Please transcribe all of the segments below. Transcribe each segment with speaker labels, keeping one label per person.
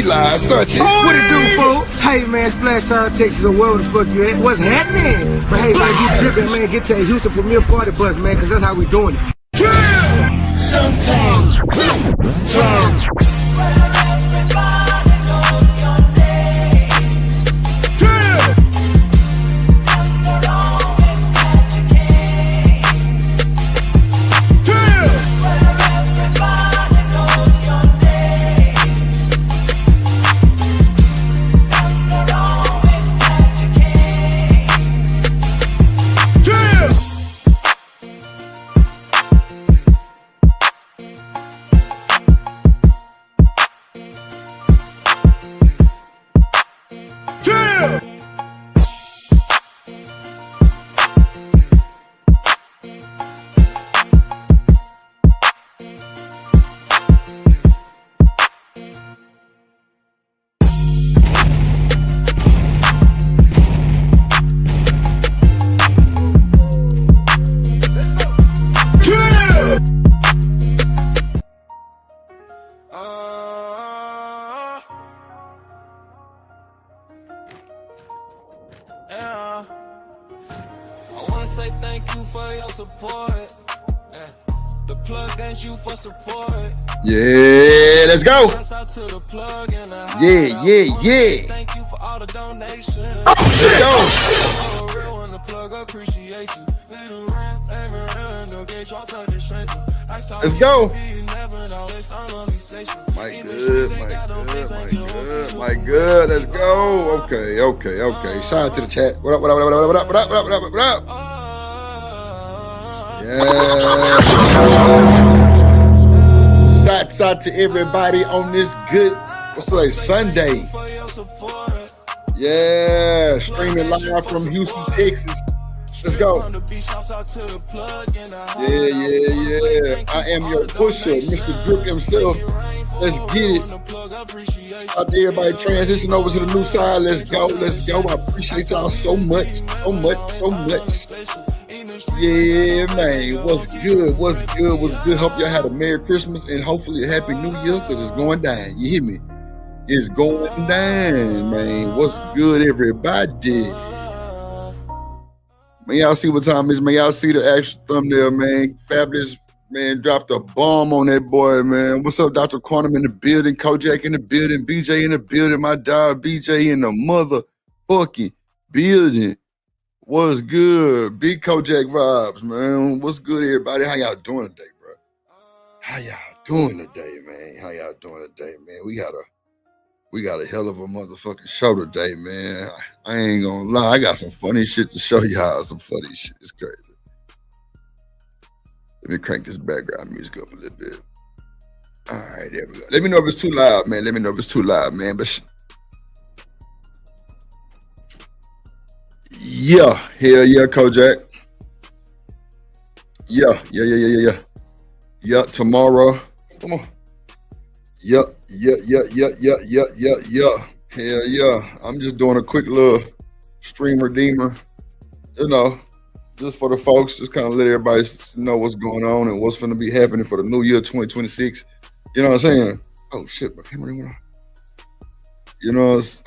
Speaker 1: live, such it.
Speaker 2: What it do, folks? Hey, man, Splash Town, Texas, or wherever the fuck you at. What's happening? But hey, man, you tripping, man. Get to the Houston Premier Party Bus, man, because that's how we doing it.
Speaker 1: Sometimes.
Speaker 3: Say thank you for your support. Yeah. The plug thanks you for support.
Speaker 1: Yeah, let's go. Yeah.
Speaker 3: Thank you for all the donations.
Speaker 1: Let's go.
Speaker 3: Real one, the plug appreciate you.
Speaker 1: Let's go. My good. Let's go. Okay. Shout out to the chat. What up? Yeah. Shouts out to everybody on this good, what's today, Sunday. Yeah, streaming live from Houston, Texas. Let's go. Yeah. I am your pusher, Mr. Drip himself. Let's get it. Out there, everybody transition over to the new side. Let's go. I appreciate y'all so much. Yeah, man. What's good? Hope y'all had a Merry Christmas and hopefully a Happy New Year, because it's going down. You hear me? It's going down, man. What's good, everybody? Man, y'all see what time it is, man. Y'all see the actual thumbnail, man. Fabulous, man, dropped a bomb on that boy, man. What's up, Dr. Quantum in the building, Kojak in the building, BJ in the building, my dog BJ in the motherfucking building. What's good? Big Kojak vibes, man. What's good, everybody? How y'all doing today, bro? How y'all doing today, man? We got a hell of a motherfucking show today, man. I ain't gonna lie. I got some funny shit to show y'all. Some funny shit. It's crazy. Let me crank this background music up a little bit. All right, there we go. Let me know if it's too loud, man. But yeah, hell yeah, Kojak. Yeah. Tomorrow. Come on. Yeah. Hell yeah. I'm just doing a quick little stream redeemer, just for the folks, just kind of let everybody know what's going on and what's going to be happening for the new year 2026. You know what I'm saying? Oh shit, my camera went off.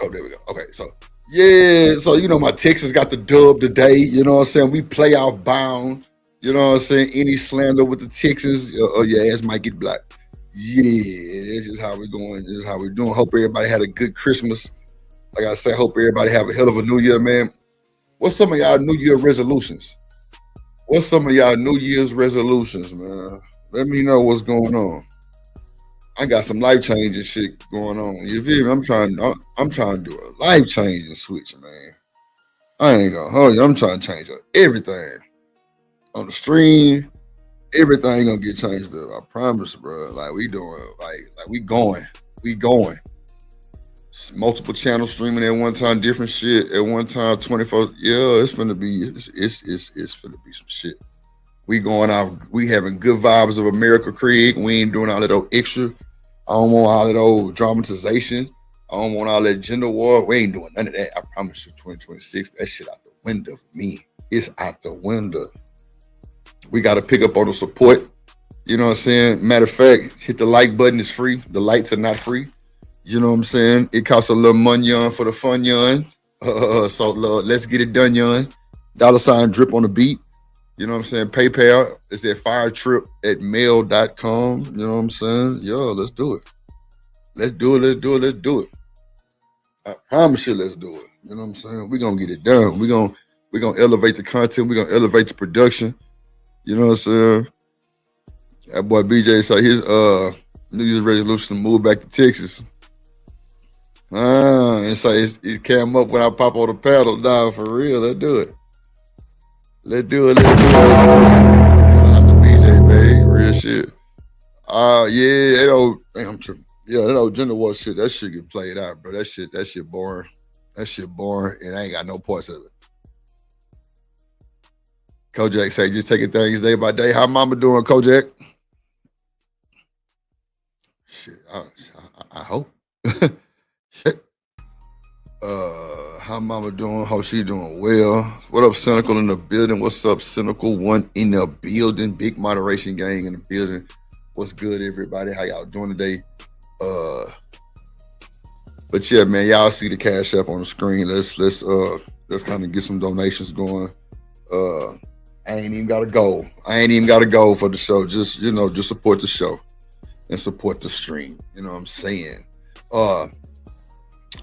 Speaker 1: Oh, there we go. Okay, so yeah, so my Texans got the dub today. You know what I'm saying? We play off bound. You know what I'm saying? Any slander with the Texans, your ass might get blocked. Yeah, this is how we're going. This is how we're doing. Hope everybody had a good Christmas. Like I said, hope everybody have a hell of a new year, man. What's some of y'all New Year resolutions? Man? Let me know what's going on. I got some life-changing shit going on. You feel me? I'm trying to do a life-changing switch, man. I ain't gonna hold you. I'm trying to change up everything on the stream. Everything gonna get changed up. I promise, bro. Like we doing, like we going. Multiple channels streaming at one time, different shit at one time. 24. Yeah, it's finna be some shit. We going out. We having good vibes of America Creed. We ain't doing all that old extra. I don't want all that old dramatization. I don't want all that gender war. We ain't doing none of that. I promise you, 2026. That shit out the window for me. It's out the window. We got to pick up on the support. You know what I'm saying? Matter of fact, hit the like button. It's free. The likes are not free. You know what I'm saying? It costs a little money for the fun yon. So let's get it done yon. $ drip on the beat. You know what I'm saying? PayPal is at firetrip@mail.com. You know what I'm saying? Yo, let's do it. Let's do it. Let's do it. Let's do it. I promise you, let's do it. You know what I'm saying? We're gonna get it done. We're gonna elevate the content. We're gonna elevate the production. You know what I'm saying? That boy BJ said his New Year's resolution to move back to Texas. And so it came up when I pop on the paddle. Nah, for real. Let's do it. Let's do it. Let's do it. Shout out to BJ, babe. Real shit. Yeah, that old, I'm tripping. Yeah, that old gender war shit, that shit get played out, bro. That shit boring. That shit boring, and I ain't got no parts of it. Kojak say, just taking things day by day. How mama doing, Kojak? Shit, I hope. Shit. How mama doing? How she doing? Well, what up, Cynical in the building? What's up, Cynical One in the building? Big moderation gang in the building. What's good, everybody? How y'all doing today? But yeah, man, y'all see the Cash App on the screen. Let's kind of get some donations going. I ain't even got a goal. I ain't even got a goal for the show. Just, you know, just support the show and support the stream. You know what I'm saying?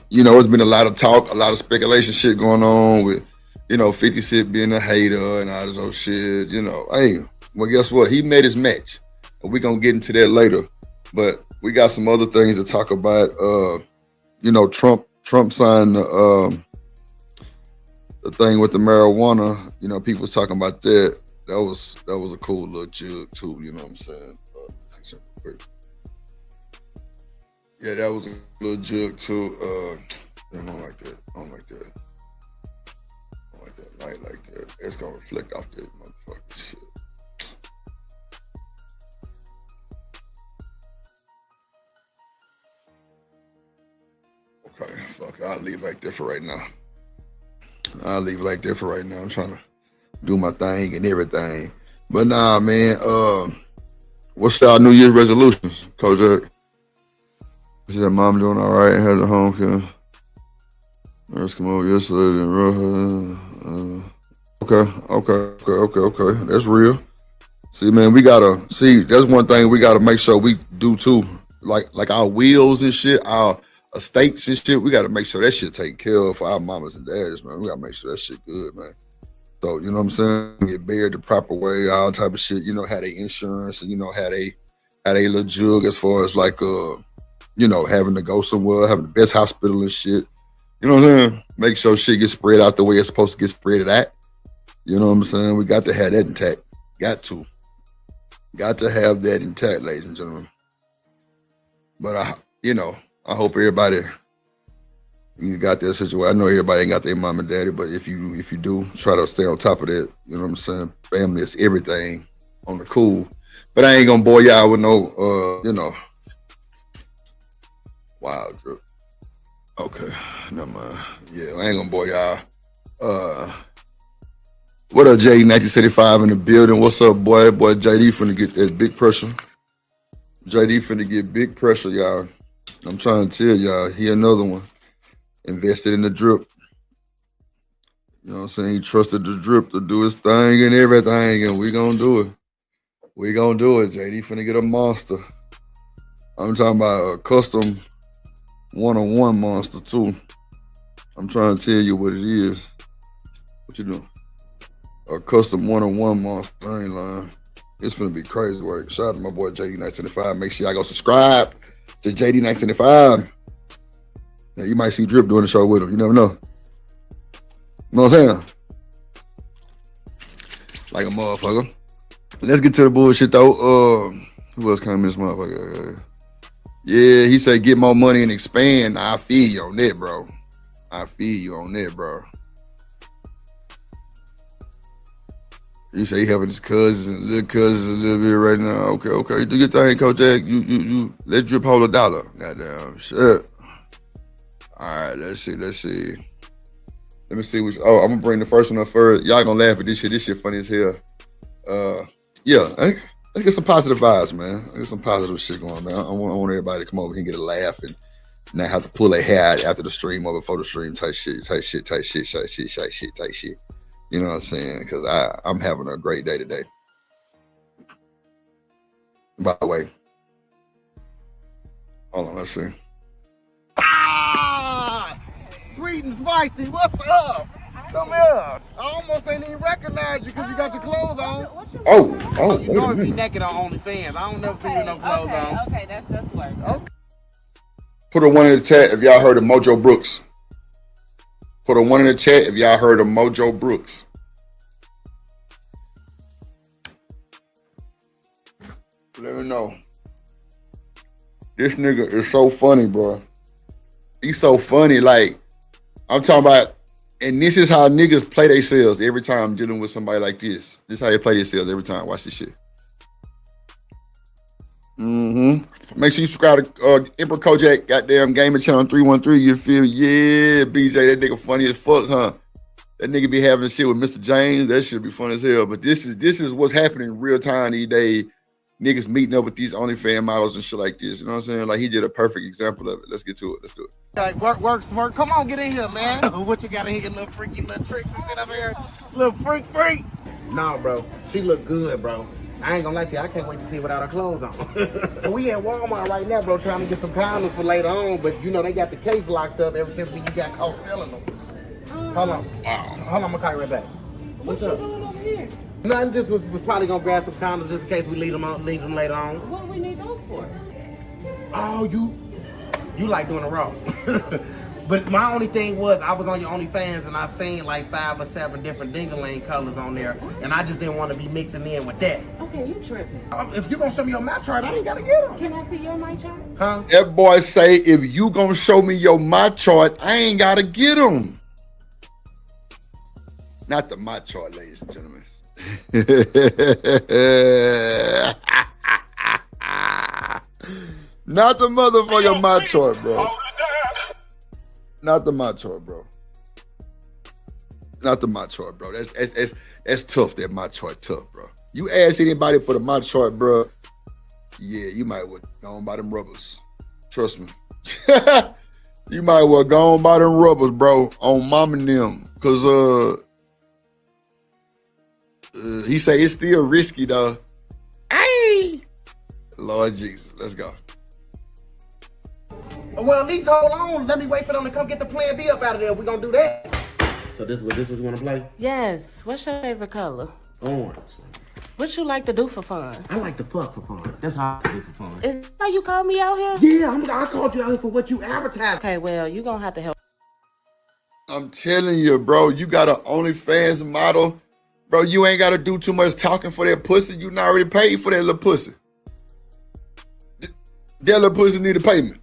Speaker 1: You know, it's been a lot of talk, a lot of speculation shit going on with, you know, 50 Cent being a hater and all this old shit. You know, hey, well, guess what? He made his match. We're going to get into that later. But we got some other things to talk about. You know, Trump signed the thing with the marijuana. You know, people was talking about that. That was a cool little jug too. You know what I'm saying? Yeah, that was a little jug too. I don't like that. I don't like that. I don't like that light like that. It's gonna reflect off that motherfucking shit. Okay, fuck. I'll leave like that for right now. I'm trying to do my thing and everything. But nah, man. What's y'all New Year's resolutions, Kojak? She said, "Mom doing all right. Had the home care. Nurse come over yesterday and okay. That's real. See, man, we gotta see. That's one thing we gotta make sure we do too. Like our wheels and shit, our estates and shit. We gotta make sure that shit taken care of for our mamas and daddies, man. We gotta make sure that shit good, man. So you know what I'm saying? Get buried the proper way, all type of shit. You know, how they insurance, and you know how they little jug as far as like you know, having to go somewhere, having the best hospital and shit. You know what I'm saying? Make sure shit gets spread out the way it's supposed to get spread at. You know what I'm saying? We got to have that intact. Got to have that intact, ladies and gentlemen. But I hope everybody you got that situation. I know everybody ain't got their mom and daddy, but if you do, try to stay on top of that. You know what I'm saying? Family is everything on the cool. But I ain't gonna bore y'all with no you know, wild drip. Okay, never mind. Yeah, I ain't gonna bore y'all. What up, JD 1975 in the building? What's up, boy? Boy, JD finna get that big pressure. JD finna get big pressure, y'all. I'm trying to tell y'all, he another one. Invested in the drip. You know what I'm saying? He trusted the drip to do his thing and everything, and we gonna do it. We gonna do it, JD finna get a monster. I'm talking about a custom one-on-one monster too. I'm trying to tell you what it is. What you doing? A custom one-on-one monster. I ain't lying. It's finna be crazy work. Shout out to my boy JD1975. Make sure y'all go subscribe to JD1975. Yeah, you might see Drip doing the show with him. You never know. You know what I'm saying? Like a motherfucker. Let's get to the bullshit though. Who else came in this motherfucker? Yeah, he said get more money and expand. I feel you on that, bro. He say he helping his cousins and little cousins a little bit right now. Okay. Do your thing, Kojak. You let Drip hold $1. Goddamn shit. All right, let's see. Let me see which. Oh, I'm gonna bring the first one up first. Y'all gonna laugh at this shit. This shit funny as hell. Yeah, let's get some positive vibes, man. Let's get some positive shit going, man. I want everybody to come over here and get a laugh and And I have to pull a hair out after the stream or before the stream type shit. You know what I'm saying? Because I'm having a great day today. By the way, hold on, let's see.
Speaker 2: Sweet and spicy, what's up? Come here. I almost ain't even recognize you because you got your clothes on.
Speaker 1: Oh,
Speaker 2: You know if you naked on OnlyFans. I don't never see you with no clothes on.
Speaker 4: Okay, that's just work.
Speaker 2: Okay.
Speaker 1: Put a 1 in the chat if y'all heard of Mojo Brooks. Put a 1 in the chat if y'all heard of Mojo Brooks. Let me know. This nigga is so funny, bro. He's so funny. Like, I'm talking about, and this is how niggas play themselves every time dealing with somebody like this. This is how they play themselves every time. Watch this shit. Make sure you subscribe to Emperor Kojak, goddamn Gaming Channel 313. You feel me? Yeah, BJ, that nigga funny as fuck, huh? That nigga be having shit with Mr. James. That shit be fun as hell. But this is what's happening in real time these days. Niggas meeting up with these OnlyFans models and shit like this. You know what I'm saying? Like, he did a perfect example of it. Let's get to it. Let's do it.
Speaker 2: Like, work. Come on, get in here, man. What you got in here, little freaky little tricks and shit up here? Little freak. Nah, bro. She look good, bro. I ain't gonna lie to you. I can't wait to see without her clothes on. We at Walmart right now, bro, trying to get some condoms for later on. But, you know, they got the case locked up ever since you got caught stealing them. Hold on. Hold on, I'm gonna call you right back. What's up?
Speaker 4: What you doing over here?
Speaker 2: Nothing, just was probably gonna grab some condoms just in case we leave them later on.
Speaker 4: What we need those for?
Speaker 2: Oh, you like doing it raw. But my only thing was I was on your OnlyFans and I seen like 5 or 7 different ding-a-ling colors on there, and I just didn't want to be mixing in with that.
Speaker 4: Okay, you tripping.
Speaker 2: If you gonna show me your my chart, I ain't gotta get them.
Speaker 4: Can I see your my chart?
Speaker 2: Huh?
Speaker 1: That boy say, if you gonna show me your my chart, I ain't gotta get them. Not the my chart, ladies and gentlemen. Not the motherfucking my chart, bro. Not the my chart, bro. Not the my chart, bro. That's tough. That my chart tough, bro. You ask anybody for the my chart, bro. Yeah, you might well go on by them rubbers. Trust me. You might well go on by them rubbers, bro. On mom and them, cause he say it's still risky though. Hey, Lord Jesus, let's go.
Speaker 2: Well, at least hold on. Let me wait for them to come get the plan B up out of there. We're gonna do that. So this was you wanna play?
Speaker 4: Yes. What's your favorite color?
Speaker 2: Orange.
Speaker 4: What you like to do for fun?
Speaker 2: I like to fuck for fun. That's how I do for fun.
Speaker 4: Is that how you call me out here?
Speaker 2: Yeah, I called you out here for what you advertised.
Speaker 4: Okay, well, you gonna have to help.
Speaker 1: I'm telling you, bro, you got an OnlyFans model. Bro, you ain't got to do too much talking for that pussy. You not already paid for that little pussy. That little pussy need a payment.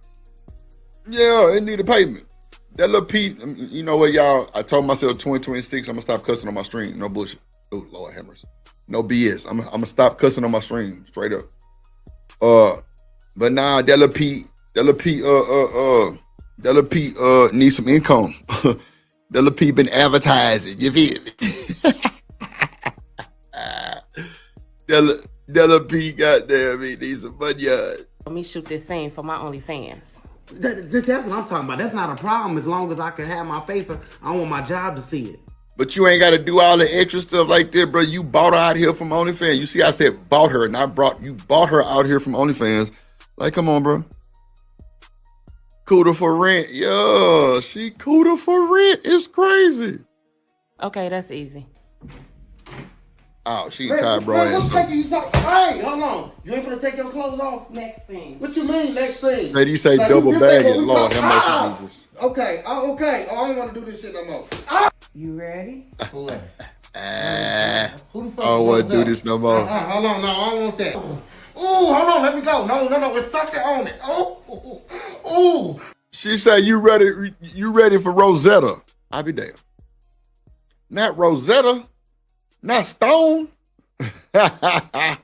Speaker 1: Yeah, it need a payment. That little Pete, you know what, y'all? I told myself 2026, I'm going to stop cussing on my stream. No bullshit. Oh, Lord hammers. No BS. I'm going to stop cussing on my stream, straight up. But nah, that little Pete needs some income. That little Pete been advertising. You feel me? That little Pete, goddamn, he needs some money.
Speaker 4: Let me shoot this scene for my OnlyFans.
Speaker 2: That's what I'm talking about. That's not a problem as long as I can have my face on. I want my job to see it.
Speaker 1: But you ain't got to do all the extra stuff like that, bro. You bought her out here from OnlyFans. You see, I said bought her, and you bought her out here from OnlyFans. Like, come on, bro. Cooter for rent. Yeah, she cooter for rent. It's crazy.
Speaker 4: Okay, that's easy.
Speaker 1: Oh, she tired, bro.
Speaker 2: Hey, hold on. You ain't gonna take your clothes off?
Speaker 4: Next scene.
Speaker 2: What you mean, next scene?
Speaker 1: Lady, you say
Speaker 2: Like,
Speaker 1: double
Speaker 2: you
Speaker 1: bag
Speaker 2: say
Speaker 1: it.
Speaker 2: what we
Speaker 1: Lord,
Speaker 2: talk-
Speaker 1: have mercy, Jesus.
Speaker 2: Okay, I don't want to do this shit no more.
Speaker 4: You ready?
Speaker 2: Who the
Speaker 1: I
Speaker 2: fuck
Speaker 1: don't want to do this no more.
Speaker 2: Hold on, no, I don't want that. Ooh, hold on, let me go. No, it's something on it. Ooh.
Speaker 1: She said, you ready for Rosetta? I'll be damned. Not Rosetta. Not Stone. Not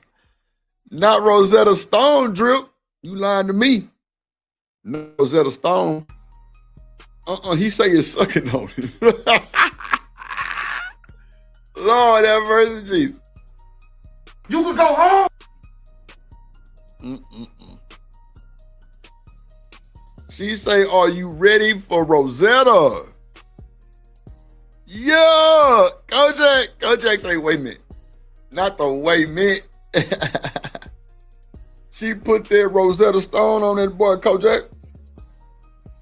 Speaker 1: Rosetta Stone, Drip. You lying to me. Not Rosetta Stone. He say you're sucking on it. Lord have mercy, Jesus.
Speaker 2: You can go home.
Speaker 1: She say, "Are you ready for Rosetta?" Yeah, Kojak say, "Wait a minute, not the wait a minute." She put that Rosetta Stone on that boy Kojak,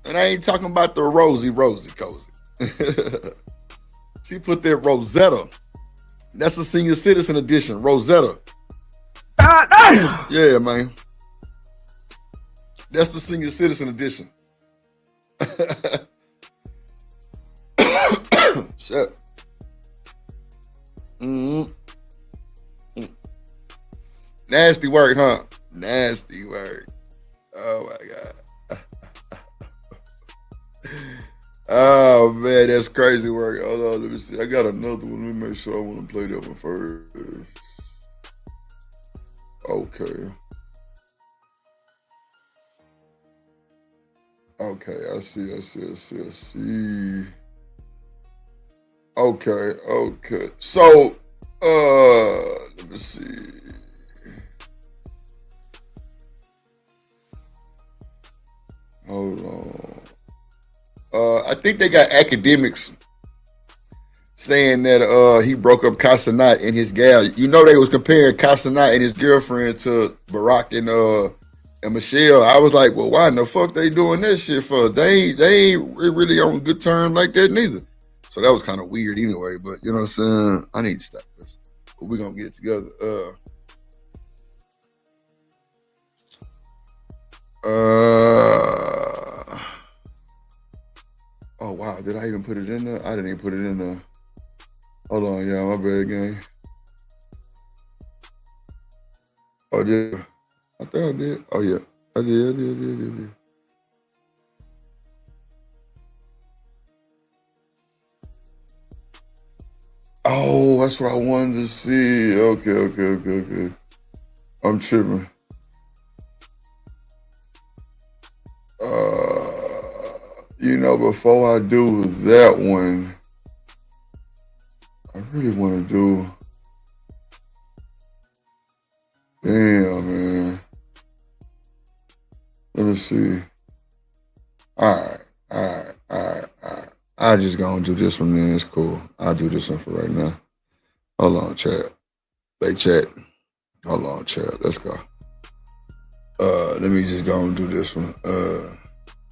Speaker 1: and I ain't talking about the Rosie Cozy. She put that Rosetta. That's a senior citizen edition, Rosetta. Yeah, man. That's the senior citizen edition. Shit. Nasty work, huh? Nasty work. Oh my God. Oh man, that's crazy work. Hold on, let me see. I got another one. Let me make sure I want to play that one first. Okay. Okay, I see. Okay. So, let me see. Hold on. I think they got academics saying that he broke up Casanat and his gal. You know, they was comparing Casanat and his girlfriend to Barack and Michelle. I was like, well, why in the fuck they doing that shit for? They ain't really on good terms like that neither. So that was kind of weird anyway. But you know what I'm saying? I need to stop this. But we're gonna get together. Oh wow, did I even put it in there? I didn't even put it in there. Hold on, yeah, my bad, gang. Oh yeah, I think I did. Oh yeah, I did. Oh, that's what I wanted to see. Okay. I'm tripping. You know, before I do that one, I really want to do. Damn, man. Let me see. All right. I just gonna do this one, man. It's cool. I'll do this one for right now. Hold on, chat. They chat. Hold on, chat. Let's go. Let me just go and do this one.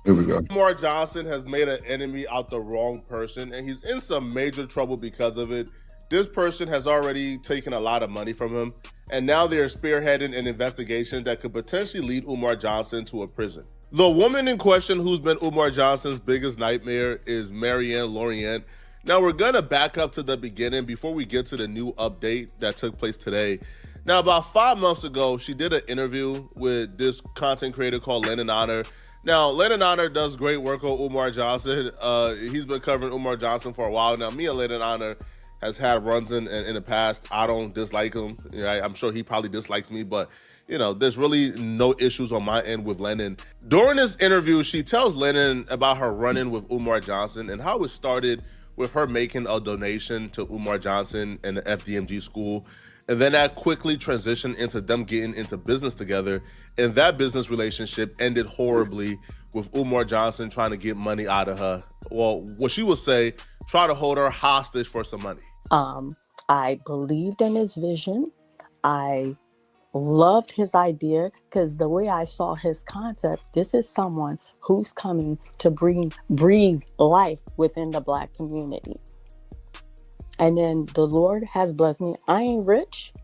Speaker 1: Here we go.
Speaker 5: Umar Johnson has made an enemy out the wrong person, and he's in some major trouble because of it. This person has already taken a lot of money from him, and now they're spearheading an investigation that could potentially lead Umar Johnson to a prison. The woman in question who's been Umar Johnson's biggest nightmare is Marianne Lorient. Now we're gonna back up to the beginning before we get to the new update that took place today. Now about 5 months ago, she did an interview with this content creator called Lennon Honor. Now, Lennon Honor does great work on Umar Johnson. He's been covering Umar Johnson for a while now. Me and Lennon Honor has had runs in the past. I don't dislike him. I'm sure he probably dislikes me, but you know, there's really no issues on my end with Lennon. During this interview, she tells Lennon about her run-in with Umar Johnson and how it started with her making a donation to Umar Johnson and the FDMG school. And then that quickly transitioned into them getting into business together. And that business relationship ended horribly with Umar Johnson trying to get money out of her. Well, what she would say, try to hold her hostage for some money.
Speaker 6: I believed in his vision. I loved his idea because the way I saw his concept, this is someone who's coming to breathe life within the Black community. And then the Lord has blessed me. I ain't rich,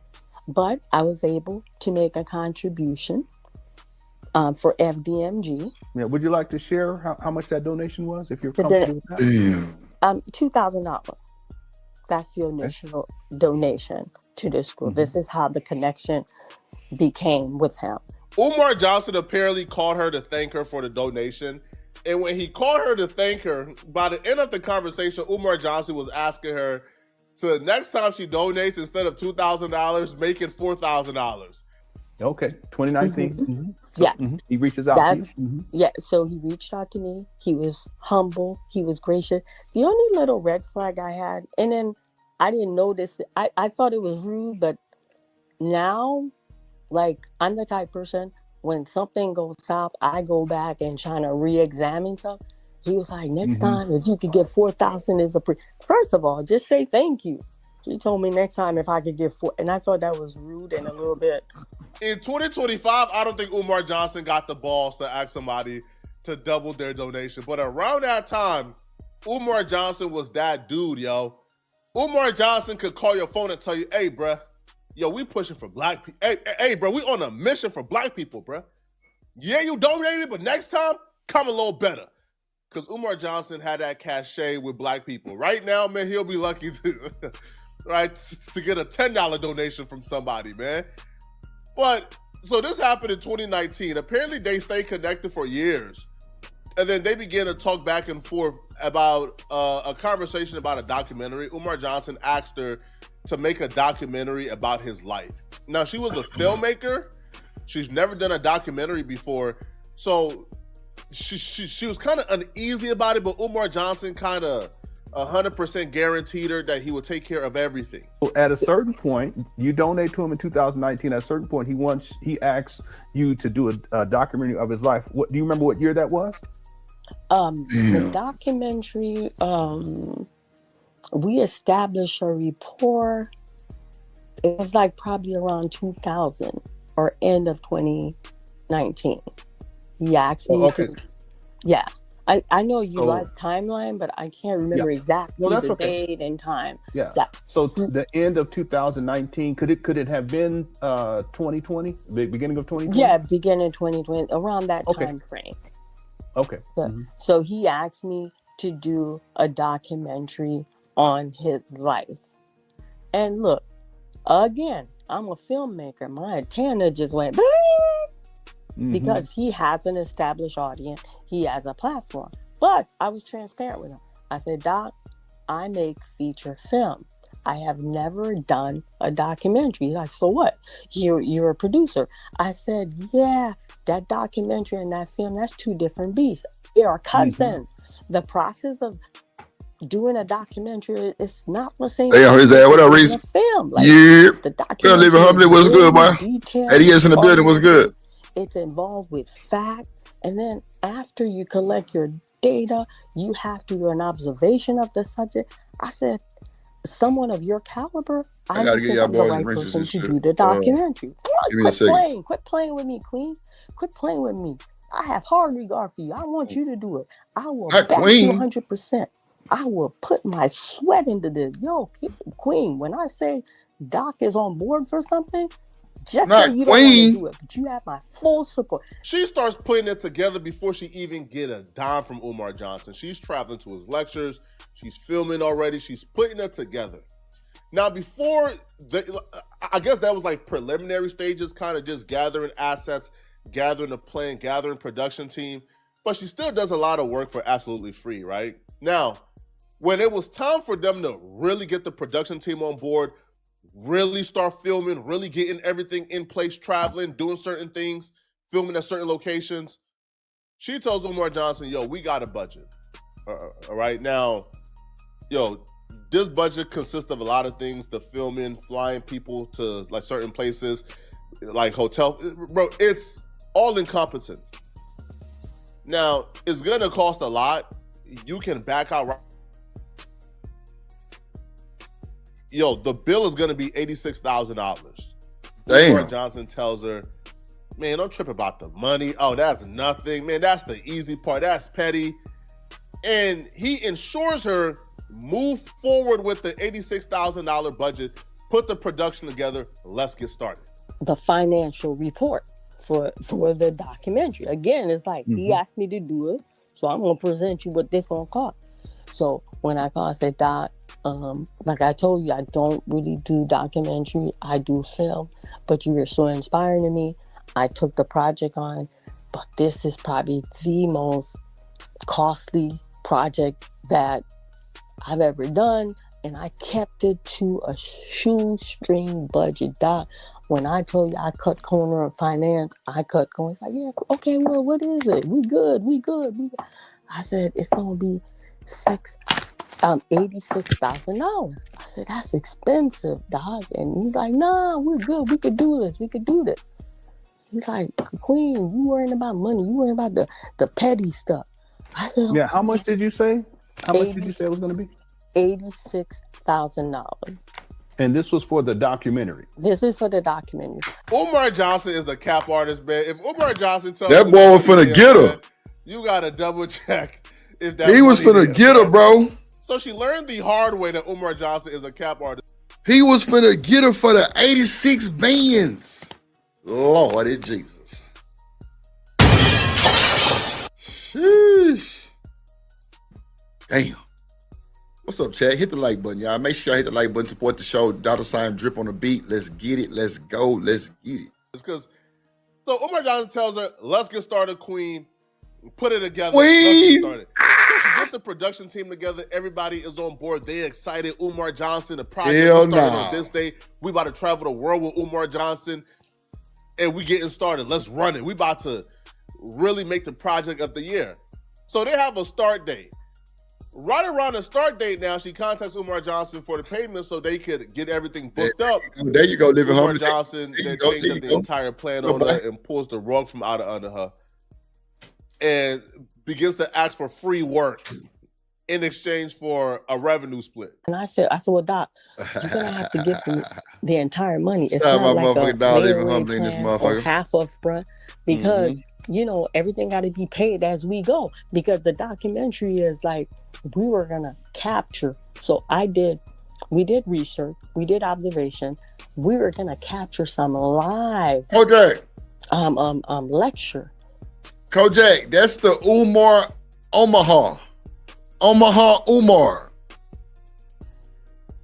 Speaker 6: but I was able to make a contribution for FDMG.
Speaker 7: Yeah, would you like to share how much that donation was, if you're comfortable with that?
Speaker 6: $2,000. That's the initial donation to the school. Mm-hmm. This is how the connection became with him.
Speaker 5: Umar Johnson apparently called her to thank her for the donation. And when he called her to thank her, by the end of the conversation, Umar Johnson was asking her to next time she donates, instead of $2,000, make it $4,000.
Speaker 7: Okay, 2019.
Speaker 6: Mm-hmm.
Speaker 7: Mm-hmm.
Speaker 6: So, yeah.
Speaker 7: Mm-hmm. He reaches out to you. Mm-hmm.
Speaker 6: Yeah, so he reached out to me. He was humble. He was gracious. The only little red flag I had, and then I didn't notice it. I thought it was rude, but now, like, I'm the type of person, when something goes south, I go back and trying to re-examine stuff. He was like, next time, if you could get 4,000 is first of all, just say thank you. He told me next time if I could get 4, and I thought that was rude and a little bit.
Speaker 5: In 2025, I don't think Umar Johnson got the balls to ask somebody to double their donation. But around that time, Umar Johnson was that dude, yo. Umar Johnson could call your phone and tell you, hey, bruh, yo, we pushing for black people. Hey, bro, we on a mission for black people, bruh. Yeah, you donated, but next time, come a little better. Because Umar Johnson had that cachet with black people. Right now, man, he'll be lucky to, right, to get a $10 donation from somebody, man. But, so this happened in 2019. Apparently, they stayed connected for years. And then they began to talk back and forth about a conversation about a documentary. Umar Johnson asked her to make a documentary about his life. Now, she was a filmmaker. She's never done a documentary before. So she was kind of uneasy about it, but Umar Johnson kind of 100% guaranteed her that he would take care of everything.
Speaker 7: At a certain point, you donate to him in 2019. At a certain point, he asks you to do a documentary of his life. Do you remember what year that was?
Speaker 6: The documentary, we established a rapport. It was like probably around 2000 or end of 2019. He asked me to, yeah. I know you like timeline, but I can't remember exactly the date and time.
Speaker 7: Yeah. So the end of 2019, could it have been 2020, the beginning of 2020?
Speaker 6: Yeah, beginning 2020, around that time frame.
Speaker 7: Okay.
Speaker 6: So he asked me to do a documentary on his life. And look, again, I'm a filmmaker. My antenna just went because he has an established audience. He has a platform. But I was transparent with him. I said, Doc, I make feature film. I have never done a documentary. He's like, so what? You're a producer. I said, yeah, that documentary and that film, that's two different beasts. They are cousins. The process of doing a documentary is not the same.
Speaker 1: Hey, his ass, what up, Reese?
Speaker 6: Film. Like,
Speaker 1: yeah.
Speaker 6: The documentary
Speaker 1: Living humbly was good, boy. 80 years in the building was good.
Speaker 6: It's involved with fact. And then after you collect your data, you have to do an observation of the subject. I said, someone of your caliber, I gotta get y'all boys the right person to do the documentary. Quit playing with me, Queen. Quit playing with me. I have hard regard for you. I want you to do it. I will back you 100%. I will put my sweat into this. Yo, Queen, when I say Doc is on board for something, just say you don't want to do it, but you have my full support.
Speaker 5: She starts putting it together before she even get a dime from Umar Johnson. She's traveling to his lectures. She's filming already. She's putting it together. Now, before, I guess that was like preliminary stages, kind of just gathering assets, gathering a plan, gathering production team. But she still does a lot of work for absolutely free, right? Now, when it was time for them to really get the production team on board, really start filming, really getting everything in place, traveling, doing certain things, filming at certain locations, she tells Umar Johnson, yo, we got a budget. All right, now, yo, this budget consists of a lot of things, the filming, flying people to like certain places, like hotel. Bro, it's all encompassing. Now, it's gonna cost a lot. You can back out. Yo, the bill is gonna be $86,000. Umar Johnson tells her, man, don't trip about the money. Oh, that's nothing. Man, that's the easy part. That's petty. And he ensures her move forward with the $86,000 budget, put the production together, let's get started.
Speaker 6: The financial report for the documentary. Again, it's like he asked me to do it, so I'm gonna present you what this gonna cost. So when I called, I said, Doc, like I told you, I don't really do documentary. I do film, but you were so inspiring to me. I took the project on, but this is probably the most costly project that I've ever done, and I kept it to a shoestring budget. Doc, when I told you I cut corner of finance, I cut corner. It's like, yeah, okay, well, what is it? We good. I said, it's gonna be $86,000. I said, that's expensive, Doc. And he's like, nah, we're good. We could do this. He's like, Queen, you worrying about money. You worrying about the petty stuff. I said,
Speaker 7: Yeah, how much did you say? How much did
Speaker 6: 80
Speaker 7: you say it was going to be?
Speaker 6: $86,000.
Speaker 7: And this was for the documentary.
Speaker 6: This is for the documentary.
Speaker 5: Umar Johnson is a cap artist, man. If Umar Johnson tells
Speaker 1: That
Speaker 5: you
Speaker 1: boy was
Speaker 5: it's gonna
Speaker 1: finna
Speaker 5: be
Speaker 1: get her.
Speaker 5: man, you gotta double check if that
Speaker 1: He was
Speaker 5: money
Speaker 1: finna
Speaker 5: is,
Speaker 1: get her,
Speaker 5: man.
Speaker 1: bro.
Speaker 5: So she learned the hard way that Umar Johnson is a cap artist.
Speaker 1: He was finna get her for the 86 bands. Lordy Jesus. Sheesh. Damn. What's up, Chad? Hit the like button, y'all. Make sure I hit the like button, support the show. $ drip on the beat. Let's get it. Let's go. Let's get it.
Speaker 5: Because so Umar Johnson tells her, let's get started, Queen. Put it together.
Speaker 1: Queen.
Speaker 5: Let's get started. So she gets the production team together. Everybody is on board. They excited. Umar Johnson, the project
Speaker 1: Hell
Speaker 5: started
Speaker 1: nah.
Speaker 5: on this day. We about to travel the world with Umar Johnson. And we getting started. Let's run it. We about to really make the project of the year. So they have a start date. Right around the start date now, she contacts Umar Johnson for the payment so they could get everything booked up.
Speaker 1: There you go, living
Speaker 5: Umar
Speaker 1: home.
Speaker 5: Johnson then changed up the entire plan on her and pulls the rug from out of under her and begins to ask for free work in exchange for a revenue split.
Speaker 6: And I said, well, Doc, you're gonna have to give them the entire money. It's
Speaker 1: Shout out
Speaker 6: not
Speaker 1: my
Speaker 6: like a
Speaker 1: motherfucking dog living
Speaker 6: layaway
Speaker 1: humbly in this
Speaker 6: plan or
Speaker 1: motherfucker.
Speaker 6: half of front, because you know everything got to be paid as we go. Because the documentary is like we were gonna capture. So we did research, we did observation. We were gonna capture some live
Speaker 1: Kojak.
Speaker 6: lecture.
Speaker 1: Kojak, that's the Umar Omaha. Umar.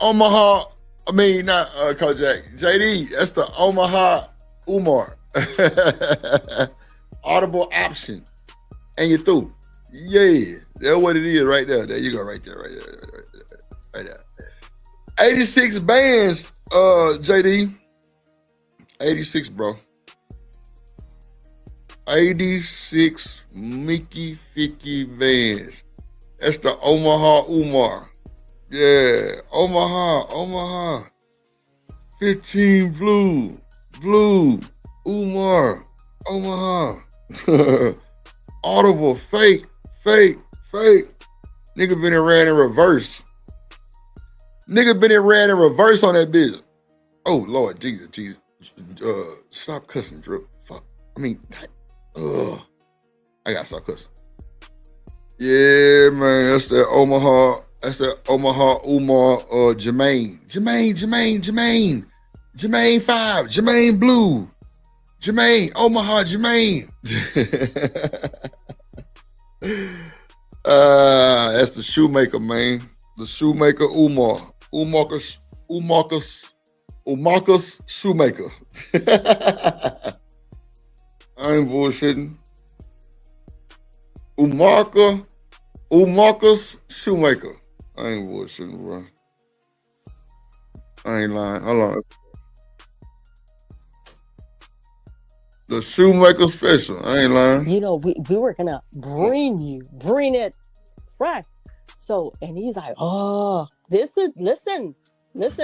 Speaker 1: Omaha, I mean, not Kojak. JD, that's the Omaha Umar. Audible option. And you're through. Yeah, that's what it is right there. There you go, right there. Right there. 86 bands, JD. 86, bro. 86 Mickey Ficky bands. That's the Omaha Umar. Yeah, Omaha. 15 blue, Umar, Omaha. Audible, fake. Nigga been and ran in reverse. On that bitch. Oh, Lord, Jesus. Stop cussing, Drip. Fuck. I mean, I gotta stop cussing. Yeah, man, that's that Omaha Umar, Jermaine 5, Jermaine Blue, Jermaine, Omaha, Jermaine. That's the shoemaker, man. The shoemaker Umarcus shoemaker. I ain't bullshitting. Umarcus shoemaker. I ain't bullshitting, bro. I ain't lying. Hold on. The shoemaker special. I ain't lying.
Speaker 6: You know, we were gonna bring it right. So, and he's like, oh, listen,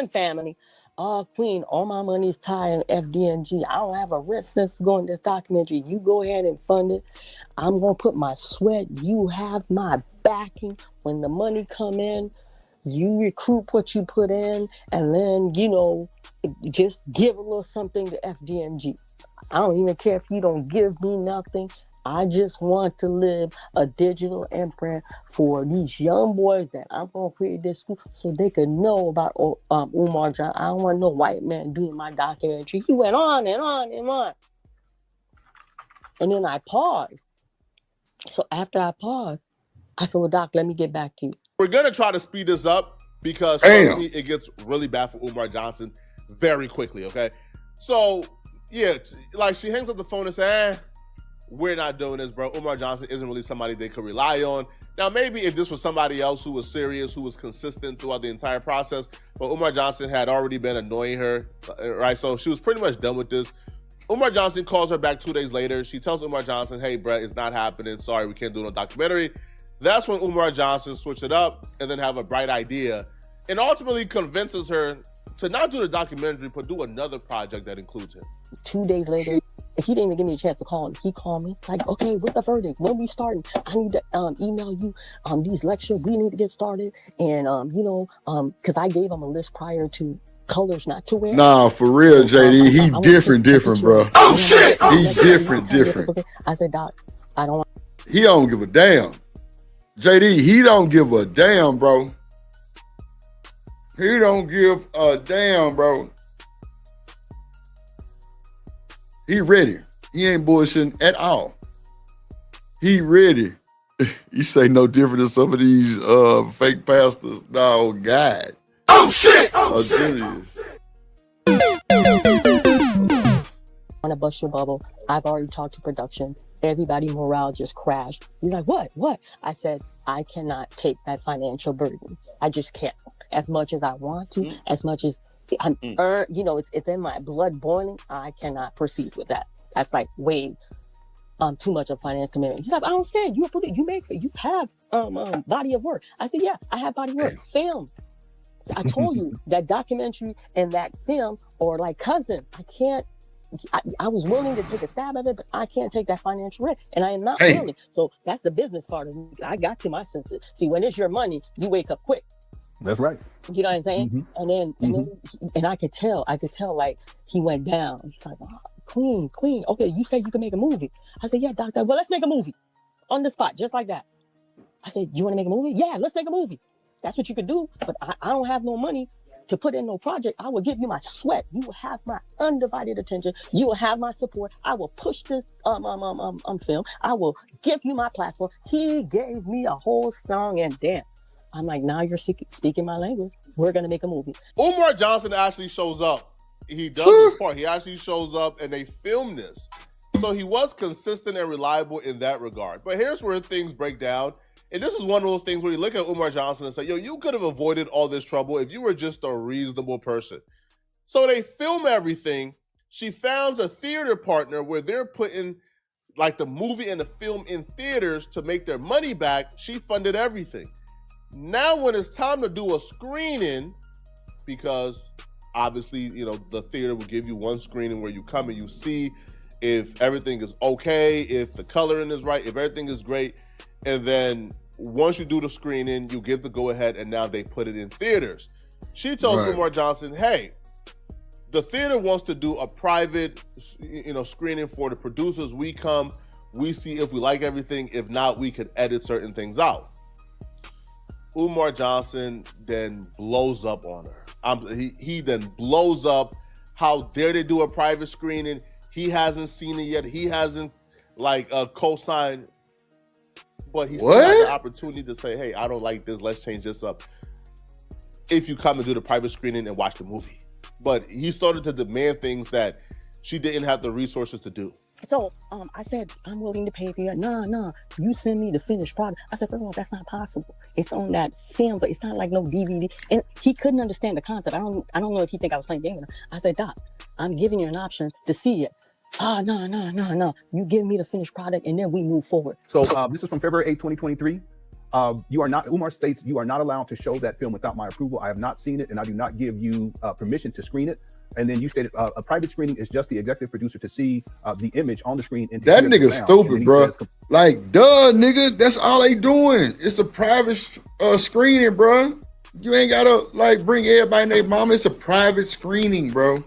Speaker 6: family. Oh, Queen, all my money's tied in FDNG. I don't have a resistance going this documentary. You go ahead and fund it. I'm gonna put my sweat. You have my backing. When the money come in, you recruit what you put in, and then, you know, just give a little something to FDNG. I don't even care if you don't give me nothing. I just want to live a digital imprint for these young boys that I'm going to create this school so they could know about Umar Johnson. I don't want no white man doing my documentary. He went on and on and on. And then I paused. So after I paused, I said, well, Doc, let me get back to you.
Speaker 5: We're going to try to speed this up because, trust me, it gets really bad for Umar Johnson very quickly, okay? So, yeah, like she hangs up the phone and says, we're not doing this, bro. Umar Johnson isn't really somebody they could rely on. Now, maybe if this was somebody else who was serious, who was consistent throughout the entire process, but Umar Johnson had already been annoying her, right? So she was pretty much done with this. Umar Johnson calls her back 2 days later. She tells Umar Johnson, hey, bro, it's not happening. Sorry, we can't do no documentary. That's when Umar Johnson switched it up and then have a bright idea and ultimately convinces her to not do the documentary, but do another project that includes him.
Speaker 6: 2 days later, He didn't even give me a chance to call him. He called me like, okay, what's the verdict? When we starting? I need to email you these lectures. We need to get started. And because I gave him a list prior to colors not to wear.
Speaker 1: Nah, for real, JD. He different, bro.
Speaker 6: Oh shit!
Speaker 1: He different.
Speaker 6: I said, Doc, I don't want.
Speaker 1: He don't give a damn. JD, he don't give a damn, bro. He don't give a damn, bro. He ready. He ain't bullshitting at all. He ready. You say no different than some of these fake pastors. No, God. Oh shit! I'll tell you.
Speaker 6: Want to bust your bubble. I've already talked to production. Everybody morale just crashed. He's like, what? I said, I cannot take that financial burden. I just can't. As much as I want to, as much as I'm, it's in my blood boiling. I cannot proceed with that. That's like way too much of financial commitment. He's like, I don't understand. You have body of work. I said, yeah, I have body of work. Film. I told you that documentary and that film or like Cousin. I can't. I was willing to take a stab at it, but I can't take that financial risk, and I am not willing. So that's the business part of me. I got to my senses. See, when it's your money, you wake up quick.
Speaker 7: That's right.
Speaker 6: You know what I'm saying? And I could tell like he went down. He's like, oh, Queen. Okay, you said you can make a movie. I said, yeah, doctor. Well, let's make a movie on the spot, just like that. I said, you want to make a movie? Yeah, let's make a movie. That's what you could do, but I don't have no money to put in no project. I will give you my sweat. You will have my undivided attention. You will have my support. I will push this film. I will give you my platform. He gave me a whole song and dance. I'm like, now you're speaking my language. We're gonna make a movie.
Speaker 5: Umar Johnson actually shows up. He does his part. He actually shows up and they film this. So he was consistent and reliable in that regard. But here's where things break down. And this is one of those things where you look at Umar Johnson and say, yo, you could have avoided all this trouble if you were just a reasonable person. So they film everything. She founds a theater partner where they're putting like the movie and the film in theaters to make their money back. She funded everything. Now when it's time to do a screening, because obviously, the theater will give you one screening where you come and you see if everything is okay, if the coloring is right, if everything is great. And then once you do the screening, you give the go-ahead, and now they put it in theaters. She tells Umar Johnson, hey, the theater wants to do a private, screening for the producers. We come, we see if we like everything. If not, we could edit certain things out. Umar Johnson then blows up on her. He then blows up. How dare they do a private screening? He hasn't seen it yet. He hasn't co-signed. But he still has the opportunity to say, hey, I don't like this. Let's change this up. If you come and do the private screening and watch the movie. But he started to demand things that she didn't have the resources to do.
Speaker 6: So I said, I'm willing to pay for you. No, you send me the finished product. I said, first of all, that's not possible. It's on that film, but it's not like no DVD. And he couldn't understand the concept. I don't know if he think I was playing game with him. I said, Doc, I'm giving you an option to see it. No. You give me the finished product and then we move forward.
Speaker 7: So this is from February 8, 2023. Umar states, you are not allowed to show that film without my approval. I have not seen it and I do not give you permission to screen it. And then you stated a private screening is just the executive producer to see the image on the screen. And
Speaker 1: that nigga stupid, bro. Like, duh, nigga, that's all they doing. It's a private screening, bro. You ain't gotta bring everybody and their mama. It's a private screening, bro.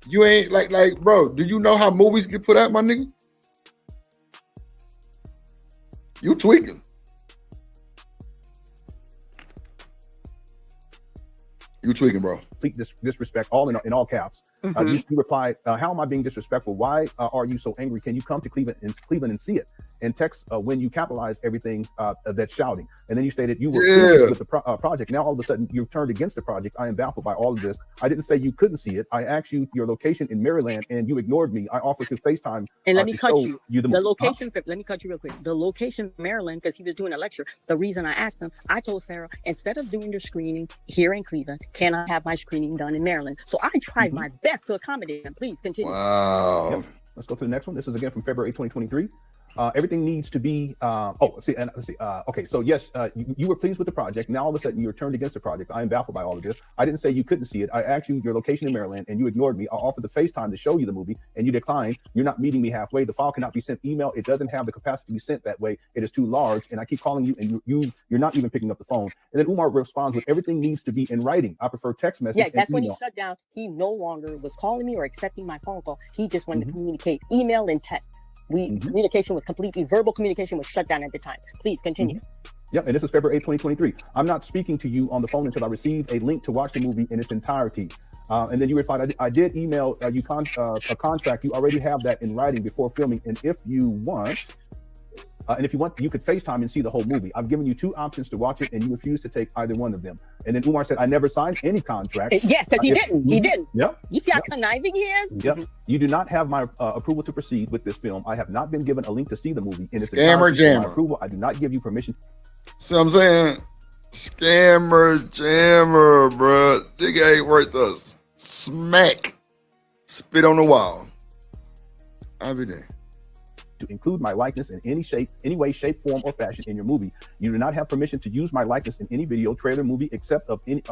Speaker 1: You ain't like, bro, do you know how movies get put out, my nigga? You tweaking. You tweaking, bro.
Speaker 7: Complete disrespect, all in all caps. You replied, how am I being disrespectful? Why are you so angry? Can you come to Cleveland and see it? And text when you capitalize everything that's shouting. And then you stated you were pleased with the project. Now all of a sudden you've turned against the project. I am baffled by all of this. I didn't say you couldn't see it. I asked you your location in Maryland and you ignored me. I offered to FaceTime.
Speaker 6: And let me cut you. The location, let me cut you real quick. The location Maryland, because he was doing a lecture. The reason I asked him, I told Sarah, instead of doing the screening here in Cleveland, can I have my screening done in Maryland? So I tried my best to accommodate him. Please continue.
Speaker 1: Wow.
Speaker 7: Yep. Let's go to the next one. This is again from February 2023. Everything needs to be. Okay. So yes, you were pleased with the project. Now all of a sudden you were turned against the project. I am baffled by all of this. I didn't say you couldn't see it. I asked you your location in Maryland, and you ignored me. I offered the FaceTime to show you the movie, and you declined. You're not meeting me halfway. The file cannot be sent email. It doesn't have the capacity to be sent that way. It is too large, and I keep calling you, and you're not even picking up the phone. And then Umar responds with, everything needs to be in writing. I prefer text message.
Speaker 6: Yeah, that's
Speaker 7: and
Speaker 6: when he
Speaker 7: email.
Speaker 6: shut down. He no longer was calling me or accepting my phone call. He just wanted to communicate, email and text. Communication was completely, verbal communication was shut down at the time. Please continue.
Speaker 7: Yep, and this is February 8th, 2023. I'm not speaking to you on the phone until I receive a link to watch the movie in its entirety. And then you replied, I did email you a contract. You already have that in writing before filming. And if you want, you could FaceTime and see the whole movie. I've given you 2 options to watch it, and you refuse to take either one of them. And then Umar said, I never signed any contract.
Speaker 6: Yeah, because he didn't. He didn't.
Speaker 7: Yep.
Speaker 6: You see how conniving he is?
Speaker 7: Yep. You do not have my approval to proceed with this film. I have not been given a link to see the movie. And it's
Speaker 1: Scammer jammer.
Speaker 7: My approval. I do not give you permission.
Speaker 1: So I'm saying, scammer jammer, bro. Nigga ain't worth a smack. Spit on the wall. I'll be there.
Speaker 7: To include my likeness in any shape, any way, shape, form, or fashion in your movie. You do not have permission to use my likeness in any video, trailer, movie, except of any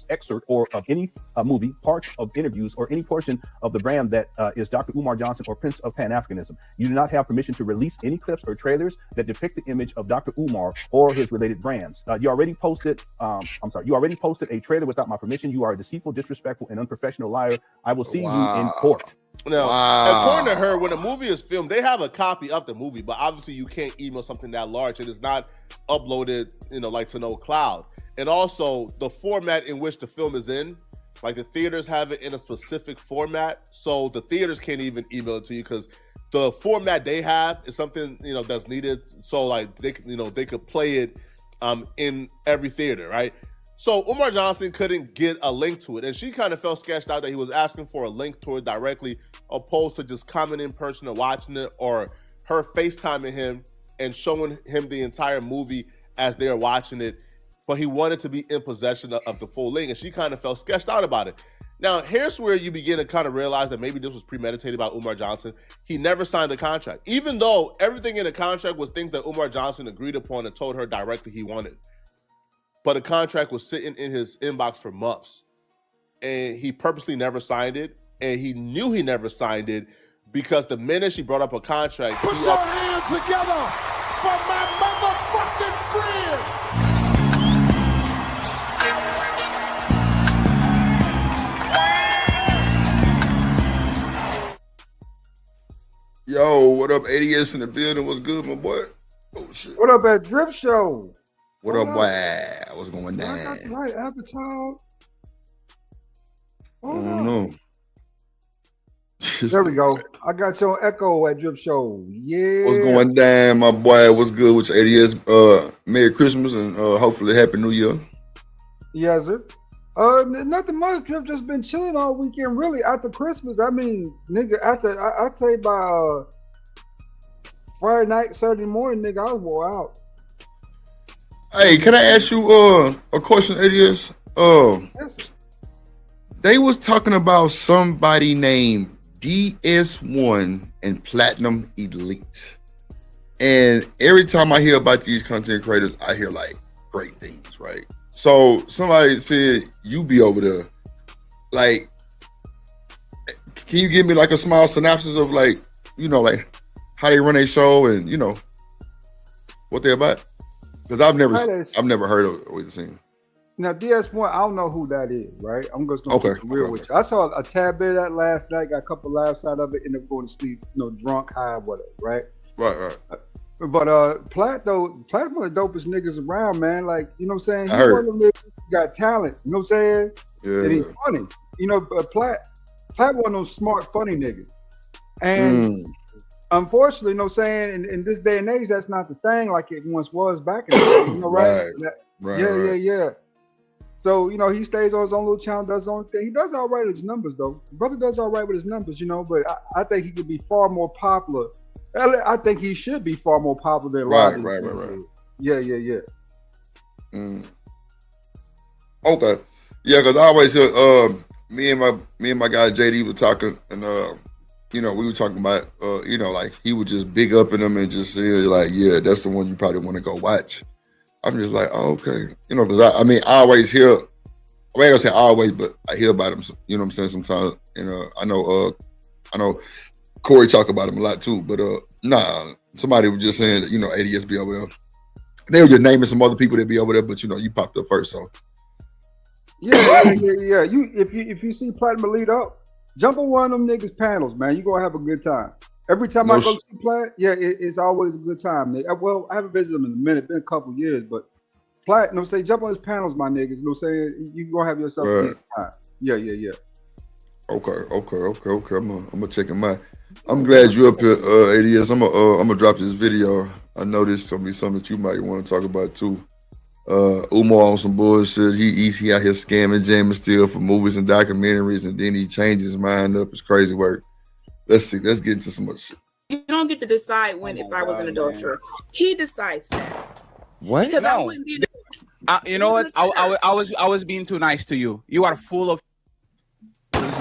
Speaker 7: excerpt or of any movie, part of interviews, or any portion of the brand that is Dr. Umar Johnson or Prince of Pan-Africanism. You do not have permission to release any clips or trailers that depict the image of Dr. Umar or his related brands. You already posted a trailer without my permission. You are a deceitful, disrespectful, and unprofessional liar. I will see you in court.
Speaker 5: Now, according to her, when a movie is filmed, they have a copy of the movie, but obviously you can't email something that large. It is not uploaded, like to no cloud. And also the format in which the film is in, like the theaters have it in a specific format. So the theaters can't even email it to you because the format they have is something, that's needed. So like they could play it in every theater, right? So Umar Johnson couldn't get a link to it, and she kind of felt sketched out that he was asking for a link to it directly, opposed to just coming in person and watching it, or her FaceTiming him and showing him the entire movie as they're watching it. But he wanted to be in possession of the full link, and she kind of felt sketched out about it. Now, here's where you begin to kind of realize that maybe this was premeditated by Umar Johnson. He never signed the contract, even though everything in the contract was things that Umar Johnson agreed upon and told her directly he wanted. But the contract was sitting in his inbox for months, and he purposely never signed it, and he knew he never signed it because the minute she brought up a contract,
Speaker 8: put your hands together for my motherfucking friend.
Speaker 1: Yo, what up, ADS in the building? What's good, my boy? Oh shit.
Speaker 9: What up at Drip Show?
Speaker 1: What up, boy? What's going down?
Speaker 9: I got the right avatar.
Speaker 1: I don't know.
Speaker 9: There we go. I got your echo at Drip Show. Yeah.
Speaker 1: What's going down, my boy? What's good with your ADS? Merry Christmas and hopefully Happy New Year.
Speaker 9: Yes, sir. Nothing much. Drip just been chilling all weekend. Really, after Christmas. I mean, nigga, I'd say by Friday night, Saturday morning, nigga, I was wore out.
Speaker 1: Hey, can I ask you a question, ADS?
Speaker 9: Yes.
Speaker 1: They was talking about somebody named DS1 and Platinum Elite. And every time I hear about these content creators, I hear like great things, right? So somebody said you be over there. Like, can you give me like a small synopsis of like, like how they run their show and what they're about? Because I've never heard of it or seen.
Speaker 9: Now DS1, I don't know who that is, right? I'm just gonna keep it real with you. I saw a tad bit of that last night, got a couple laughs out of it, ended up going to sleep, drunk, high, whatever, right?
Speaker 1: Right.
Speaker 9: But Platt one of the dopest niggas around, man. Like, you know what I'm saying?
Speaker 1: I heard.
Speaker 9: One of them niggas got talent, you know what I'm saying?
Speaker 1: Yeah.
Speaker 9: And he's funny. But Platt one of those smart, funny niggas. And unfortunately, you know what I'm saying, in this day and age, that's not the thing like it once was back in the day, right?
Speaker 1: Right.
Speaker 9: Yeah. So, he stays on his own little channel, does his own thing. He does all right with his numbers, though. The brother does all right with his numbers, but I think he could be far more popular. I think he should be far more popular than
Speaker 1: Right.
Speaker 9: Yeah.
Speaker 1: Okay. Yeah, because I always hear me and my guy JD were talking, and we were talking about, like he would just big up in them and just say like, yeah, that's the one you probably want to go watch. I'm just like, oh, okay, because I always hear, I ain't gonna say always, but I hear about him. You know what I'm saying? Sometimes, I know Corey talk about him a lot too. But nah, somebody was just saying that ADS be over there. They were just naming some other people that be over there, but you popped up first, so.
Speaker 9: Yeah. You if you see Platinum lead up, jump on one of them niggas panels, man. You gonna have a good time. Every time I go see Plat, it's always a good time. Well, I haven't visited him in a minute, it's been a couple years, but Plat, say jump on his panels, my niggas. Saying you gonna have yourself a decent time. Yeah.
Speaker 1: Okay. I'm gonna check him out. I'm glad you up here, ADS. I'm gonna drop this video. I know this is gonna be something that you might want to talk about too. Umar on some bullshit. He out here scamming Jamming Steel for movies and documentaries, and then he changed his mind up. It's crazy work. Let's see. Let's get into some other shit.
Speaker 10: You don't get to decide if I was an adulterer. He decides that.
Speaker 1: What?
Speaker 10: Because I wouldn't be.
Speaker 11: You know what? I was being too nice to you. You are full of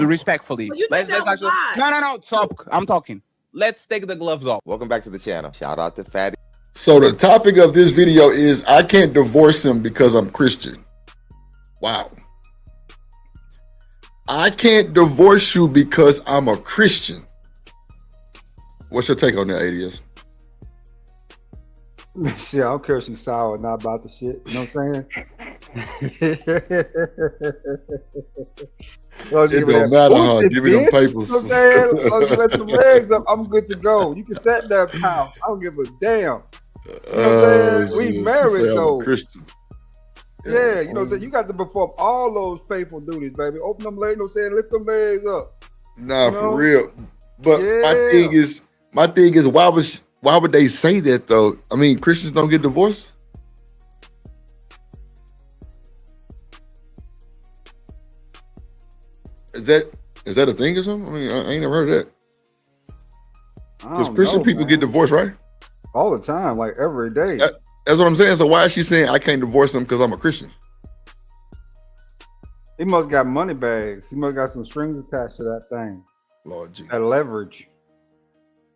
Speaker 11: respectfully.
Speaker 10: Well, let's actually.
Speaker 11: No. Stop. I'm talking. Let's take the gloves off.
Speaker 12: Welcome back to the channel. Shout out to Fatty.
Speaker 1: So the topic of this video is I can't divorce him because I'm Christian. Wow. I can't divorce you because I'm a Christian. What's your take on that, ADS?
Speaker 9: Shit, I don't care if she's sour or not about the shit. You know what I'm saying?
Speaker 1: It don't matter, huh? Give me them papers.
Speaker 9: You know what I'm saying? Let the legs up. I'm good to go. You can set that pound. I don't give a damn. You know what I'm saying? We married, so.
Speaker 1: Christian.
Speaker 9: Yeah, you know what I'm saying? You got to perform all those faithful duties, baby. Open them legs, lift them legs up.
Speaker 1: Nah, for real. But my thing is, why would they say that though? I mean, Christians don't get divorced. Is that a thing or something? I mean, I ain't never heard of that. Because Christian people get divorced, right?
Speaker 9: All the time, like every day.
Speaker 1: That's what I'm saying. So why is she saying I can't divorce him because I'm a Christian?
Speaker 9: He must got money bags. He must got some strings attached to that thing.
Speaker 1: Lord Jesus.
Speaker 9: That leverage.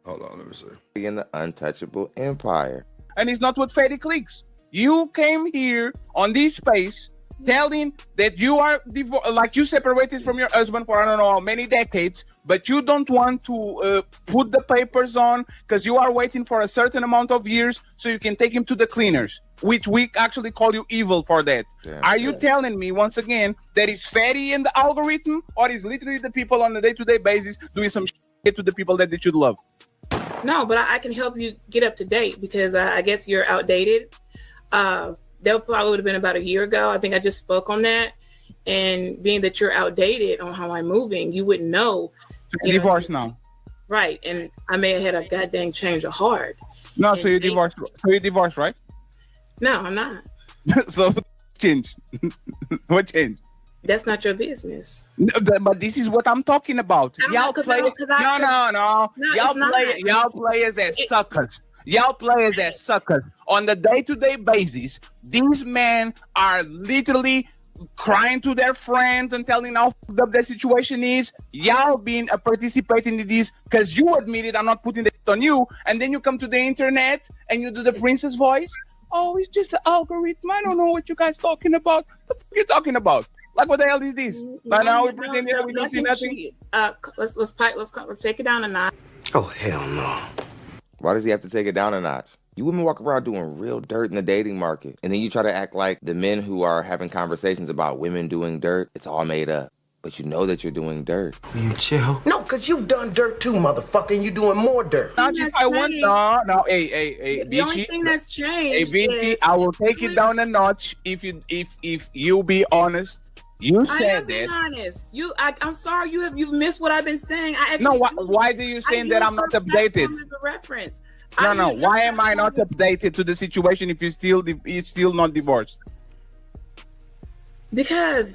Speaker 1: Hold on, let me see.
Speaker 12: In the untouchable empire.
Speaker 11: And it's not what Fatty clicks. You came here on this space telling that you are like you separated from your husband for I don't know how many decades, but you don't want to put the papers on because you are waiting for a certain amount of years so you can take him to the cleaners, which we actually call you evil for that. Yeah, are you telling me once again that it's Fatty in the algorithm, or is literally the people on a day-to-day basis doing some shit to the people that they should love?
Speaker 10: No, but I can help you get up to date because I guess you're outdated. That probably would have been about a year ago. I think I just spoke on that. And being that you're outdated on how I'm moving, you wouldn't know.
Speaker 11: You're divorced now.
Speaker 10: Right. And I may have had a goddamn change of heart.
Speaker 11: No, so you're divorced. So you're divorced, right?
Speaker 10: No, I'm not.
Speaker 11: So change. What change?
Speaker 10: That's not your business.
Speaker 11: No, but this is what I'm talking about. Y'all play. No. Y'all players as suckers. Y'all players as suckers. On the day-to-day basis, these men are literally crying to their friends and telling how fucked up their situation is. Y'all being participating in this because you admitted I'm not putting it on you, and then you come to the internet and you do the princess voice. Oh, it's just the algorithm. I don't know what you guys talking about. The fuck you talking about? Like, what the hell is this? Right now we pretend that we don't see nothing.
Speaker 10: Let's take it down a notch.
Speaker 12: Oh hell no! Why does he have to take it down a notch? You women walk around doing real dirt in the dating market, and then you try to act like the men who are having conversations about women doing dirt, it's all made up. But you know that you're doing dirt.
Speaker 2: Will you chill? No, because you've done dirt too, motherfucker, and you're doing more dirt.
Speaker 11: Not just I want no. Hey,
Speaker 10: the only thing that's changed.
Speaker 11: Hey, BT, I will take it down a notch if you be honest. You said that.
Speaker 10: Honest. I'm sorry. You've missed what I've been saying.
Speaker 11: Why do you saying that I'm not updated?
Speaker 10: As a reference.
Speaker 11: No. Why am I not updated to the situation if you're still not divorced?
Speaker 10: Because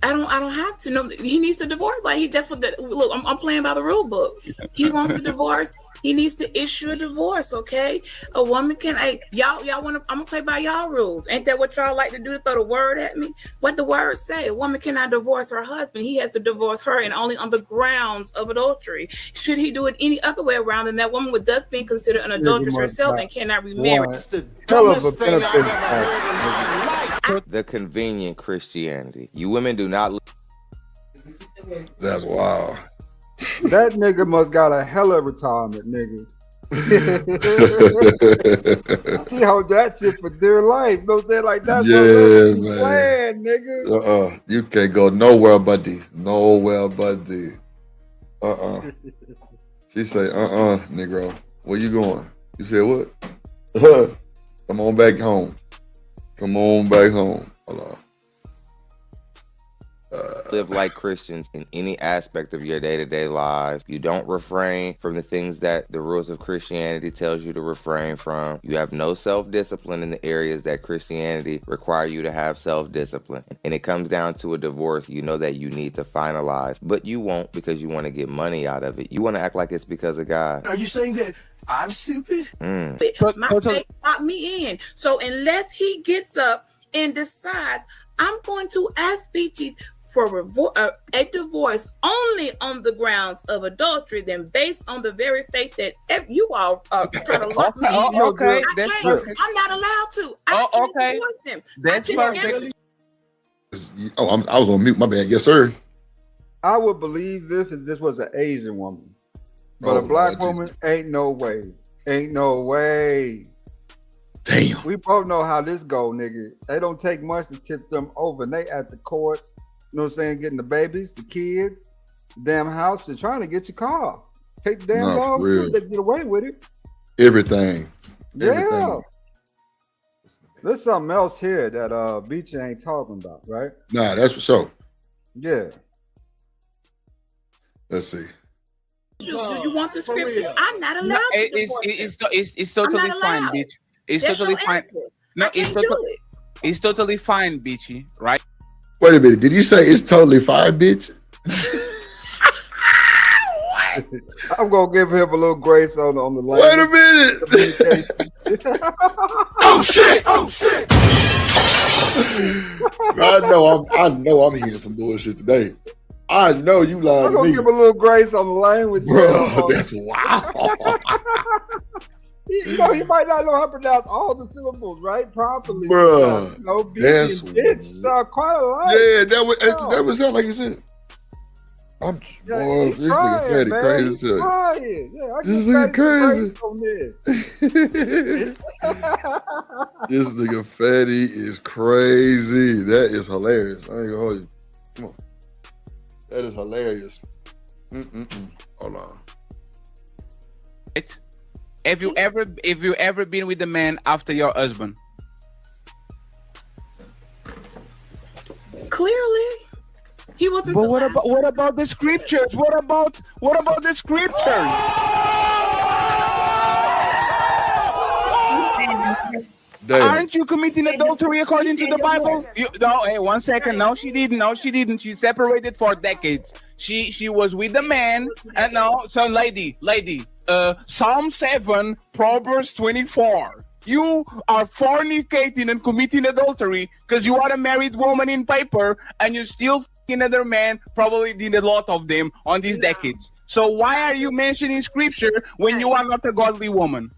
Speaker 10: I don't have to. No, he needs to divorce. Like that's what. Look, I'm playing by the rule book. He wants to divorce. He needs to issue a divorce, okay? A woman can, y'all want to, I'm gonna play by y'all rules. Ain't that what y'all like to do, to throw the word at me? What the words say? A woman cannot divorce her husband. He has to divorce her, and only on the grounds of adultery. Should he do it any other way around, then that woman would thus be considered an adulteress herself and cannot remarry.
Speaker 9: That's the dumbest thing I've ever heard in my life.
Speaker 12: The convenient Christianity. You women do not.
Speaker 1: That's wild.
Speaker 9: That nigga must got a hell of retirement, nigga. She hold that shit for dear life. Don't say it like that.
Speaker 1: Yeah, man.
Speaker 9: Playing, nigga.
Speaker 1: You can't go nowhere, buddy. Nowhere, buddy. She say, Negro. Where you going? You said what? Come on back home. Come on back home. Hold on.
Speaker 12: Live like Christians in any aspect of your day-to-day lives. You don't refrain from the things that the rules of Christianity tells you to refrain from. You have no self-discipline in the areas that Christianity require you to have self-discipline. And it comes down to a divorce you know that you need to finalize, but you won't because you want to get money out of it. You want to act like it's because of God.
Speaker 13: Are you saying that I'm stupid?
Speaker 10: My faith locked me in. So unless he gets up and decides, I'm going to ask BG for a divorce only on the grounds of adultery, then based on the very faith that you all try to lock me in.
Speaker 11: Okay, that's perfect.
Speaker 10: I'm not allowed to. I can't divorce him.
Speaker 11: That's perfect.
Speaker 1: I was on mute. My bad. Yes, sir.
Speaker 9: I would believe this if this was an Asian woman, but a black woman, ain't no way. Ain't no way.
Speaker 1: Damn.
Speaker 9: We both know how this go, nigga. They don't take much to tip them over. And they at the courts, you know what I'm saying, getting the babies, the kids, the damn house. They're trying to get your car. Take the damn dog. They get away with it.
Speaker 1: Everything.
Speaker 9: Yeah. There's something else here that Beach ain't talking about, right?
Speaker 1: Nah, that's for sure.
Speaker 9: Yeah.
Speaker 1: Let's see.
Speaker 10: Do you want the scriptures? I'm not allowed to divorce
Speaker 11: it's totally fine, bitch. It's
Speaker 10: That's
Speaker 11: totally
Speaker 10: your
Speaker 11: fine.
Speaker 10: answer.
Speaker 11: No, it's totally fine, bitchy, right?
Speaker 1: Wait a minute. Did you say it's totally fine, bitch?
Speaker 9: I'm gonna give him a little grace on the line.
Speaker 1: Wait a minute.
Speaker 8: Oh shit! Oh shit!
Speaker 1: I know I'm hearing some bullshit today. I know you lied
Speaker 9: I'm
Speaker 1: to
Speaker 9: gonna
Speaker 1: me.
Speaker 9: give him a little grace on the language.
Speaker 1: Bro, that's wild.
Speaker 9: You know, he might not know how to pronounce all the syllables right properly.
Speaker 1: Bro,
Speaker 9: that's bitch sound quite a lot.
Speaker 1: Yeah, that would sound like you said. Boy, this nigga Fatty crazy as hell. This nigga crazy. This nigga Fatty is crazy. That is hilarious. I ain't gonna hold you. Come on. That is hilarious. Hold on.
Speaker 11: Have you ever been with a man after your husband?
Speaker 10: Clearly, he wasn't.
Speaker 11: But what about the scriptures? What about the scriptures? Aren't you committing adultery according to the Bible? No, hey, 1 second. No, she didn't. No, she didn't. She separated for decades. She was with the man. And no, so lady. Psalm 7, Proverbs 24. You are fornicating and committing adultery because you are a married woman in paper and you still another man, probably did a lot of them on these decades. So why are you mentioning scripture when you are not a godly woman?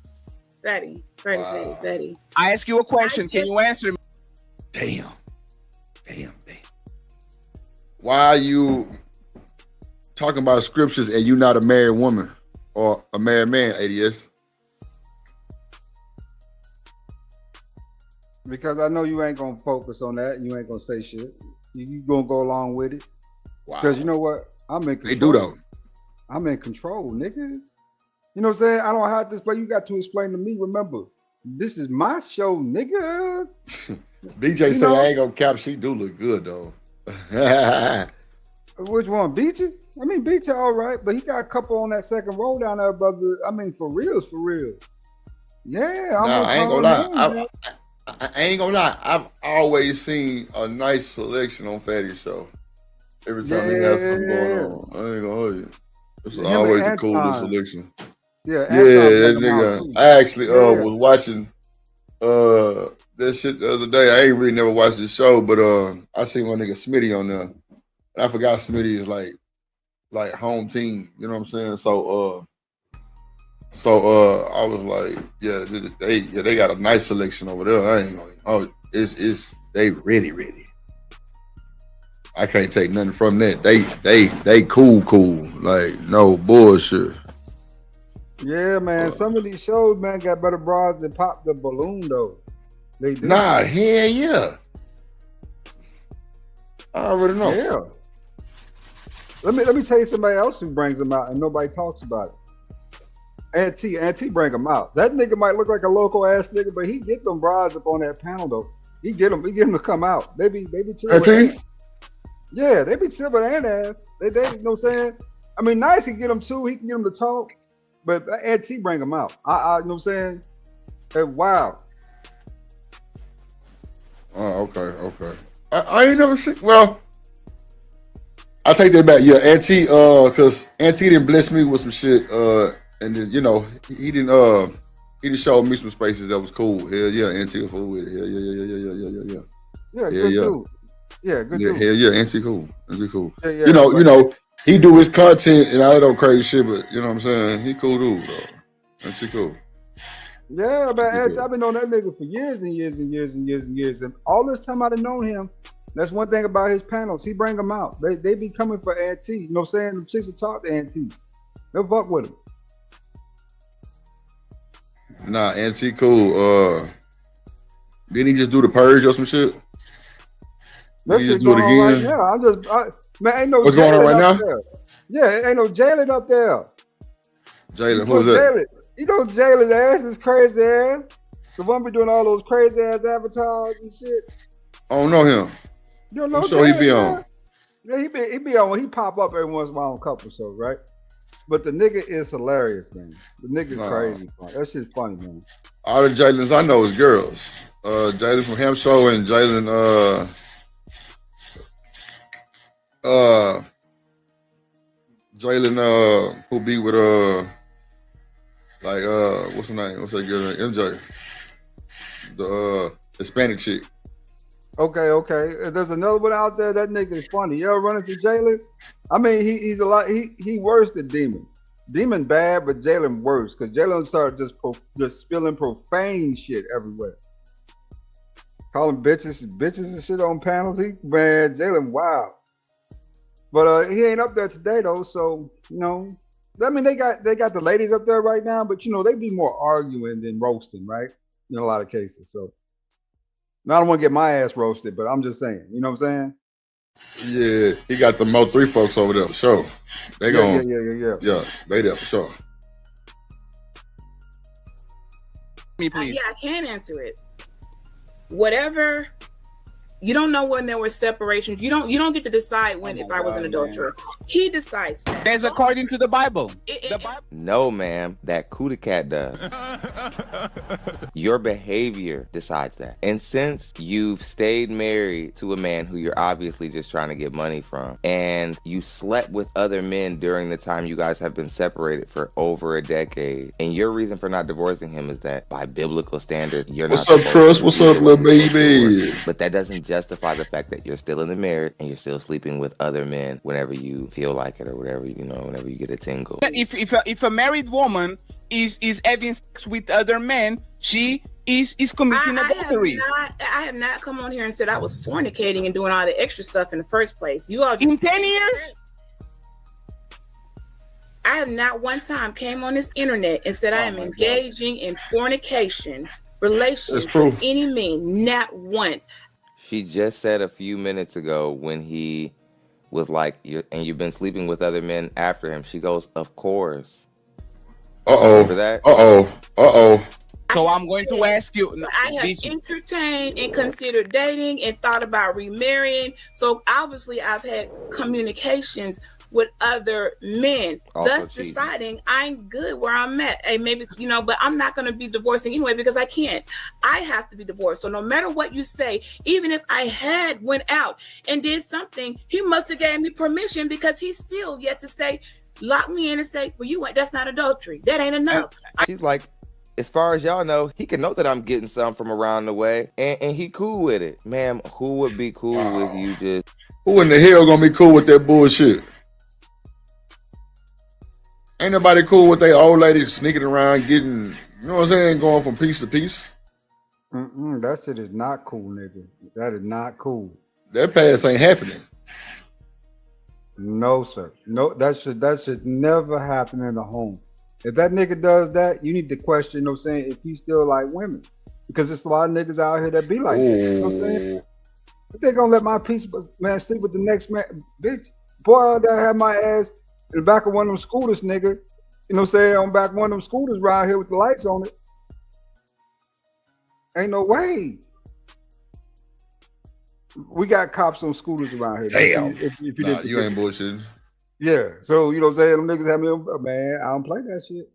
Speaker 10: Betty.
Speaker 11: I ask you a question. Can you answer me?
Speaker 1: Damn. Why are you talking about scriptures and you not a married woman or a married man, ADS?
Speaker 9: Because I know you ain't gonna focus on that. You ain't gonna say shit. You gonna go along with it.
Speaker 1: Wow.
Speaker 9: Because you know what? I'm in control.
Speaker 1: They do though.
Speaker 9: I'm in control, nigga. You know what I'm saying? I don't have to explain. You got to explain to me. Remember, this is my show, nigga.
Speaker 1: BJ say I ain't gonna cap. She do look good though.
Speaker 9: Which one, Beachy? I mean, Beachy all right, but he got a couple on that second row down there, brother. I mean, for real. Yeah,
Speaker 1: I ain't gonna lie. I ain't gonna lie. I've always seen a nice selection on Fatty's show. Every time he has something going on, I ain't gonna hold you. It's always a coolest selection.
Speaker 9: Yeah,
Speaker 1: Yeah,
Speaker 9: Anton
Speaker 1: that
Speaker 9: bring them out
Speaker 1: nigga.
Speaker 9: too.
Speaker 1: I actually
Speaker 9: Yeah.
Speaker 1: was watching that shit the other day. I ain't really never watched the show, but I seen my nigga Smitty on there. And I forgot Smitty is like home team. You know what I'm saying? So I was like, yeah, they got a nice selection over there. I ain't gonna it's they ready. I can't take nothing from that. They cool. Like no bullshit.
Speaker 9: Yeah, man. Some of these shows, man, got better bras than Pop the Balloon, though. They do.
Speaker 1: Nah, hell yeah. I already know.
Speaker 9: Yeah. Let me tell you somebody else who brings them out and nobody talks about it. Auntie bring them out. That nigga might look like a local ass nigga, but he get them bras up on that panel though. He get them to come out. They be chilling with Ant. Yeah, they be chilling with Ant ass. They you know what I'm saying? I mean, Nice can get them too. He can get them to talk. But Auntie bring them out. I you know what I'm saying? Wow.
Speaker 1: Oh, okay. I ain't never seen. Well, I take that back. Yeah, Auntie, cause Auntie didn't bless me with some shit. And then he didn't show me some spaces that was cool. Hell yeah, Auntie was fool with it. Yeah.
Speaker 9: Yeah, good dude. Yeah, good dude.
Speaker 1: Hell yeah, Auntie cool. Auntie cool.
Speaker 9: Yeah,
Speaker 1: you know, he do his content and all that crazy shit, but you know what I'm saying? He cool dude, though. Auntie cool.
Speaker 9: Yeah, man, I've been on that nigga for years and years. And all this time I've known him, that's one thing about his panels. He bring them out. They be coming for Auntie. You know what I'm saying? The chicks will talk to Auntie. They'll fuck with him.
Speaker 1: Nah, Auntie cool. Didn't he just do the purge or some shit?
Speaker 9: That shit going on right now. Man, ain't no
Speaker 1: What's going on right now?
Speaker 9: There. Yeah, ain't no Jalen up there.
Speaker 1: Jalen, who's that?
Speaker 9: You know Jalen's ass is crazy ass. The one be doing all those crazy ass avatars and shit.
Speaker 1: I don't know him.
Speaker 9: You don't know
Speaker 1: what show he be on?
Speaker 9: Yeah, he be on. He pop up every once in a while on a couple shows, right? But the nigga is hilarious, man. The nigga's crazy. That shit's funny, man.
Speaker 1: All the Jalens I know is girls. Jalen from Ham Show and Jalen Jalen who be with what's her name? What's that girl name? MJ. The Hispanic chick.
Speaker 9: Okay. There's another one out there. That nigga is funny. You ever run into Jalen? I mean, he's a lot. He worse than Demon. Demon bad, but Jalen worse because Jalen started just spilling profane shit everywhere. Calling bitches and shit on panels. Jalen wow. But he ain't up there today though. So I mean, they got the ladies up there right now, but they be more arguing than roasting, right? In a lot of cases. So now I don't want to get my ass roasted, but I'm just saying, you know what I'm saying?
Speaker 1: Yeah, he got the Mo 3 folks over there for sure. They going
Speaker 9: Yeah,
Speaker 1: they there for sure.
Speaker 11: Me, please.
Speaker 10: Yeah, I can answer it. Whatever. You don't know when there were separations. You don't get to decide when if I was an adulterer. He decides that.
Speaker 11: That's according to the Bible.
Speaker 12: No, ma'am. That Kuda Cat does. Your behavior decides that. And since you've stayed married to a man who you're obviously just trying to get money from, and you slept with other men during the time you guys have been separated for over a decade, and your reason for not divorcing him is that by biblical standards, you're not.
Speaker 1: What's up, Trust? What's up, little baby?
Speaker 12: But that doesn't justify the fact that you're still in the marriage and you're still sleeping with other men whenever you feel like it or whatever, whenever you get a tingle.
Speaker 11: If a married woman is having sex with other men, she is committing adultery.
Speaker 10: I have not come on here and said I was fornicating and doing all the extra stuff in the first place. You all just,
Speaker 11: in 10 years?
Speaker 10: I have not one time came on this internet and said I am engaging in fornication relations with any men. Not once.
Speaker 12: She just said a few minutes ago when he was like, you've been sleeping with other men after him. She goes, of course. Remember that?
Speaker 11: So I'm going to ask you.
Speaker 10: I have entertained and considered dating and thought about remarrying. So obviously I've had communications with other men, thus deciding I'm good where I'm at. Hey, maybe, but I'm not going to be divorcing anyway because I can't. I have to be divorced. So no matter what you say, even if I had went out and did something, he must have gave me permission because he's still yet to say, lock me in and say, well, that's not adultery. That ain't enough.
Speaker 12: She's like, as far as y'all know, he can know that I'm getting some from around the way, and he cool with it. Ma'am, who would be cool with you just...
Speaker 1: Who in the hell gonna be cool with that bullshit? Ain't nobody cool with they old lady sneaking around getting, you know what I'm saying, going from piece to piece.
Speaker 9: That shit is not cool, nigga. That is not cool.
Speaker 1: That pass ain't happening.
Speaker 9: No, sir. No, that should never happen in the home. If that nigga does that, you need to question, you know what I'm saying, if he still like women. Because there's a lot of niggas out here that be like that. You know what I'm saying? If they gonna let my piece of man sleep with the next man, bitch, boy, that had my ass in the back of one of them scooters, nigga. You know what I'm saying? On back of one of them scooters around here with the lights on it. Ain't no way. We got cops on scooters around here.
Speaker 1: Damn.
Speaker 9: If you
Speaker 1: ain't bullshitting.
Speaker 9: Yeah. So, you know what I'm saying? Them niggas have me, man, I don't play that shit.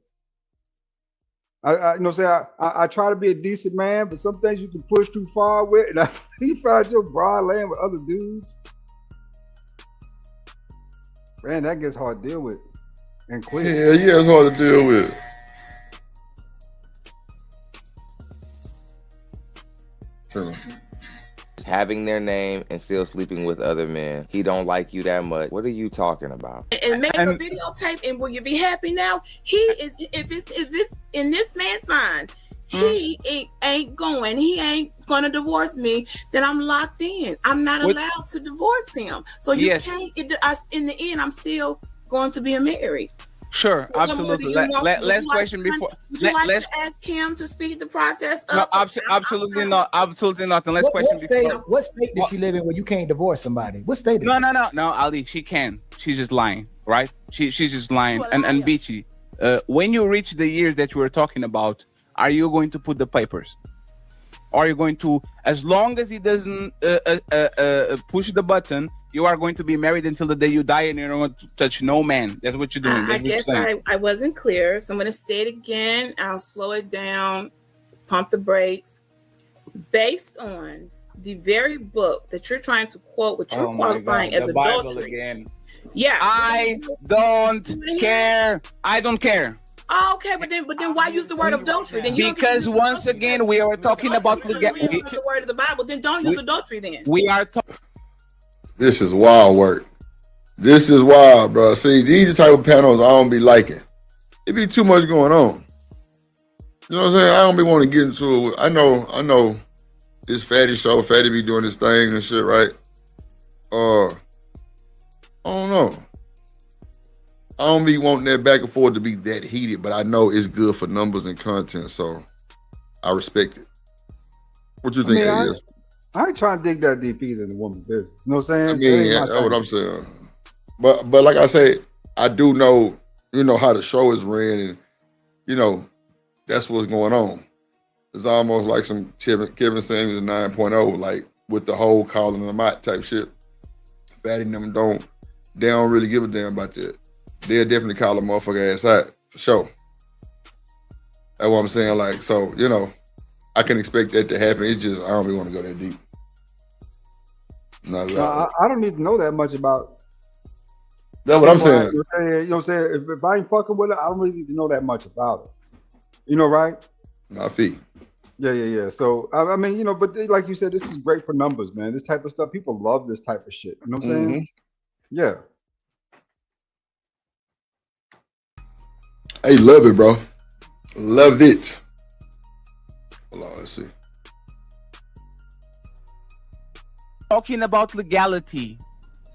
Speaker 9: I you know what I'm saying? I try to be a decent man, but some things you can push too far with. And you find your bra laying with other dudes. Man, that gets hard to deal with. And quick.
Speaker 1: Yeah, it's hard to deal with. True.
Speaker 12: Having their name and still sleeping with other men. He don't like you that much. What are you talking about?
Speaker 10: And make a videotape, and will you be happy now? He is, if it's in this man's mind, he ain't gonna divorce me, then I'm locked in. I'm not allowed to divorce him. So you can't, in the end, I'm still going to be married.
Speaker 11: Sure, absolutely. Last question before.
Speaker 10: Would you like to ask him to speed the process up?
Speaker 11: No, absolutely not. Absolutely not. And last question before.
Speaker 14: What state does she live in where you can't divorce somebody? What state?
Speaker 11: No, Ali, she can. She's just lying, right? She's just lying. And Beachy, when you reach the years that you were talking about, are you going to put the papers? Are you going to, as long as he doesn't push the button, you are going to be married until the day you die, and you're not going to touch no man. That's what you're doing.
Speaker 10: I guess I wasn't clear, so I'm going to say it again. I'll slow it down, pump the brakes. Based on the very book that you're trying to quote, what you're qualifying as adultery. Again. Yeah.
Speaker 11: I don't care. I don't care.
Speaker 10: Oh, okay, but then why use the word adultery? Then
Speaker 11: because once again we are talking about
Speaker 10: the word of the Bible. Then don't use adultery. Then
Speaker 11: we are talking.
Speaker 1: This is wild work. This is wild, bro. See, these are the type of panels I don't be liking. It be too much going on. You know what I'm saying? I don't be wanting to get into it. I know this Fatty show, Fatty be doing this thing and shit, right? I don't know. I don't be wanting that back and forth to be that heated, but I know it's good for numbers and content, so I respect it. What you think, AS?
Speaker 9: I ain't trying to dig that deep either in the woman's business. You know what I'm saying?
Speaker 1: I mean, that's what I'm saying. But like I say, I do know, how the show is ran, and that's what's going on. It's almost like some Kevin Samuels 9.0, like with the whole calling them out type shit. Fatty and them they don't really give a damn about that. They'll definitely call a motherfucker ass out for sure. That's what I'm saying. Like, so, I can expect that to happen. It's just I don't really want to go that deep. Not at all.
Speaker 9: I don't need to know that much about.
Speaker 1: That's what I'm saying.
Speaker 9: You know what I'm saying? If I ain't fucking with it, I don't really need to know that much about it. Right?
Speaker 1: Nah, fee.
Speaker 9: Yeah. So I mean, but like you said, this is great for numbers, man. This type of stuff, people love this type of shit. You know what I'm saying? Yeah.
Speaker 1: Hey, love it, bro. Love it. Hold on, let's see.
Speaker 11: Talking about legality.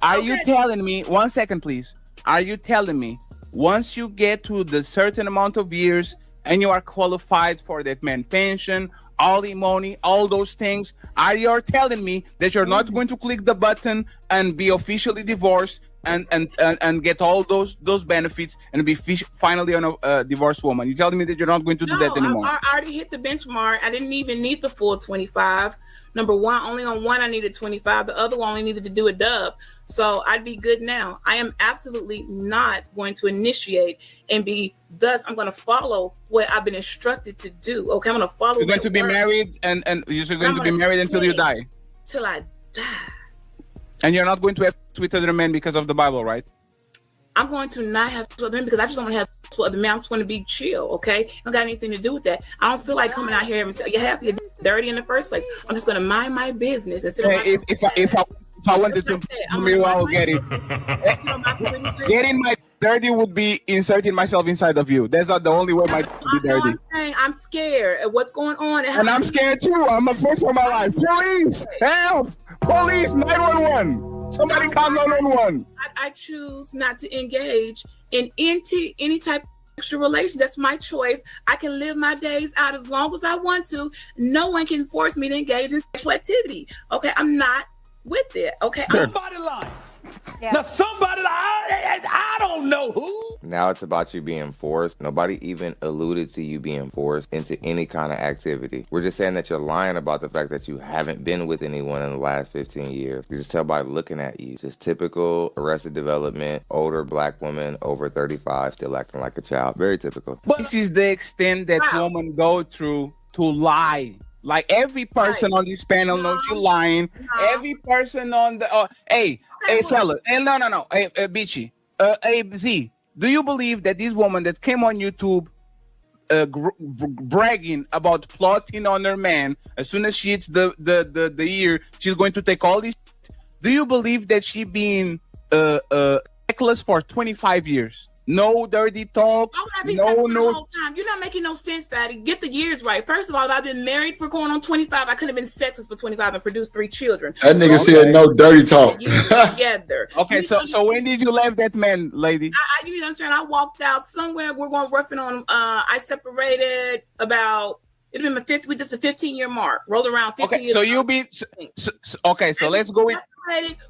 Speaker 11: Are you telling me, 1 second, please. Are you telling me once you get to the certain amount of years and you are qualified for that man pension, alimony, all those things, are you telling me that you're not going to click the button and be officially divorced and get all those benefits and be finally on a divorced woman? You're telling me that you're not going to do that anymore?
Speaker 10: I already hit the benchmark. I didn't even need the full 25. Number one, only on one I needed 25. The other one only needed to do a dub. So I'd be good now. I am absolutely not going to initiate and I'm going to follow what I've been instructed to do. Okay, I'm going to follow.
Speaker 11: You're going to be married and you're going to be married until you die.
Speaker 10: Till I die.
Speaker 11: And you're not going to have with other men because of the Bible, right?
Speaker 10: I'm going to not have sex with other men because I just don't want to have sex with other men. I'm just going to be chill, okay? It don't got anything to do with that. I don't feel like coming out here and say, you have to get dirty in the first place. I'm just going to mind my business. And sit on my
Speaker 11: If I wanted to, I will get it. Getting my dirty would be inserting myself inside of you. That's not the only way my be dirty.
Speaker 10: I'm saying I'm scared of what's going on.
Speaker 11: And I'm scared too. I'm afraid for my life. Police, help! Police, 911. Somebody call 911.
Speaker 10: I choose not to engage in any type of sexual relation. That's my choice. I can live my days out as long as I want to. No one can force me to engage in sexual activity. Okay, I'm not with it. Okay,
Speaker 8: somebody lies. Yeah. Now somebody I don't know who.
Speaker 12: Now it's about you being forced. Nobody even alluded to you being forced into any kind of activity. We're just saying that you're lying about the fact that you haven't been with anyone in the last 15 years. You just tell by looking at you. Just typical Arrested Development, older black woman over 35, still acting like a child. Very typical.
Speaker 11: This is the extent that women go through to lie. Like every person on this panel knows you're lying. Every person on the hey fella, hey no, hey Bitchy, hey Z, do you believe that this woman that came on YouTube bragging about plotting on her man, as soon as she hits the year, she's going to take all these? Do you believe that she been necklace for 25 years? No dirty talk.
Speaker 10: Why would I be sexist the whole time? You're not making no sense, Daddy. Get the years right. First of all, I've been married for going on 25. I couldn't have been sexist for 25 and produced 3 children.
Speaker 1: That nigga said no dirty talk.
Speaker 10: Together.
Speaker 11: Okay, so when did you leave that man, lady?
Speaker 10: You need to understand. I walked out somewhere. We're going roughing on. I separated about. It'd been my 50. This is a 15-year mark. Rolled around 15 years.
Speaker 11: So you'll be okay. So let's go with.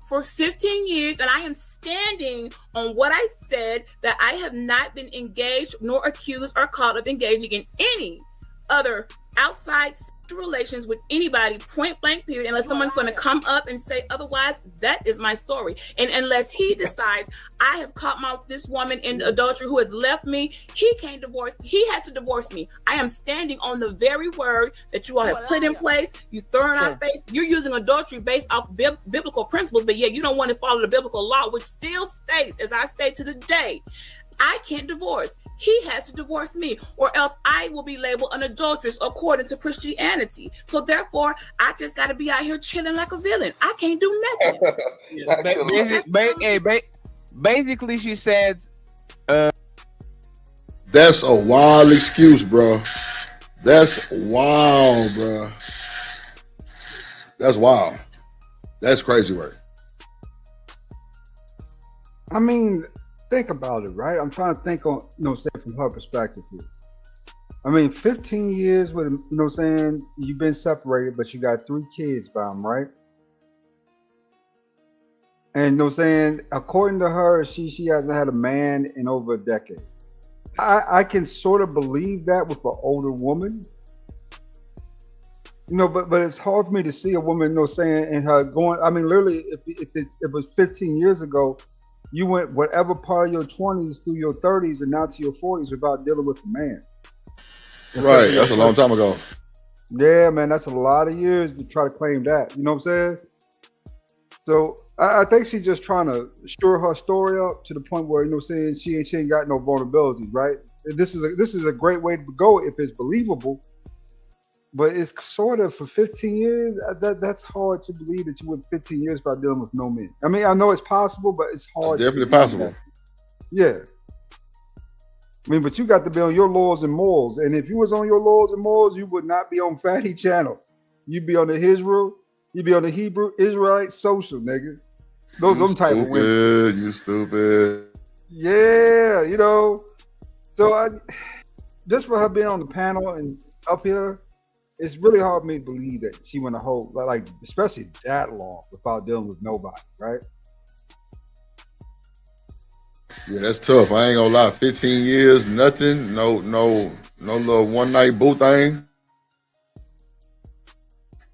Speaker 10: For 15 years, and I am standing on what I said, that I have not been engaged nor accused or caught of engaging in any other outside relations with anybody, point blank period, unless someone's going to come up and say otherwise. That is my story. And unless he decides I have caught this woman in adultery who has left me, he can't divorce. He has to divorce me. I am standing on the very word that you all have put in place. You throw in our face. You're using adultery based off biblical principles, but yet you don't want to follow the biblical law, which still states, as I state to the day, I can't divorce. He has to divorce me, or else I will be labeled an adulteress according to Christianity. So therefore, I just got to be out here chilling like a villain. I can't do nothing.
Speaker 11: Basically, she said,
Speaker 1: "That's a wild excuse, bro. That's wild, bro. That's wild. That's crazy work."
Speaker 9: I mean, think about it, right? I'm trying to think on, say from her perspective here. I mean, 15 years with, saying you've been separated, but you got 3 kids by him, right? And saying, according to her, she hasn't had a man in over a decade. I can sort of believe that with an older woman, but it's hard for me to see a woman, saying, and her going. I mean, literally, if it was 15 years ago, you went whatever part of your 20s through your 30s and now to your 40s without dealing with a man.
Speaker 1: Right, that's a long time ago.
Speaker 9: Yeah, man, that's a lot of years to try to claim that. You know what I'm saying? So I think she's just trying to shore her story up to the point where, saying she ain't got no vulnerabilities, right? This is a great way to go if it's believable. But it's sort of for 15 years, that's hard to believe that you went 15 years without dealing with no men. I mean, I know it's possible, but it's hard.
Speaker 1: It's definitely possible.
Speaker 9: Yeah. I mean, but you got to be on your laws and morals. And if you was on your laws and morals, you would not be on Fatty Channel. You'd be on the Israel. You'd be on the Hebrew Israelite social, nigga. Them type of women.
Speaker 1: You stupid.
Speaker 9: Yeah, So just for her being on the panel and up here, it's really hard for me to believe that she went a whole, especially that long without dealing with nobody, right?
Speaker 1: Yeah, that's tough. I ain't gonna lie. 15 years, nothing, no little one night boo thing.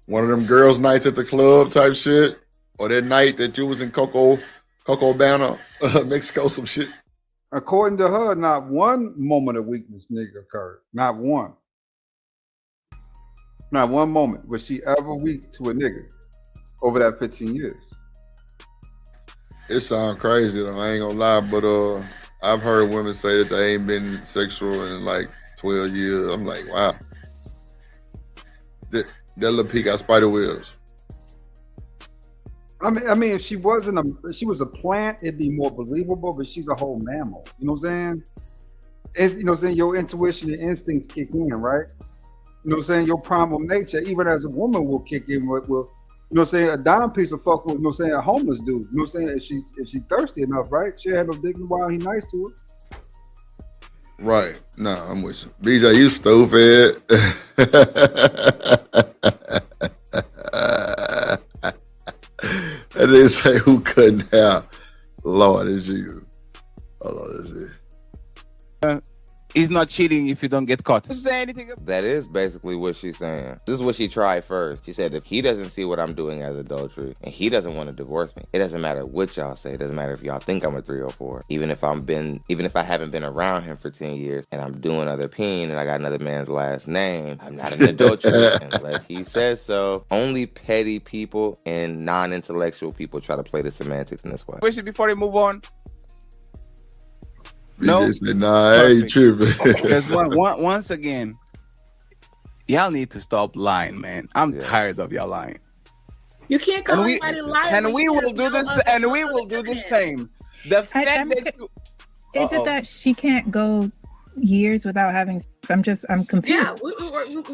Speaker 1: One of them girls' nights at the club type shit, or that night that you was in Coco Cabana, Mexico, some shit.
Speaker 9: According to her, not one moment of weakness, nigga, occurred. Not one. Not one moment was she ever weak to a nigga over that 15 years.
Speaker 1: It sounds crazy though. I ain't gonna lie, but I've heard women say that they ain't been sexual in like 12 years. I'm like, wow. That little pig got spider webs.
Speaker 9: I mean, if she was a plant, it'd be more believable. But she's a whole mammal. You know what I'm saying? You know what I'm saying? Your intuition and instincts kick in, right? You know what I'm saying? Your primal nature, even as a woman, will kick in. Will you know what I'm saying? A dime piece of fuck with, you know what I'm saying, a homeless dude. You know what I'm saying? If she thirsty enough, right? She had no dignity while he nice to her.
Speaker 1: Right. Nah, I'm with you. BJ, you stupid. I didn't say who couldn't have. Lord is Jesus. Oh, Lord is it.
Speaker 11: He's not cheating if you don't get caught. Say anything?
Speaker 12: That is basically what she's saying. This is what she tried first. She said, if he doesn't see what I'm doing as adultery and he doesn't want to divorce me, it doesn't matter what y'all say. It doesn't matter if y'all think I'm a 304. Even if I haven't been around him for 10 years and I'm doing other peen and I got another man's last name, I'm not an adulterer unless he says so. Only petty people and non-intellectual people try to play the semantics in this way.
Speaker 11: Question before they move on.
Speaker 1: No, said, nah, I ain't tripping.
Speaker 11: Because once again, y'all need to stop lying, man. I'm tired of y'all lying.
Speaker 10: You can't call anybody lying.
Speaker 11: And we will do this. And we will do the same. The fact that
Speaker 15: is it that she can't go years without having sex? I'm confused.
Speaker 10: Yeah, we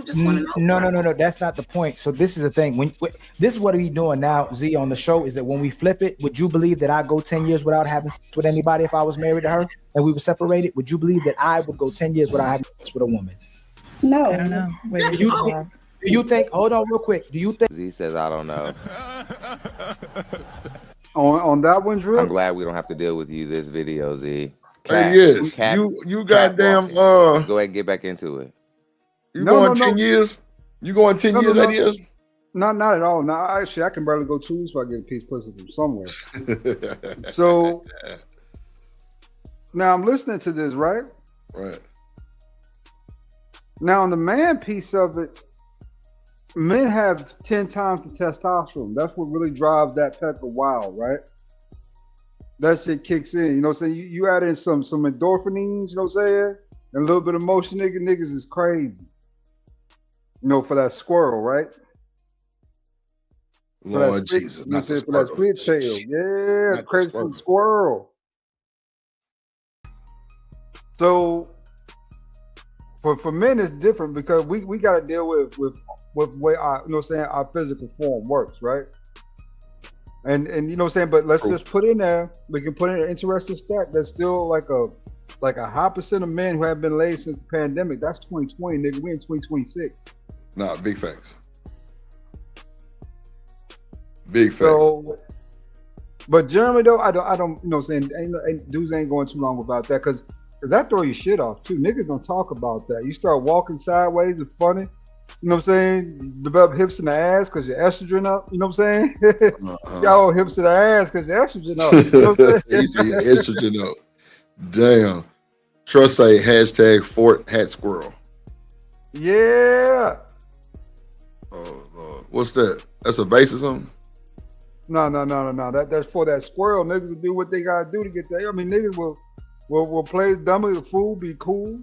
Speaker 10: just want to know.
Speaker 14: No. That's not the point. So this is the thing. This is what we doing now, Z, on the show, is that when we flip it, would you believe that I go 10 years without having sex with anybody if I was married to her and we were separated? Would you believe that I would go 10 years without having sex with a woman?
Speaker 15: No, I don't know.
Speaker 14: Do you think? Hold on, real quick. Do you think?
Speaker 12: Z says, I don't know.
Speaker 9: On that one, Drew?
Speaker 12: I'm glad we don't have to deal with you this video, Z.
Speaker 1: Cat, you goddamn
Speaker 12: let's go ahead and get back into it.
Speaker 1: You going 10 years? You going 10 years, that is?
Speaker 9: Not at all. No, actually, I can barely go 2 weeks before I get a piece of pussy from somewhere. So now I'm listening to this, right?
Speaker 1: Right.
Speaker 9: Now on the man piece of it, men have 10 times the testosterone. That's what really drives that type of wild, right? That shit kicks in. You know what I'm saying? You add in some endorphins, you know what I'm saying? And a little bit of motion, niggas is crazy. You know, for that squirrel, right?
Speaker 1: Lord Jesus, not the
Speaker 9: squirrel. For that split tail. Yeah, crazy for the squirrel. So for men it's different because we gotta deal with the way our, you know what I'm saying, our physical form works, right? And you know what I'm saying, but let's just put in there, we can put in an interesting stat that's still like a high percent of men who have been laid since the pandemic. That's 2020, nigga. We in 2026.
Speaker 1: Nah, big facts. Big facts.
Speaker 9: So, but generally though, I don't, you know what I'm saying, dudes ain't going too long about that because that throw your shit off too. Niggas don't talk about that. You start walking sideways, it's funny. You know what I'm saying? Develop hips in the ass because your estrogen up. You know what I'm saying? Y'all hips in the ass because your estrogen up. You know what I'm saying?
Speaker 1: You see your estrogen up. Damn. Trust say hashtag Fort Hat Squirrel.
Speaker 9: Yeah.
Speaker 1: Oh Lord. What's that? That's a base or something?
Speaker 9: No. That's for that squirrel. Niggas will do what they gotta do to get there. I mean, niggas will play dummy. The fool be cool.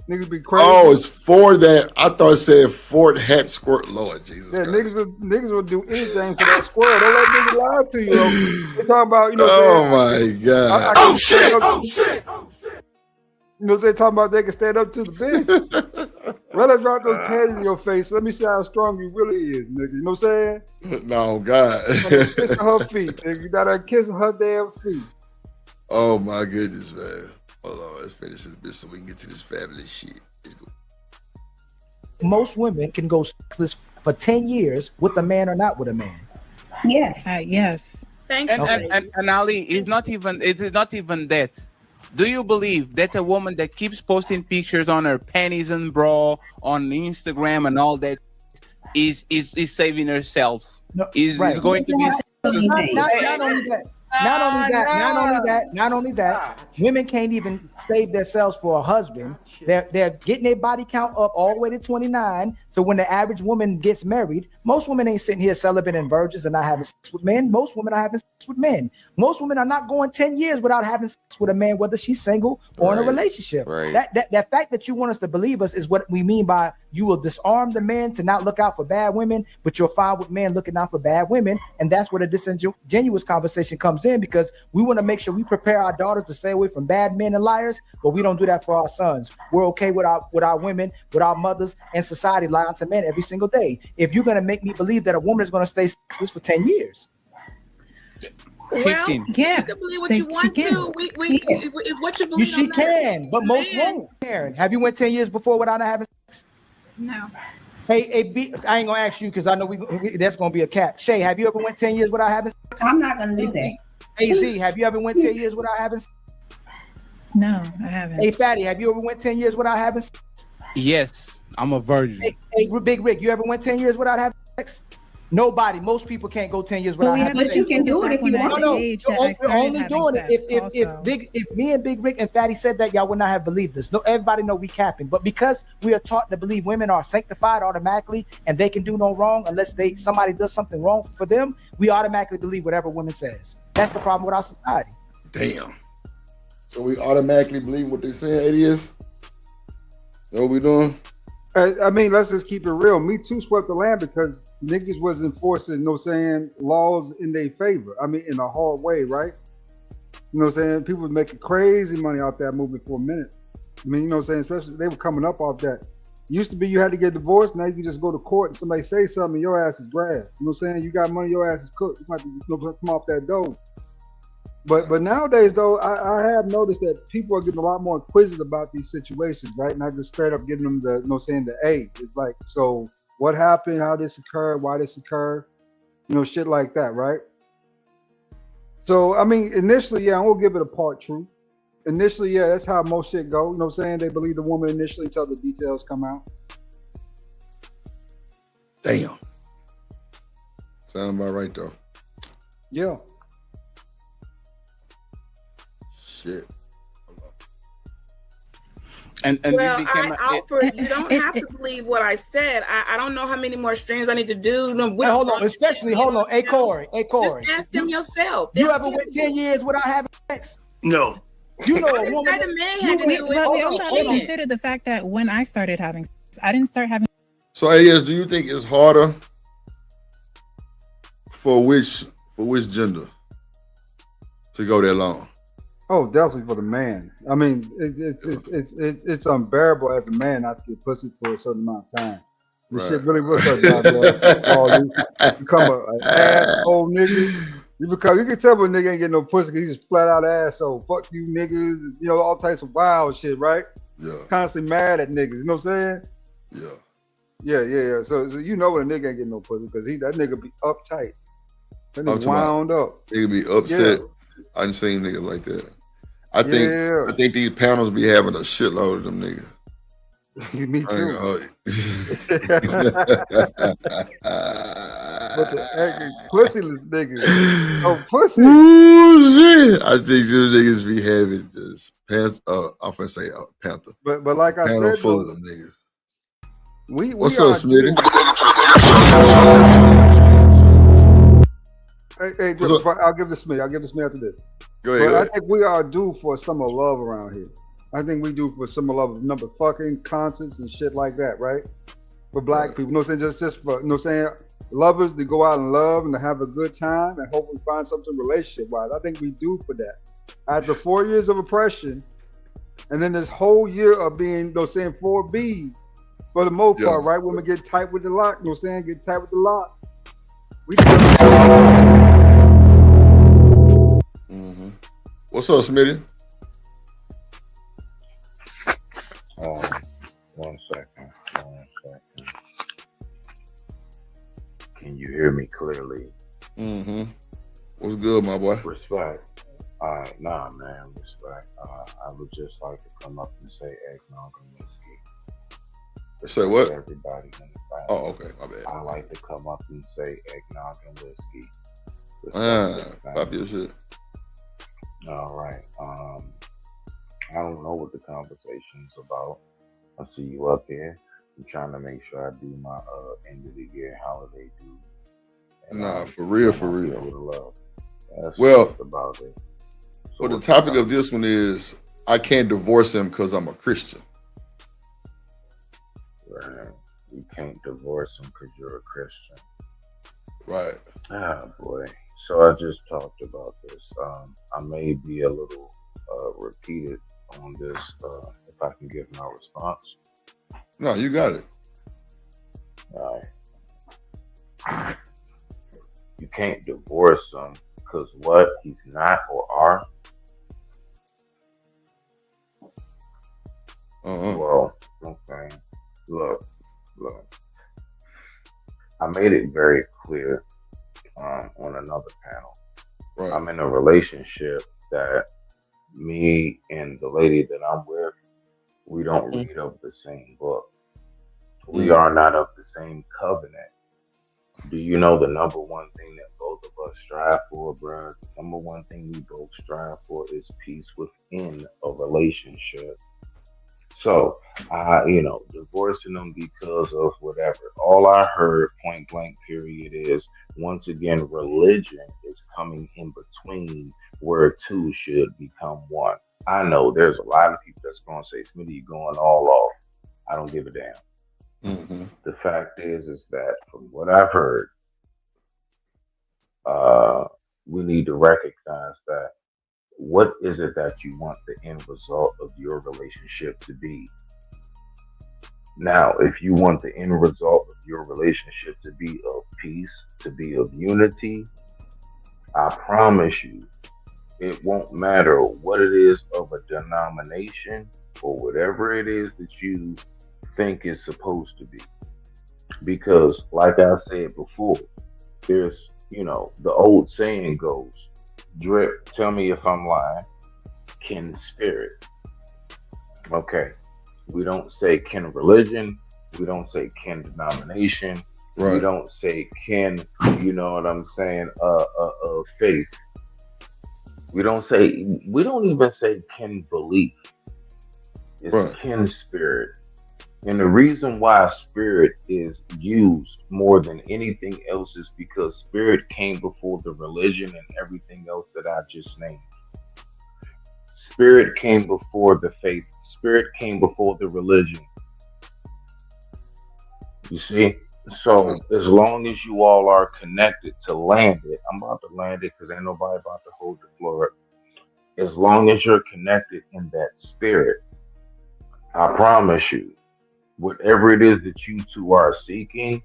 Speaker 9: Niggas be crazy.
Speaker 1: Oh, it's for that. I thought it said Fort Hat Squirrel. Lord Jesus.
Speaker 9: Yeah, niggas will do anything for that squirrel. Don't let niggas lie to you. They talk about, you know.
Speaker 1: Oh my God.
Speaker 9: Oh shit. You know what they're talking about? They can stand up to the bench. Rather drop those pads in your face. Let me see how strong you really is, nigga. You know what I'm saying?
Speaker 1: No, God.
Speaker 9: Kiss her feet, nigga. You gotta kiss her damn feet.
Speaker 1: Oh my goodness, man. Hold on, let's finish this bitch so we can get to this fabulous shit. Let's go.
Speaker 14: Most women can go sexless for 10 years with a man or not with a man.
Speaker 15: Yes. Yes.
Speaker 10: Thank you.
Speaker 11: And Ali, it's not even that. Do you believe that a woman that keeps posting pictures on her panties and bra on Instagram and all that is saving herself?
Speaker 14: No,
Speaker 11: is going to be
Speaker 14: not only that. Not only that, women can't even save themselves for a husband. They're getting their body count up all the way to 29. So when the average woman gets married, most women ain't sitting here celibate and virgins and not having sex with men. Most women are having sex with men. Most women are not going 10 years without having sex with a man, whether she's single or in a relationship.
Speaker 12: Right.
Speaker 14: That fact that you want us to believe us is what we mean by you will disarm the men to not look out for bad women, but you're fine with men looking out for bad women. And that's where the disingenuous conversation comes in, because we want to make sure we prepare our daughters to stay away from bad men and liars, but we don't do that for our sons. We're okay with our women, with our mothers, and society lying to men every single day. If you're going to make me believe that a woman is going to stay sexless for 10 years.
Speaker 10: Well,
Speaker 14: 15.
Speaker 10: you can believe what you want to. Is what you believe.
Speaker 14: She can, but most won't. Karen, have you went 10 years before without having sex?
Speaker 15: No.
Speaker 14: Hey, B, I ain't gonna ask you because I know that's gonna be a cap. Shay, have you ever went 10 years without having sex?
Speaker 16: I'm not gonna do that.
Speaker 14: Hey, Z, have you ever went 10 years without having sex?
Speaker 15: No, I haven't.
Speaker 14: Hey, Fatty, have you ever went 10 years without having sex?
Speaker 11: Yes, I'm a virgin.
Speaker 14: Hey, Big Rick, you ever went 10 years without having sex? Nobody. Most people can't go 10 years without having sex.
Speaker 16: But you can do it if you want to.
Speaker 14: We're only doing it if me and Big Rick and Fatty said that, y'all would not have believed this. No, everybody know we capping, but because we are taught to believe women are sanctified automatically and they can do no wrong unless somebody does something wrong for them, we automatically believe whatever women says. That's the problem with our society.
Speaker 1: Damn. So we automatically believe what they say it is? That's what we doing?
Speaker 9: I mean, let's just keep it real. Me Too swept the land because niggas was enforcing, laws in their favor. I mean, in a hard way, right? You know what I'm saying? People was making crazy money off that movie for a minute. I mean, you know what I'm saying? Especially they were coming up off that. Used to be you had to get divorced. Now you can just go to court and somebody say something and your ass is grass. You know what I'm saying? You got money, your ass is cooked. You might be come off that dough. But nowadays, though, I have noticed that people are getting a lot more inquisitive about these situations, right? Not just straight up giving them the A. It's like, so what happened? How this occurred? Why this occurred? Shit like that, right? So, I mean, initially, yeah, I won't give it a part truth. Initially, yeah, that's how most shit go. You know what I'm saying? They believe the woman initially until the details come out.
Speaker 1: Damn. Sound about right, though.
Speaker 9: Yeah.
Speaker 1: Shit.
Speaker 11: And
Speaker 10: well, I offer you don't have to believe what I said. I don't know how many more streams I need to do.
Speaker 14: Hold on. Hey Corey.
Speaker 10: Just ask them yourself.
Speaker 14: You ever went 10 years without having sex?
Speaker 13: No.
Speaker 14: You know,
Speaker 10: I didn't say the man had to do it.
Speaker 15: We also consider the fact that when I started having sex, I didn't start having.
Speaker 1: So, AS, do you think it's harder for which gender to go that long?
Speaker 9: Oh, definitely for the man. I mean, it's unbearable as a man not to get pussy for a certain amount of time. This shit really will start you become an asshole nigga. You can tell when a nigga ain't getting no pussy because he's just flat out asshole. Fuck you niggas, all types of wild shit, right?
Speaker 1: Yeah.
Speaker 9: Constantly mad at niggas, you know what I'm saying?
Speaker 1: Yeah.
Speaker 9: Yeah. So you know when a nigga ain't getting no pussy because that nigga be uptight. That nigga wound up.
Speaker 1: Nigga be upset. I done seen niggas like that. I think these panels be having a shitload of them niggas.
Speaker 9: Me too. But the angry, pussyless niggas. Oh, pussy.
Speaker 1: Ooh, shit. I think those niggas be having this pants. I'm gonna say panther.
Speaker 9: But like I
Speaker 1: panel
Speaker 9: said,
Speaker 1: full of them niggas.
Speaker 9: What's
Speaker 1: up, Smitty?
Speaker 9: Hey, I'll give this Smitty. I'll give this Smitty after this.
Speaker 1: Go ahead.
Speaker 9: I think we are due for some of love around here. I think we do for some of love, number fucking concerts and shit like that, right? For black people, you know what I'm saying? Just for, you know what I'm saying? Lovers to go out and love and to have a good time and hopefully find something relationship-wise. I think we do for that. After 4 years of oppression, and then this whole year of being, you know what I'm saying, 4B, for the most part, right? Women get tight with the lock, you know what I'm saying? Get tight with the lock. We
Speaker 1: What's up, Smitty?
Speaker 17: One second. Can you hear me clearly?
Speaker 1: What's good, my boy?
Speaker 17: Respect. Nah, man, respect. I would just like to come up and say eggnog and whiskey.
Speaker 1: Say what?
Speaker 17: Everybody in the family.
Speaker 1: Oh, okay, my bad.
Speaker 17: I like to come up and say eggnog and whiskey.
Speaker 1: Pop your shit.
Speaker 17: All right. I don't know what the conversation's about. I see you up here. I'm trying to make sure I do my end of the year holiday due. And
Speaker 1: Nah, for real, for
Speaker 17: people
Speaker 1: real.
Speaker 17: to love. That's
Speaker 1: Well,
Speaker 17: just about it. So
Speaker 1: well, the
Speaker 17: what's
Speaker 1: topic of this one is I can't divorce him because I'm a Christian.
Speaker 17: Right. You can't divorce him because you're a Christian.
Speaker 1: Right.
Speaker 17: Ah, boy. So I just talked about this. I may be a little repeated on this if I can give my response.
Speaker 1: No, you got it.
Speaker 17: All right. You can't divorce him because what? He's not or are? Well, okay. Look. I made it very clear on another panel.
Speaker 1: Right.
Speaker 17: I'm in a relationship that me and the lady that I'm with, we don't read of the same book. We are not of the same covenant. Do you know the number one thing that both of us strive for, bruh? The number one thing we both strive for is peace within a relationship. So, divorcing them because of whatever. All I heard, point blank, period, is once again, religion is coming in between where two should become one. I know there's a lot of people that's going to say, Smitty, you're going all off. I don't give a damn.
Speaker 1: Mm-hmm.
Speaker 17: The fact is that from what I've heard, we need to recognize that what is it that you want the end result of your relationship to be? Now, if you want the end result of your relationship to be of peace, to be of unity, I promise you, it won't matter what it is of a denomination or whatever it is that you think is supposed to be. Because, like I said before, there's, the old saying goes, Drip, tell me if I'm lying, kin spirit. Okay. We don't say kin religion. We don't say kin denomination.
Speaker 1: Right.
Speaker 17: We don't say kin, you know what I'm saying, faith. We don't even say kin belief. It's
Speaker 1: right.
Speaker 17: Kin spirit. And the reason why spirit is used more than anything else is because spirit came before the religion and everything else that I just named. Spirit came before the faith. Spirit came before the religion. You see? So as long as you all are connected to land it, I'm about to land it because ain't nobody about to hold the floor up. As long as you're connected in that spirit, I promise you, whatever it is that you two are seeking,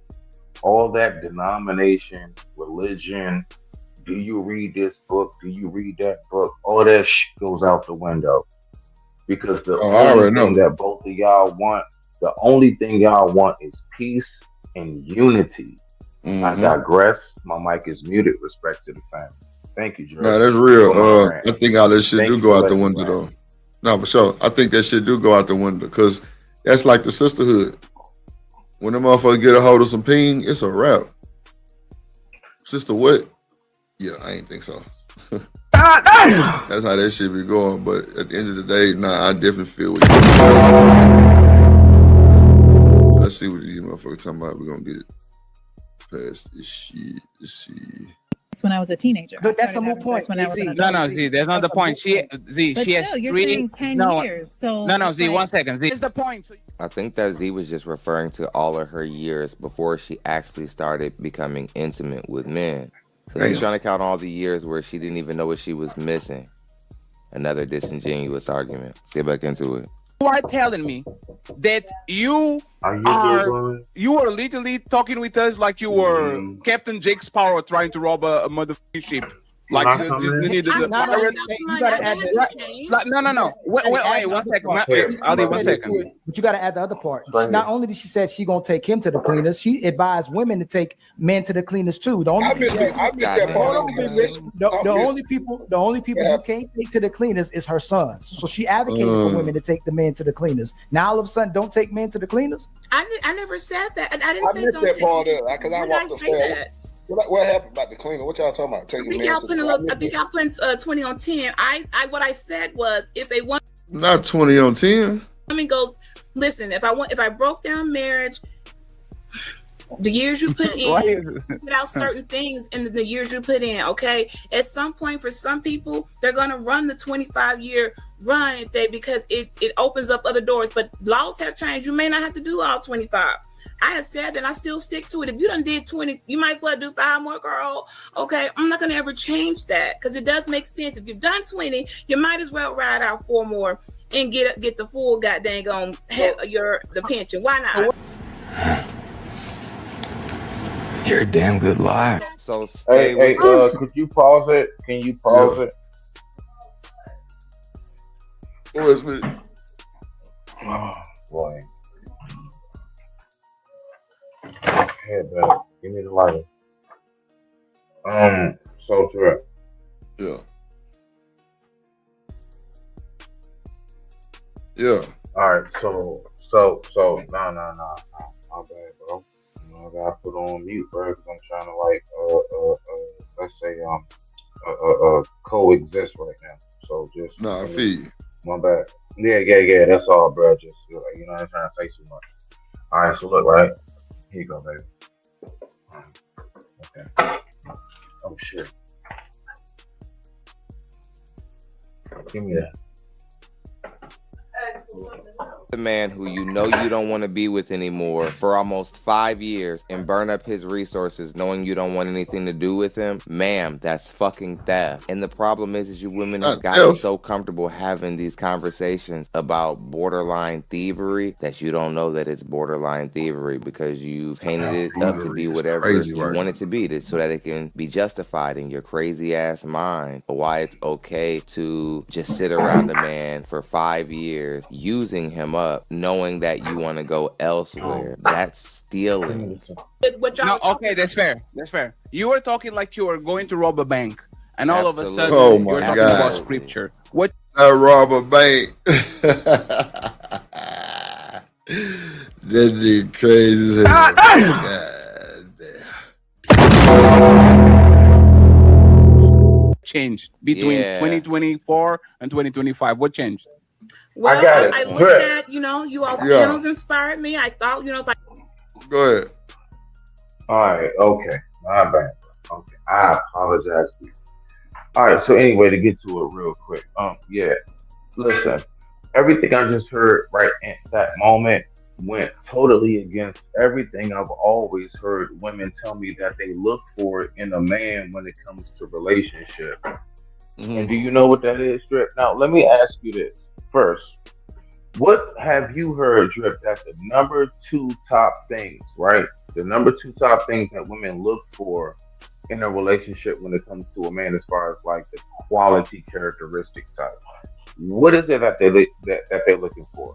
Speaker 17: all that denomination, religion, do you read this book? Do you read that book? All that shit goes out the window. Because the only thing that both of y'all want, the only thing y'all want is peace and unity.
Speaker 1: Mm-hmm.
Speaker 17: I digress. My mic is muted. Respect to the family. Thank you, Drew.
Speaker 1: No, that's real. I think all this shit do go out the window, though. No, for sure. I think that shit do go out the window because that's like the sisterhood. When the motherfuckers get a hold of some ping, it's a wrap. Sister what? Yeah, I ain't think so. That's how that shit be going. But at the end of the day, nah, I definitely feel what you. Let's see what these motherfuckers talking about. We're gonna get past this shit. Let's see.
Speaker 15: When I was a teenager.
Speaker 14: But that's a moot point.
Speaker 15: When I was an
Speaker 11: No, Z, that's not the point. She has
Speaker 15: still, you're
Speaker 11: 3
Speaker 15: saying 10 years. So
Speaker 11: no, Z, 1 second. Z, it's the point.
Speaker 12: I think that Z was just referring to all of her years before she actually started becoming intimate with men. So she's trying to count all the years where she didn't even know what she was missing. Another disingenuous argument. Let's get back into it.
Speaker 11: You are telling me that you are literally talking with us like you were Captain Jake Sparrow trying to rob a motherfucking ship. Like you gotta add no. Wait, 1 second. Ali, 1 second.
Speaker 14: But you gotta add the other part. Not only did she say she gonna take him to the cleaners, she advised women to take men to the cleaners too. The only people who can't take to the cleaners is her sons. So she advocated for women to take the men to the cleaners. Now all of a sudden, don't take men to the cleaners.
Speaker 10: I never said that, and I didn't say don't take.
Speaker 18: That part because I walked the floor.
Speaker 1: What happened about the cleaner? What y'all talking about? Taking
Speaker 10: I think y'all putting 20 on 10. What I said was if a woman
Speaker 1: not 20 on 10.
Speaker 10: Goes, listen, if I broke down marriage, the years you put in, without certain things in the years you put in, okay? At some point, for some people, they're gonna run the 25-year run if because it opens up other doors. But laws have changed. You may not have to do all 25. I have said that I still stick to it. If you done did 20, you might as well do 5 more, girl. Okay, I'm not gonna ever change that because it does make sense. If you've done 20, you might as well ride out 4 more and get the full goddamn on the pension. Why not?
Speaker 13: You're a damn good liar.
Speaker 12: So
Speaker 17: hey, could you pause it? Can you pause it? Oh boy. Head back. Give me the lighter. So true.
Speaker 1: Yeah. Yeah.
Speaker 17: All right. So no. My bad, bro. I gotta put on mute, bro, because I'm trying to let's say coexist right now. So just
Speaker 1: I feel you.
Speaker 17: My bad. Yeah. That's all, bro. Just I'm trying to say too much. All right. So look, right here you go, baby. Okay. Oh shit. Give me that.
Speaker 12: The man who you know you don't want to be with anymore for almost 5 years and burn up his resources knowing you don't want anything to do with him, ma'am, that's fucking theft. And the problem is you women have gotten so comfortable having these conversations about borderline thievery that you don't know that it's borderline thievery because you painted it up to be whatever you want it to be so that it can be justified in your crazy ass mind. Why it's okay to just sit around a man for 5 years using him up knowing that you want to go elsewhere. That's stealing.
Speaker 11: No, okay, that's fair. You were talking like you were going to rob a bank and all of a sudden you're talking about scripture. What?
Speaker 1: I rob a bank. That nigga crazy as hell. God damn.
Speaker 11: Changed between 2024 and 2025. What changed?
Speaker 10: Well, I looked at, you all's panels inspired me. I thought, if I...
Speaker 1: Go ahead.
Speaker 17: All right, okay. My bad. Okay, I apologize to you. All right, so anyway, to get to it real quick. Yeah, listen, everything I just heard right at that moment went totally against everything I've always heard women tell me that they look for in a man when it comes to relationship. And do you know what that is, Drip? Now, let me ask you this. First, what have you heard, Drip, that's the number 2 top things, right? The number 2 top things that women look for in a relationship when it comes to a man as far as like the quality characteristic type. What is it that they're looking for?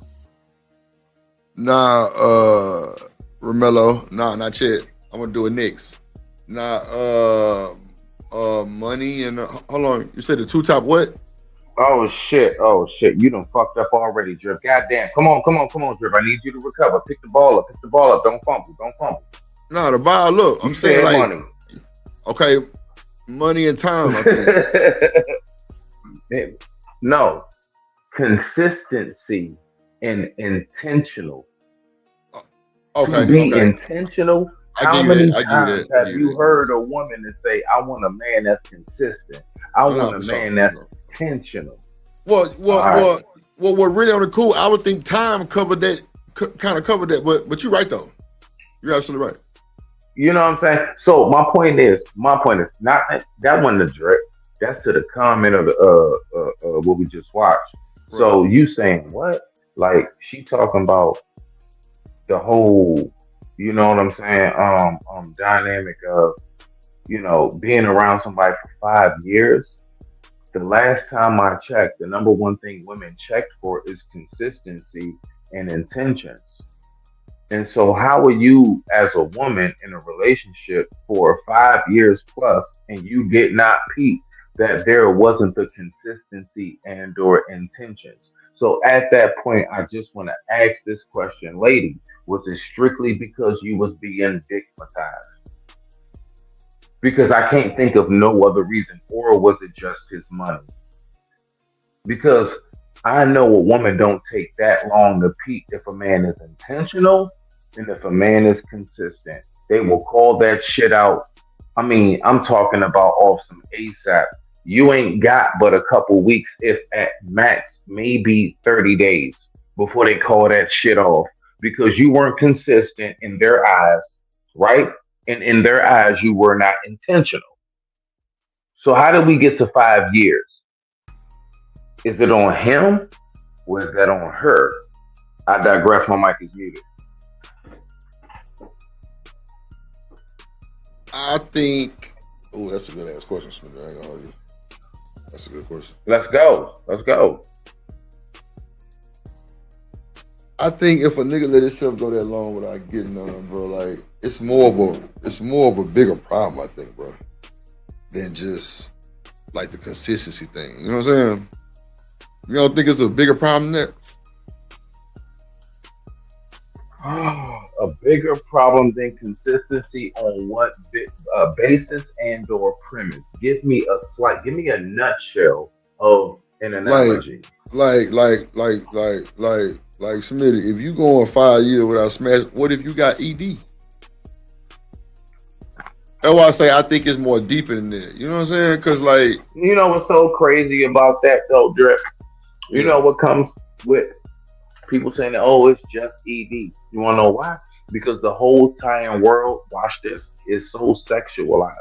Speaker 1: Romello, not yet. I'm gonna do it next. Money and hold on. You said the 2 top what?
Speaker 17: Oh shit! You done fucked up already, Drip. Goddamn! Come on, Drip. I need you to recover. Pick the ball up. Don't fumble.
Speaker 1: No, the ball. Look, I'm saying like
Speaker 17: money.
Speaker 1: Okay, money and time. I think.
Speaker 17: No, consistency and intentional.
Speaker 1: Okay,
Speaker 17: be intentional. How many times have you heard a woman to say, "I want a man that's consistent. I want a man that's intentional"?
Speaker 1: Well, what really on the cool? I would think time covered that, kind of covered that. But you're right though. You're absolutely right.
Speaker 17: You know what I'm saying? So my point is not that one the Drip. That's to the comment of the what we just watched. Right. So you saying what? Like she talking about the whole, you know what I'm saying? Dynamic of, being around somebody for 5 years. The last time I checked, the number 1 thing women checked for is consistency and intentions. And so how are you as a woman in a relationship for 5 years plus and you did not peep that there wasn't the consistency and or intentions? So at that point, I just want to ask this question, lady, was it strictly because you was being dickmatized? Because I can't think of no other reason. Or was it just his money? Because I know a woman don't take that long to peak if a man is intentional and if a man is consistent. They will call that shit out. I mean, I'm talking about off some ASAP. You ain't got but a couple weeks, if at max, maybe 30 days before they call that shit off because you weren't consistent in their eyes, right? And in their eyes, you were not intentional. So, how did we get to 5 years? Is it on him or is that on her? I digress. My mic is muted.
Speaker 1: I think. Oh, that's a good ass question, Smith. I ain't gonna hold you. That's a good question.
Speaker 17: Let's go. Let's go.
Speaker 1: I think if a nigga let himself go that long without getting on, bro, like it's more of a bigger problem, I think, bro, than just like the consistency thing. You know what I'm saying? You don't think it's a bigger problem than that?
Speaker 17: A bigger problem than consistency on what basis and or premise? Give me a nutshell of an analogy.
Speaker 1: Like Smitty, if you go on 5 years without smash, what if you got ED? That's why I say I think it's more deeper than that. You know what I'm saying? Because like,
Speaker 17: you know what's so crazy about that though, Drip? You know what comes with people saying, "Oh, it's just ED." You want to know why? Because the whole entire world, watch this, is so sexualized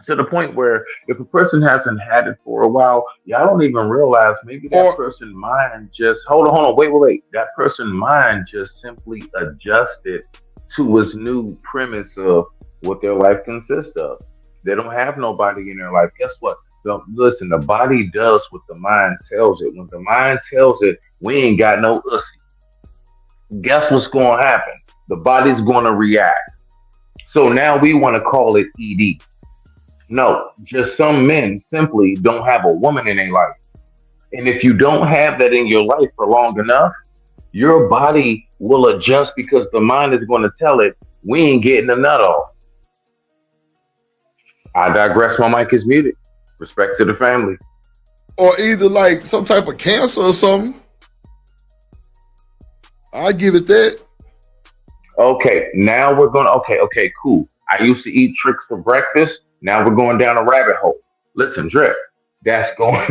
Speaker 17: to the point where if a person hasn't had it for a while, y'all don't even realize maybe that person's mind just hold on, wait. That person's mind just simply adjusted to his new premise of what their life consists of. They don't have nobody in their life. Guess what? Listen, the body does what the mind tells it. When the mind tells it, we ain't got no ussy. Guess what's going to happen? The body's going to react. So now we want to call it ED. No, just some men simply don't have a woman in their life. And if you don't have that in your life for long enough, your body will adjust because the mind is going to tell it, we ain't getting a nut off. I digress. My mic is muted. Respect to the family.
Speaker 1: Or either like some type of cancer or something. I give it that.
Speaker 17: Okay, now we're going to, okay, cool. I used to eat tricks for breakfast. Now we're going down a rabbit hole. Listen, Drip, that's going,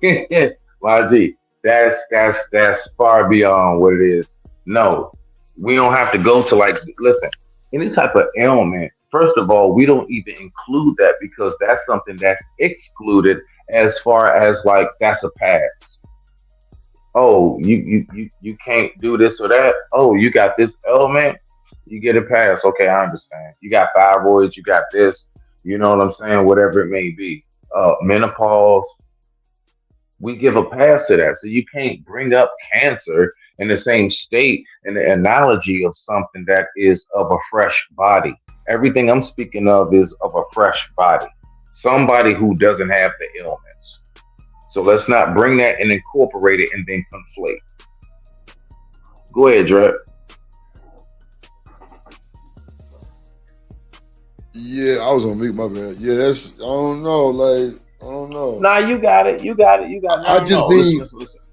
Speaker 17: YG, that's far beyond what it is. No, we don't have to go to like, listen, any type of ailment. First of all, we don't even include that because that's something that's excluded as far as like, that's a pass. Oh, you can't do this or that. Oh, you got this ailment. You get a pass. Okay, I understand. You got thyroids. You got this. You know what I'm saying? Whatever it may be. Menopause. We give a pass to that. So you can't bring up cancer in the same state in the analogy of something that is of a fresh body. Everything I'm speaking of is of a fresh body. Somebody who doesn't have the ailments. So let's not bring that and incorporate it and then conflate. Go ahead, Drip.
Speaker 1: Yeah, I was on mute, my bad. Yeah, that's, I don't know.
Speaker 17: Nah, you got it.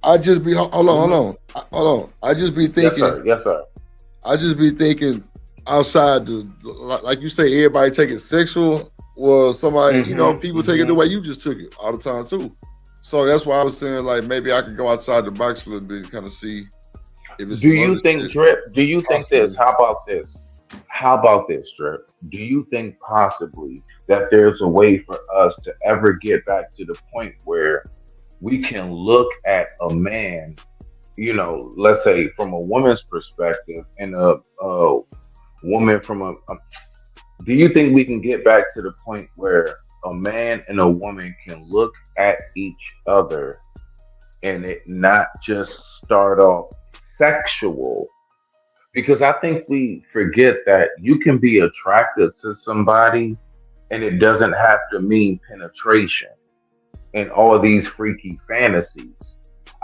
Speaker 1: I just be, hold on. I just be thinking.
Speaker 17: Yes, sir.
Speaker 1: I just be thinking outside like you say, everybody take it sexual or somebody, people take it the way you just took it all the time too. So that's why I was saying like maybe I could go outside the box a little bit and kind of see if it's.
Speaker 17: Do you think, Drip? Do you think this? How about this, Drip? Do you think possibly that there's a way for us to ever get back to the point where we can look at a man, let's say from a woman's perspective and a woman from a do you think we can get back to the point where a man and a woman can look at each other and it not just start off sexual? Because I think we forget that you can be attracted to somebody and it doesn't have to mean penetration and all of these freaky fantasies.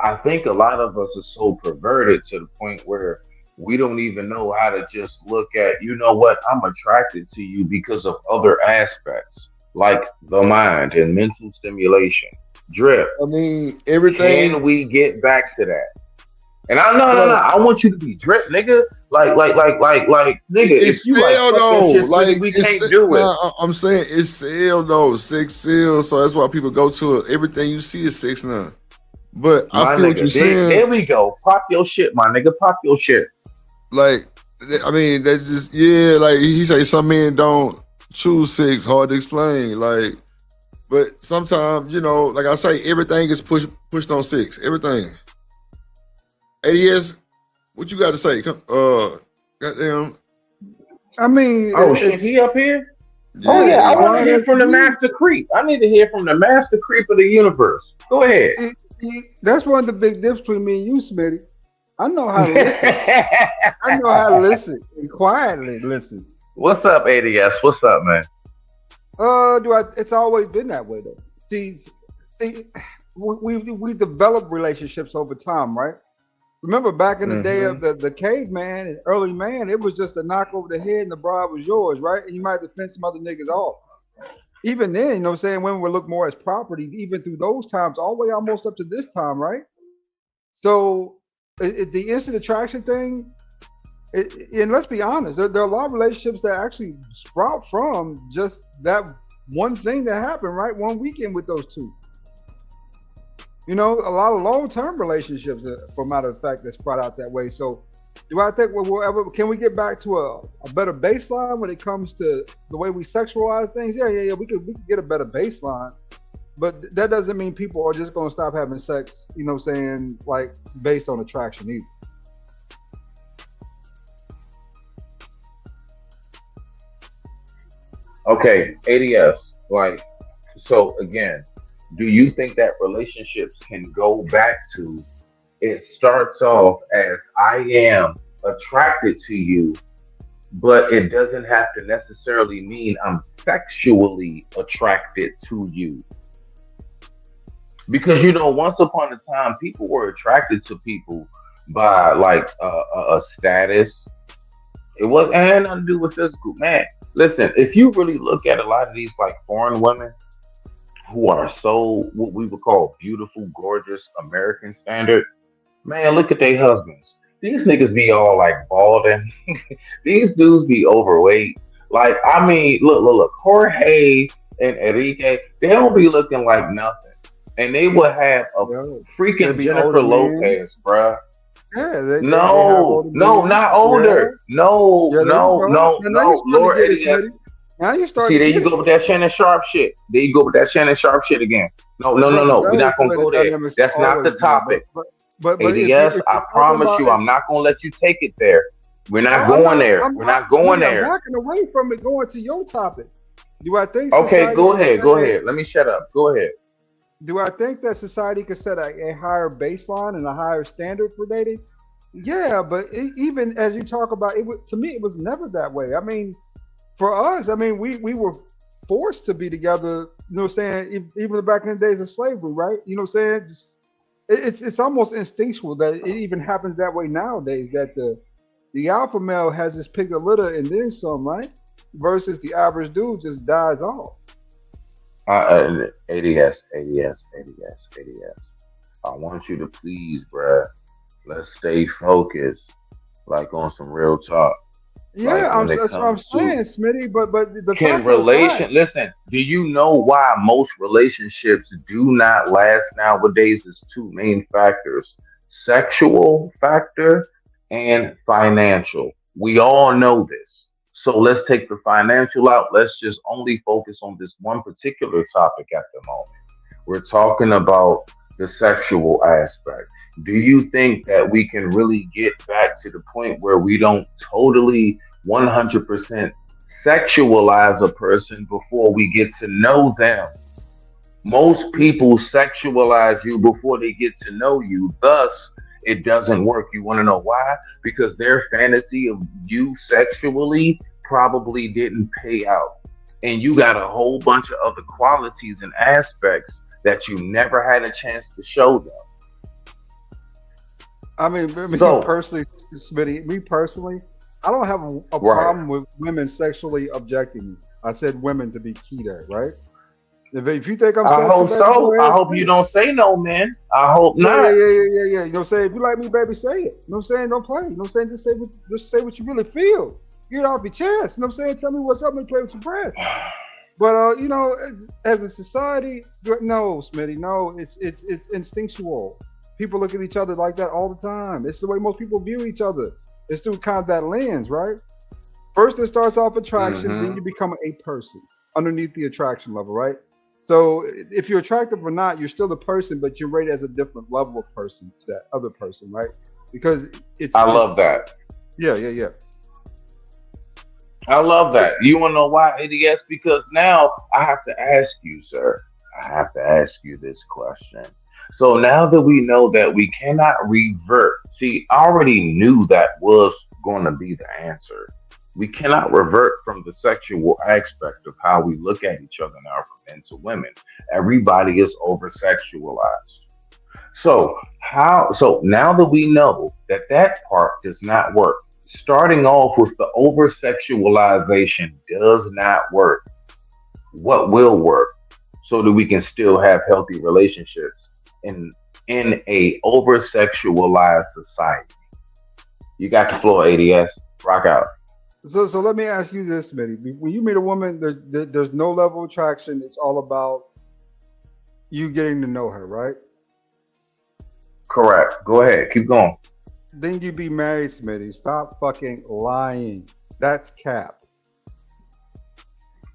Speaker 17: I think a lot of us are so perverted to the point where we don't even know how to just look at, you know what, I'm attracted to you because of other aspects, like the mind and mental stimulation. Drip,
Speaker 1: I mean, everything.
Speaker 17: can we get back to that? And I no,
Speaker 1: Bro,
Speaker 17: I want you to be drip, nigga. Nigga, if
Speaker 1: it's
Speaker 17: you like
Speaker 1: sale
Speaker 17: fuck that
Speaker 1: though.
Speaker 17: shit,
Speaker 1: Like
Speaker 17: we
Speaker 1: it's
Speaker 17: can't do it.
Speaker 1: nah, I'm saying it's sale though. Sex sale. So that's why people go to it. Everything you see is sex now. But I
Speaker 17: My
Speaker 1: feel what you're
Speaker 17: nigga, there
Speaker 1: saying.
Speaker 17: we go. Pop your shit, my nigga. Pop your shit.
Speaker 1: Like, I mean, that's just like he say some men don't choose sex, hard to explain. Like, but sometimes, like I say, everything is pushed on sex. Everything. ADS, what you got to say? Goddamn.
Speaker 9: I mean,
Speaker 17: Oh shit, he up here? Oh
Speaker 1: Yeah,
Speaker 17: yeah, I
Speaker 1: he-
Speaker 17: want to hear from the master creep. I need to hear from the master creep of the universe. Go ahead.
Speaker 9: That's one of the big differences between me and you, Smitty. I know how to listen. I know how to listen and quietly listen.
Speaker 17: What's up, ADS? What's up, man?
Speaker 9: It's always been that way though. See, we develop relationships over time, right? Remember back in the day of the caveman and early man, it was just a knock over the head and the bride was yours, right? And you might have to fend some other niggas off. Even then, you know what I'm saying, women would look more as property, even through those times, all the way almost up to this time, right? So the instant attraction thing, and let's be honest, there are a lot of relationships that actually sprout from just that one thing that happened, right? One weekend with those two. A lot of long-term relationships, for matter of fact, that sprout out that way. So do I think can we get back to a better baseline when it comes to the way we sexualize things? Yeah. We could get a better baseline. But that doesn't mean people are just going to stop having sex, like based on attraction either.
Speaker 17: Okay, ADS. So again, do you think that relationships can go back to, it starts off as I am attracted to you, but it doesn't have to necessarily mean I'm sexually attracted to you? Because once upon a time, people were attracted to people by a status. It had nothing to do with physical. Man, listen, if you really look at a lot of these foreign women who are so what we would call beautiful, gorgeous, American standard, man, look at their husbands. These niggas be all balding. These dudes be overweight. Look, Jorge and Enrique, they don't be looking like nothing. And they would have a freaking Jennifer Lopez, bruh.
Speaker 9: Yeah,
Speaker 17: no, not older.
Speaker 9: Yeah.
Speaker 17: No. Lord ADS.
Speaker 9: Now you start.
Speaker 17: See, there you go with that Shannon Sharp shit. There you go with that Shannon Sharp shit again. No. We're not gonna go there. That's not the topic.
Speaker 9: But
Speaker 17: ADS, I promise you, I'm not gonna let you take it there. We're not going there. We're not going there.
Speaker 9: I'm backing away from it, going to your topic. Do I think?
Speaker 17: Okay, go ahead. Let me shut up. Go ahead.
Speaker 9: Do I think that society could set a higher baseline and a higher standard for dating? Yeah, but even as you talk about it, to me, it was never that way. I mean, for us, we were forced to be together. You know what I'm saying? Even back in the days of slavery, right? You know what I'm saying? It's almost instinctual that it even happens that way nowadays. That the alpha male has his pick of litter and then some, right? Versus the average dude just dies off.
Speaker 17: ADS. I want you to please, bruh, let's stay focused, on some real talk.
Speaker 9: Yeah, that's what I'm saying, Smitty. But
Speaker 17: listen, do you know why most relationships do not last nowadays? Is two main factors: sexual factor and financial. We all know this. So let's take the financial out. Let's just only focus on this one particular topic at the moment. We're talking about the sexual aspect. Do you think that we can really get back to the point where we don't totally 100% sexualize a person before we get to know them? Most people sexualize you before they get to know you. Thus, it doesn't work. You want to know why? Because their fantasy of you sexually probably didn't pay out. And you got a whole bunch of other qualities and aspects that you never had a chance to show them.
Speaker 9: I mean, me
Speaker 17: So,
Speaker 9: personally, Smitty, me personally, I don't have a
Speaker 17: right.
Speaker 9: problem with women sexually objecting me. I said women to be key there, right? If you think I'm
Speaker 17: I
Speaker 9: sexy,
Speaker 17: hope
Speaker 9: baby, go
Speaker 17: so. I
Speaker 9: ahead and
Speaker 17: hope
Speaker 9: say
Speaker 17: you
Speaker 9: it.
Speaker 17: don't say no, man. I hope
Speaker 9: Yeah, yeah,
Speaker 17: not.
Speaker 9: yeah, yeah, yeah, yeah. You know what I'm saying? If you like me, baby, say it. You know what I'm saying? Don't play. You know what I'm saying? Just say what you really feel. Get it off your chest. You know what I'm saying? Tell me what's up and play with your breath. But you know, as a society, no, Smitty, no, it's instinctual. People look at each other like that all the time. It's the way most people view each other. It's through kind of that lens, right? First, it starts off attraction, then
Speaker 17: Mm-hmm.
Speaker 9: you become a person underneath the attraction level, right? So if you're attractive or not, you're still a person, but you're rated as a different level of person to that other person, right? Because
Speaker 17: I love that.
Speaker 9: yeah, yeah, yeah.
Speaker 17: I love
Speaker 9: So
Speaker 17: that. You want to know why, ADS? Because now I have to ask you, sir. I have to ask you this question. So now that we know that we cannot revert, see, I already knew that was going to be the answer. We cannot revert from the sexual aspect of how we look at each other now from men to women. Everybody is over sexualized. So how? So now that we know that that part does not work, starting off with the over sexualization does not work. What will work so that we can still have healthy relationships in a over sexualized society? You got the floor, ADS. Rock out.
Speaker 9: so let me ask you this, Smitty. When you meet a woman, there's no level of attraction. It's all about you getting to know her, right?
Speaker 17: Correct. Go ahead. Keep going.
Speaker 9: Then you be married, Smitty. Stop fucking lying. That's cap.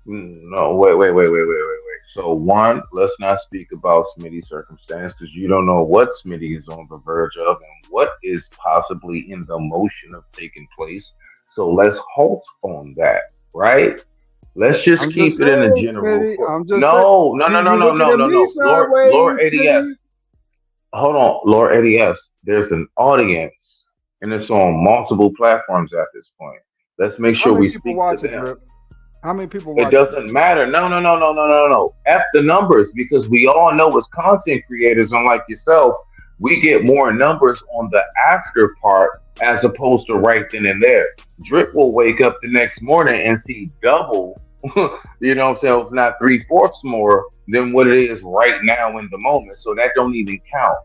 Speaker 17: No, wait. So one, let's not speak about Smitty's circumstance because you don't know what Smitty is on the verge of and what is possibly in the motion of taking place. So let's halt on that, right? Let's just
Speaker 9: I'm
Speaker 17: keep
Speaker 9: just
Speaker 17: it in a
Speaker 9: saying,
Speaker 17: general.
Speaker 9: Smitty. I'm just saying.
Speaker 17: No, no, no, no,
Speaker 9: You
Speaker 17: no,
Speaker 9: looking
Speaker 17: no,
Speaker 9: at
Speaker 17: no,
Speaker 9: me
Speaker 17: no. Lord
Speaker 9: sideways,
Speaker 17: ADS.
Speaker 9: Smitty.
Speaker 17: Hold on, Lord ADS. There's an audience and it's on multiple platforms at this point. Let's make
Speaker 9: How
Speaker 17: sure
Speaker 9: many
Speaker 17: we
Speaker 9: people
Speaker 17: speak to
Speaker 9: watch it,
Speaker 17: them.
Speaker 9: Drip? How many people
Speaker 17: It
Speaker 9: watch it?
Speaker 17: doesn't matter. No. F the numbers because we all know as content creators, unlike yourself, we get more numbers on the after part as opposed to right then and there. Drip will wake up the next morning and see double, you know what I'm saying, if not three-fourths more than what it is right now in the moment. So that don't even count.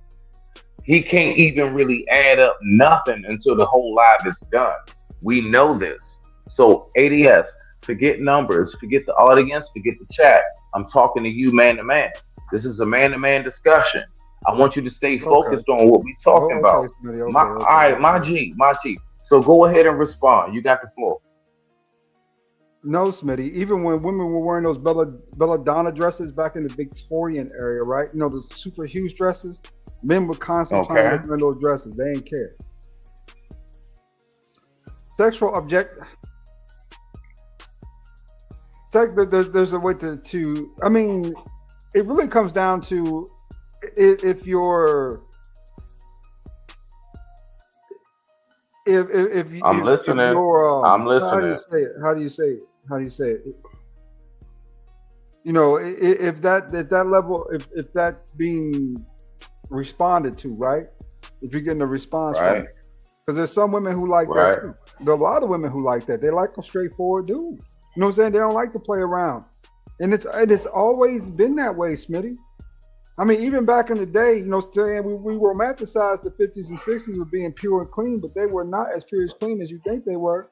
Speaker 17: He can't even really add up nothing until the whole live is done. We know this. So ADS, forget numbers, forget the audience, forget the chat. I'm talking to you man to man. This is a man to man discussion. I want you to stay
Speaker 9: Okay.
Speaker 17: focused on what we're talking about.
Speaker 9: Okay, Smitty.
Speaker 17: My, all right, my G. So go ahead and respond. You got the floor.
Speaker 9: No, Smitty. Even when women were wearing those belladonna dresses back in the Victorian area, right? You know, those super huge dresses. Men were constantly trying to
Speaker 17: Okay.
Speaker 9: get in those dresses. They ain't care. Sexual object. There's a way to. I mean, it really comes down to if you're if you
Speaker 17: I'm
Speaker 9: if
Speaker 17: listening.
Speaker 9: you're
Speaker 17: I'm
Speaker 9: how do you
Speaker 17: listening.
Speaker 9: say it? How do you say it? How do you say it? You know, if that level, if that's being responded to, right? If you're getting a response from
Speaker 17: Right.
Speaker 9: it, because there's some women who like that
Speaker 17: Right.
Speaker 9: too. There are a lot of women who like that. They like a straightforward dude. You know what I'm saying? They don't like to play around, and it's always been that way, Smitty. I mean, even back in the day, you know, saying we romanticized the 50s and 60s with being pure and clean, but they were not as pure as clean as you think they were.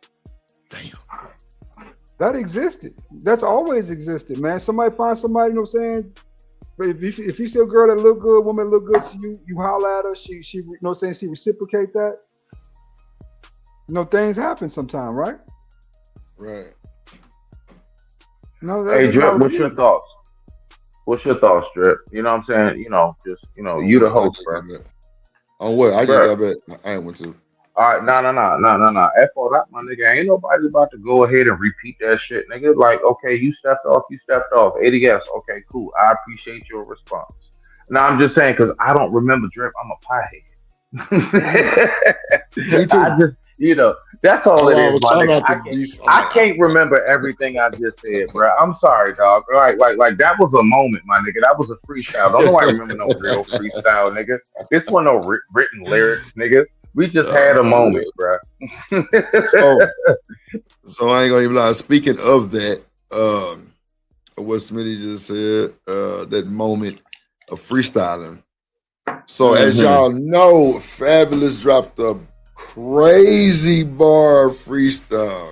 Speaker 8: Damn.
Speaker 9: That existed. That's always existed, man. Somebody find somebody, you know what I'm saying? But if you see a girl that look good, woman look good to you, you holler at her, she you know what I'm saying, she reciprocate that. You know, things happen sometime, right?
Speaker 1: Right.
Speaker 9: No,
Speaker 17: Hey
Speaker 9: that's
Speaker 17: Drip,
Speaker 9: how it
Speaker 17: what's your
Speaker 9: is.
Speaker 17: thoughts? What's your thoughts, Drip? You know what I'm saying? You know, just
Speaker 1: On
Speaker 17: you the
Speaker 1: what? I
Speaker 17: host,
Speaker 1: just
Speaker 17: bro.
Speaker 1: got back. On what? I just
Speaker 17: Bro.
Speaker 1: got back. I ain't went to.
Speaker 17: All right, no. F all that, my nigga. Ain't nobody about to go ahead and repeat that shit, nigga. Like, okay, you stepped off. ADS, okay, cool. I appreciate your response. Now I'm just saying because I don't remember Drip. I'm a piehead.
Speaker 1: Me too.
Speaker 17: You know, that's all it is, my nigga. I
Speaker 1: I
Speaker 17: can't remember everything I just said, bro. I'm sorry, dog. Like that was a moment, my nigga. That was a freestyle. Don't nobody remember no real freestyle, nigga. This wasn't no written lyrics, nigga. We just had a moment, bro.
Speaker 1: So I ain't gonna even lie. Speaking of that, what Smitty just said, that moment of freestyling. So as y'all know, Fabulous dropped a crazy freestyle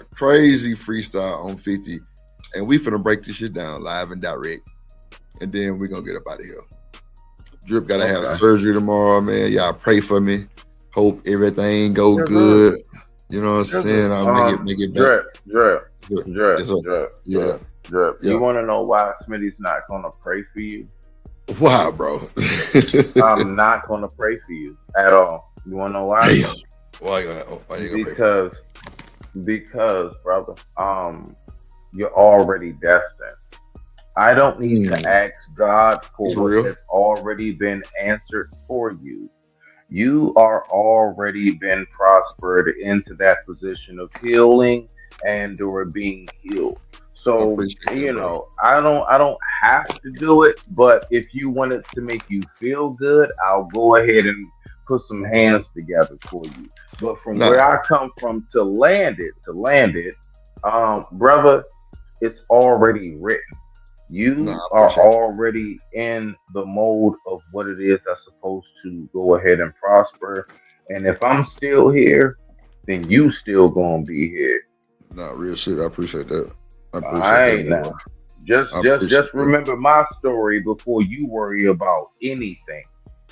Speaker 1: on 50, and we finna break this shit down live and direct, and then we gonna get up out of here. Drip gotta have surgery tomorrow, man. Y'all pray for me. Hope everything go good. You know what I'm saying? I'll make it back.
Speaker 17: Drip.
Speaker 1: Yeah.
Speaker 17: You want to know why Smitty's not gonna pray for you?
Speaker 1: Why, bro?
Speaker 17: I'm not gonna pray for you at all. You wanna know why?
Speaker 1: Damn. Why you gonna
Speaker 17: because, brother, you're already destined. I don't need to ask God for what has already been answered for you. You are already been prospered into that position of healing and or being healed. So you know, I don't have to do it, but if you want it to make you feel good, I'll go ahead and put some hands together for you. But from where I come from to land it, brother, it's already written. You are already in the mode of what it is that's supposed to go ahead and prosper. And if I'm still here, then you still gonna be here.
Speaker 1: Nah, real shit. I appreciate that. I
Speaker 17: appreciate that. Now. Just remember my story before you worry about anything.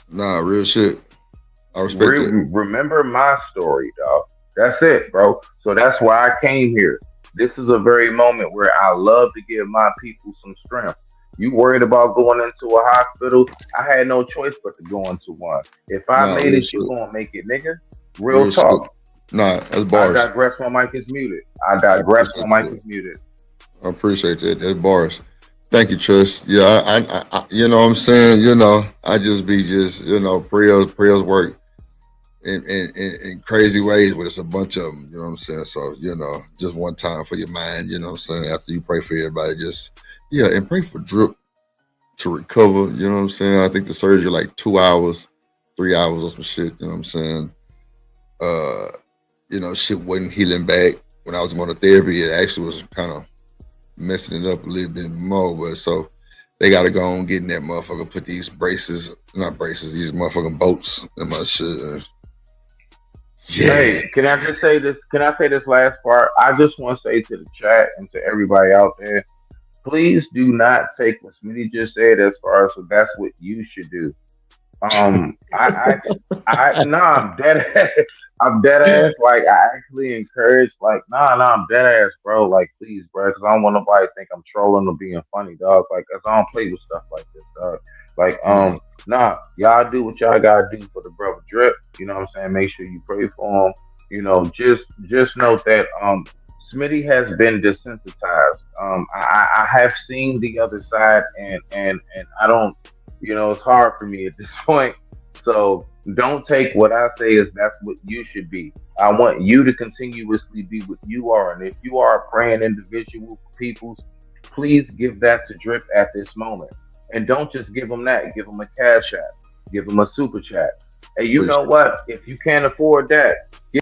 Speaker 1: Nah, real shit. I respect it.
Speaker 17: Remember my story, dog. That's it, bro. So that's why I came here. This is a very moment where I love to give my people some strength. You worried about going into a hospital? I had no choice but to go into one. If I made it, you gonna make it, nigga. Real talk.
Speaker 1: Shit. Nah, that's bars.
Speaker 17: I digress. My mic is muted. I
Speaker 1: appreciate that. That's bars. Thank you, Trust. Yeah, I you know what I'm saying, you know, I just be you know, prayers work in crazy ways, but it's a bunch of them, you know what I'm saying? So, you know, just one time for your mind, you know what I'm saying? After you pray for everybody, and pray for Drip to recover, you know what I'm saying? I think the surgery like 2 hours, 3 hours or some shit, you know what I'm saying? You know, shit wasn't healing back. When I was going to therapy, it actually was kind of messing it up a little bit more, but so they got to go on getting that motherfucker, put these these motherfucking bolts in my shit. Yeah.
Speaker 17: Hey, can I just say this? Can I say this last part? I just want to say to the chat and to everybody out there, please do not take what Smitty just said as far as that's what you should do. I'm dead ass. Like, I actually encourage, like, I'm dead ass, bro. Like, please, bro, because I don't want nobody to think I'm trolling or being funny, dog. Like, cause I don't play with stuff like this, dog. Like, y'all do what y'all gotta do for the brother Drip. You know what I'm saying? Make sure you pray for him. You know, just note that Smitty has been desensitized. I have seen the other side, and I don't. You know, it's hard for me at this point. So don't take what I say as that's what you should be. I want you to continuously be what you are. And if you are a praying individual for people, please give that to Drip at this moment. And don't just give them that. Give them a cash app. Give them a super chat. Hey, you know what? If you can't afford that, you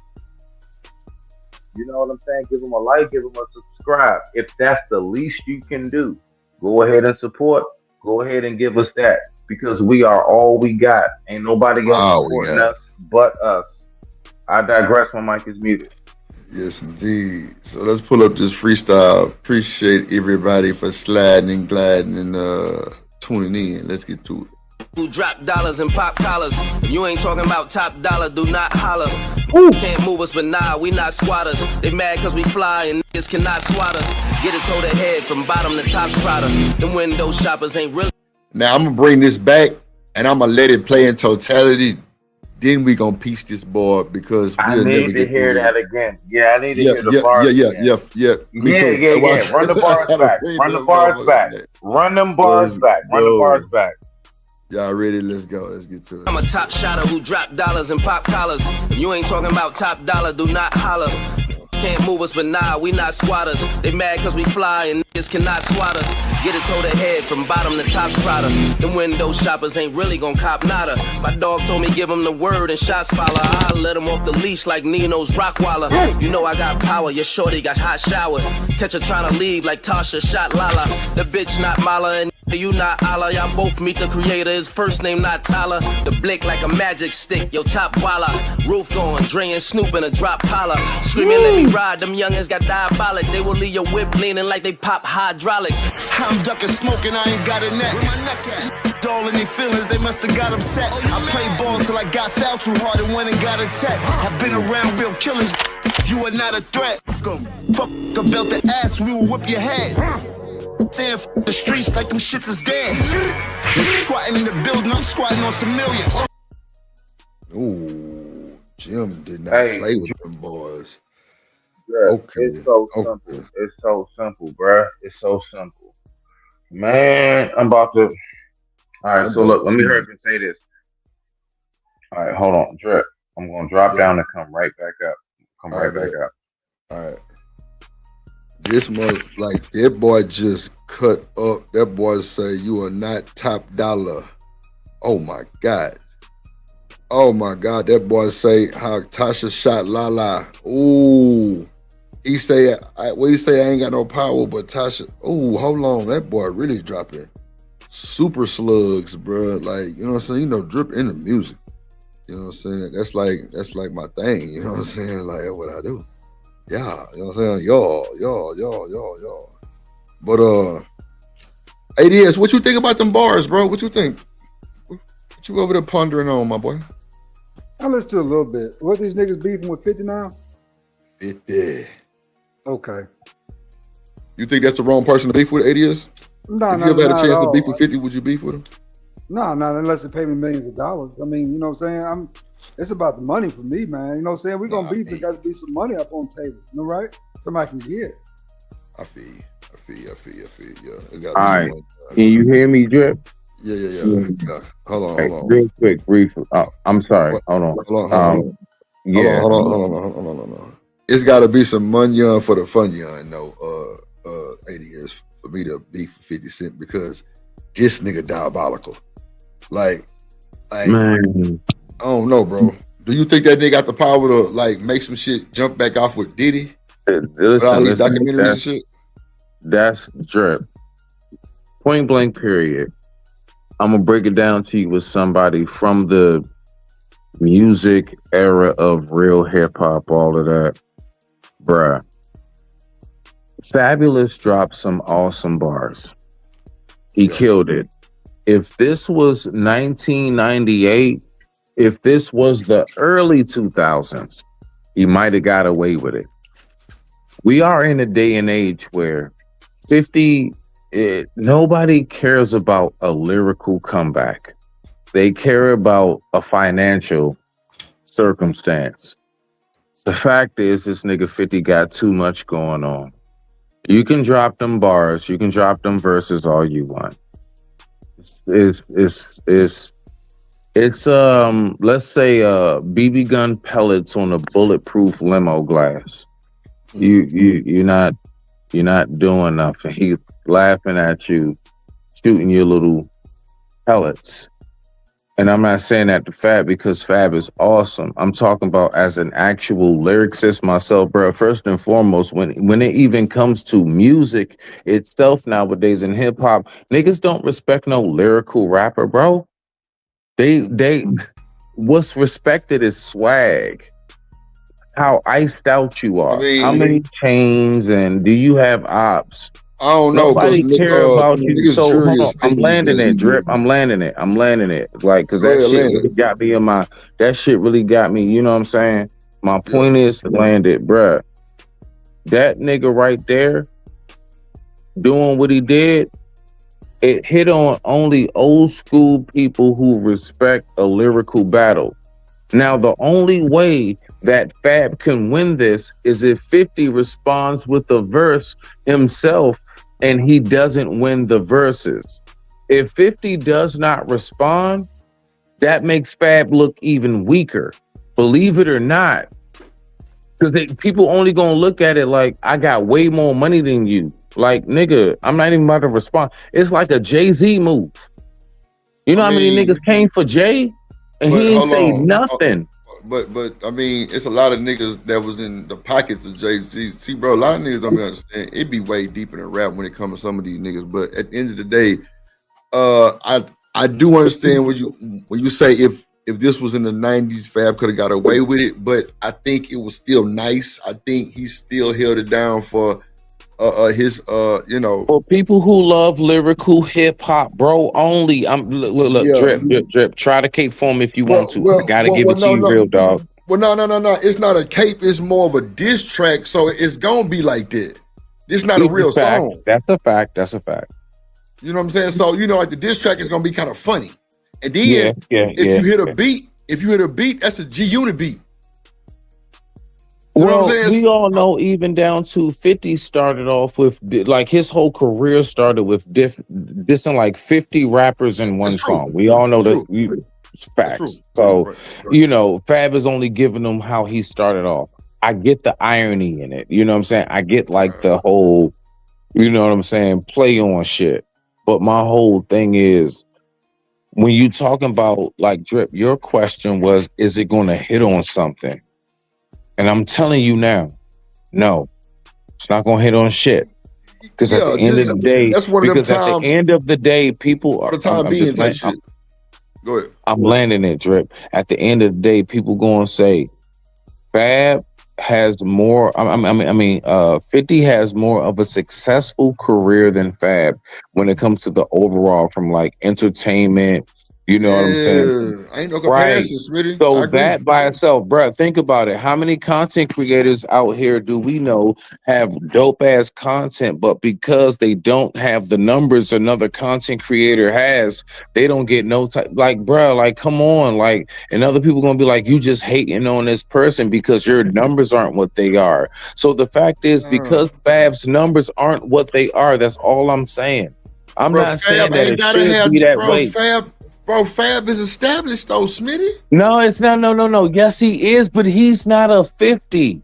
Speaker 17: know what I'm saying? Give them a like. Give them a subscribe. If that's the least you can do, go ahead and support. Go ahead and give us that, because we are all we got. Ain't nobody else supporting us but us. I digress. My mic is muted.
Speaker 1: Yes, indeed. So let's pull up this freestyle. Appreciate everybody for sliding and gliding and tuning in. Let's get to it.
Speaker 3: Who drop dollars and pop collars? If you ain't talking about top dollar, do not holler. Can't move us, but nah, we not squatters. They mad cause we fly and niggas cannot swat us. Get it toe to head from bottom to top strata. Them window shoppers ain't really.
Speaker 1: Now I'm gonna bring this back and I'm gonna let it play in totality. Then we gonna piece this board because
Speaker 17: I need to hear that again. Yeah, I need to hear the bars.
Speaker 1: Yeah.
Speaker 17: Me too. Run the bars back. Run the bars back. Run them bars back. Run the bars back.
Speaker 1: Y'all ready? Let's go. Let's get to it.
Speaker 3: I'm a top shotter who drop dollars and pop collars. If you ain't talking about top dollar, do not holler. Can't move us, but nah, we not squatters. They mad cause we fly and niggas cannot swat us. Get it toe to head from bottom to top strata. Them window shoppers ain't really gon' cop nada. My dog told me give him the word and shots follow. I let him off the leash like Nino's Rockwaller. You know I got power, your shorty got hot shower. Catch her tryna leave like Tasha shot Lala. The bitch not Mala and you not Allah. Y'all both meet the creator, his first name not Tyler. The blick like a magic stick, yo top walla. Roof going, Dre and Snoop in a drop collar. Screaming let me ride, them youngins got diabolic. They will leave your whip leaning like they pop hydraulics.
Speaker 18: I'm ducking smoking, I ain't got a neck. Where my neck at? All in their feelings, they must have got upset. I played ball till I got fouled too hard and went and got a tech. I've been around real killers, you are not a threat. Fuck a belt the ass, we will whip your head. Saying f the streets like them shits is dead. You squatting in the building, I'm squatting on some millions.
Speaker 1: Ooh, Jim did not
Speaker 17: Hey,
Speaker 1: play with them boys.
Speaker 17: Yeah,
Speaker 1: Okay.
Speaker 17: it's so simple. It's so simple, bruh. It's so simple. Man, I'm about to. All right, so look, let me hurry up and say this. All right, hold on, Drip. I'm gonna drop down and come right back up. Come right back up.
Speaker 1: All right. This mother, like that boy just cut up. That boy say you are not top dollar. Oh my God. Oh my God. That boy say how Tasha shot Lala. Ooh. He say, what he say, I ain't got no power, but Tasha, ooh, hold on. That boy really dropping super slugs, bro. Like, you know what I'm saying? You know, Drip in the music. You know what I'm saying? That's like my thing. You know what I'm saying? Like, that's what I do. Yeah, you know what I'm saying? Y'all. But ADS, what you think about them bars, bro? What you think? What you over there pondering on, my boy?
Speaker 9: I listen to a little bit. What these niggas beefing with 50 now?
Speaker 1: 50.
Speaker 9: Okay.
Speaker 1: You think that's the wrong person to beef with, ADS?
Speaker 9: No,
Speaker 1: if you ever had a chance to beef with 50, would you beef with him?
Speaker 9: No, not unless they pay me millions of dollars. I mean, you know what I'm saying? It's about the money for me, man. You know what I'm saying? We're gonna beef, there got to be some money up on the table. You know, right? Somebody can get.
Speaker 1: I feel you. Yeah.
Speaker 17: All right. Can you hear me, Drip?
Speaker 1: Yeah. Hold on.
Speaker 17: Real quick, brief. I'm sorry. Hold on.
Speaker 1: Hold on. It's got to be some money for the fun, no. ADS for me to beef for 50 Cent because this nigga diabolical. Like,
Speaker 17: man.
Speaker 1: I don't know, bro. Do you think that nigga got the power to like make some shit jump back off with Diddy?
Speaker 17: Listen,
Speaker 1: documentaries and shit.
Speaker 17: That's Drip. Point blank, period. I'm gonna break it down to you with somebody from the music era of real hip hop, all of that, bruh. Fabulous dropped some awesome bars. He killed it. If this was 1998, if this was the early 2000s, he might have got away with it. We are in a day and age where 50, nobody cares about a lyrical comeback. They care about a financial circumstance. The fact is, this nigga 50 got too much going on. You can drop them bars, you can drop them verses all you want. It's let's say BB gun pellets on a bulletproof limo glass. You're not doing nothing. He's laughing at you, shooting your little pellets. And I'm not saying that to Fab because Fab is awesome. I'm talking about as an actual lyricist myself, bro. First and foremost, when it even comes to music itself nowadays in hip hop, niggas don't respect no lyrical rapper, bro. They what's respected is swag. How iced out you are. How many chains and do you have ops?
Speaker 1: I don't know.
Speaker 17: Nobody care about you. So hold on. I'm landing it, Drip. I'm landing it. Like, cause that shit really got me in my. That shit really got me. You know what I'm saying? My point is to land it, bruh. That nigga right there, doing what he did, it hit on only old school people who respect a lyrical battle. Now, the only way that Fab can win this is if 50 responds with a verse himself and he doesn't win the verses.
Speaker 19: if 50 does not respond, that makes Fab look even weaker. Believe it or not. Because people only gonna look at it like, I got way more money than you. Like, nigga, I'm not even about to respond. It's like a Jay-Z move. You know how many niggas came for Jay? And he ain't say nothing.
Speaker 1: But I mean, it's a lot of niggas that was in the pockets of Jay-Z. See, bro, a lot of niggas don't understand. It be way deeper than rap when it comes to some of these niggas. But at the end of the day, I do understand when you say if this was in the 90s, Fab could have got away with it, but I think it was still nice. I think he still held it down for his
Speaker 19: for people who love lyrical hip hop, bro, only. Look, drip. Try to cape form if you want to. I gotta give it to you, real dog.
Speaker 1: Well, no. It's not a cape. It's more of a diss track. So it's gonna be like that. It's not a real song.
Speaker 19: That's a fact.
Speaker 1: You know what I'm saying? So like the diss track is gonna be kind of funny. And then if you hit a beat, that's a G Unit beat. You know what I'm saying?
Speaker 19: We all know even down to 50 started off with, like, his whole career started with dissing like 50 rappers in one song. We all know that. Facts. So, Fab is only giving them how he started off. I get the irony in it. You know what I'm saying? I get like the whole, you know what I'm saying, play on shit. But my whole thing is, when you talking about, like, Drip, your question was, is it going to hit on something? And I'm telling you now, no, it's not going to hit on shit. Because at the end of the day, at the end of the day, people are
Speaker 1: Go ahead.
Speaker 19: I'm landing it, Drip. At the end of the day, people going to say, Fab has more. 50 has more of a successful career than Fab when it comes to the overall, from like entertainment. You know what I'm saying?
Speaker 1: Ain't no comparison, Smitty.
Speaker 19: So that by itself, bro, think about it. How many content creators out here do we know have dope ass content, but because they don't have the numbers another content creator has, they don't get no type. Like, bro, like, come on, like, and other people gonna be like, you just hating on this person because your numbers aren't what they are. So the fact is, because Fab's numbers aren't what they are, that's all I'm saying. I'm not saying that it should be that way.
Speaker 1: Fab is established though, Smitty.
Speaker 19: No, it's not. No. Yes, he is, but he's not a 50.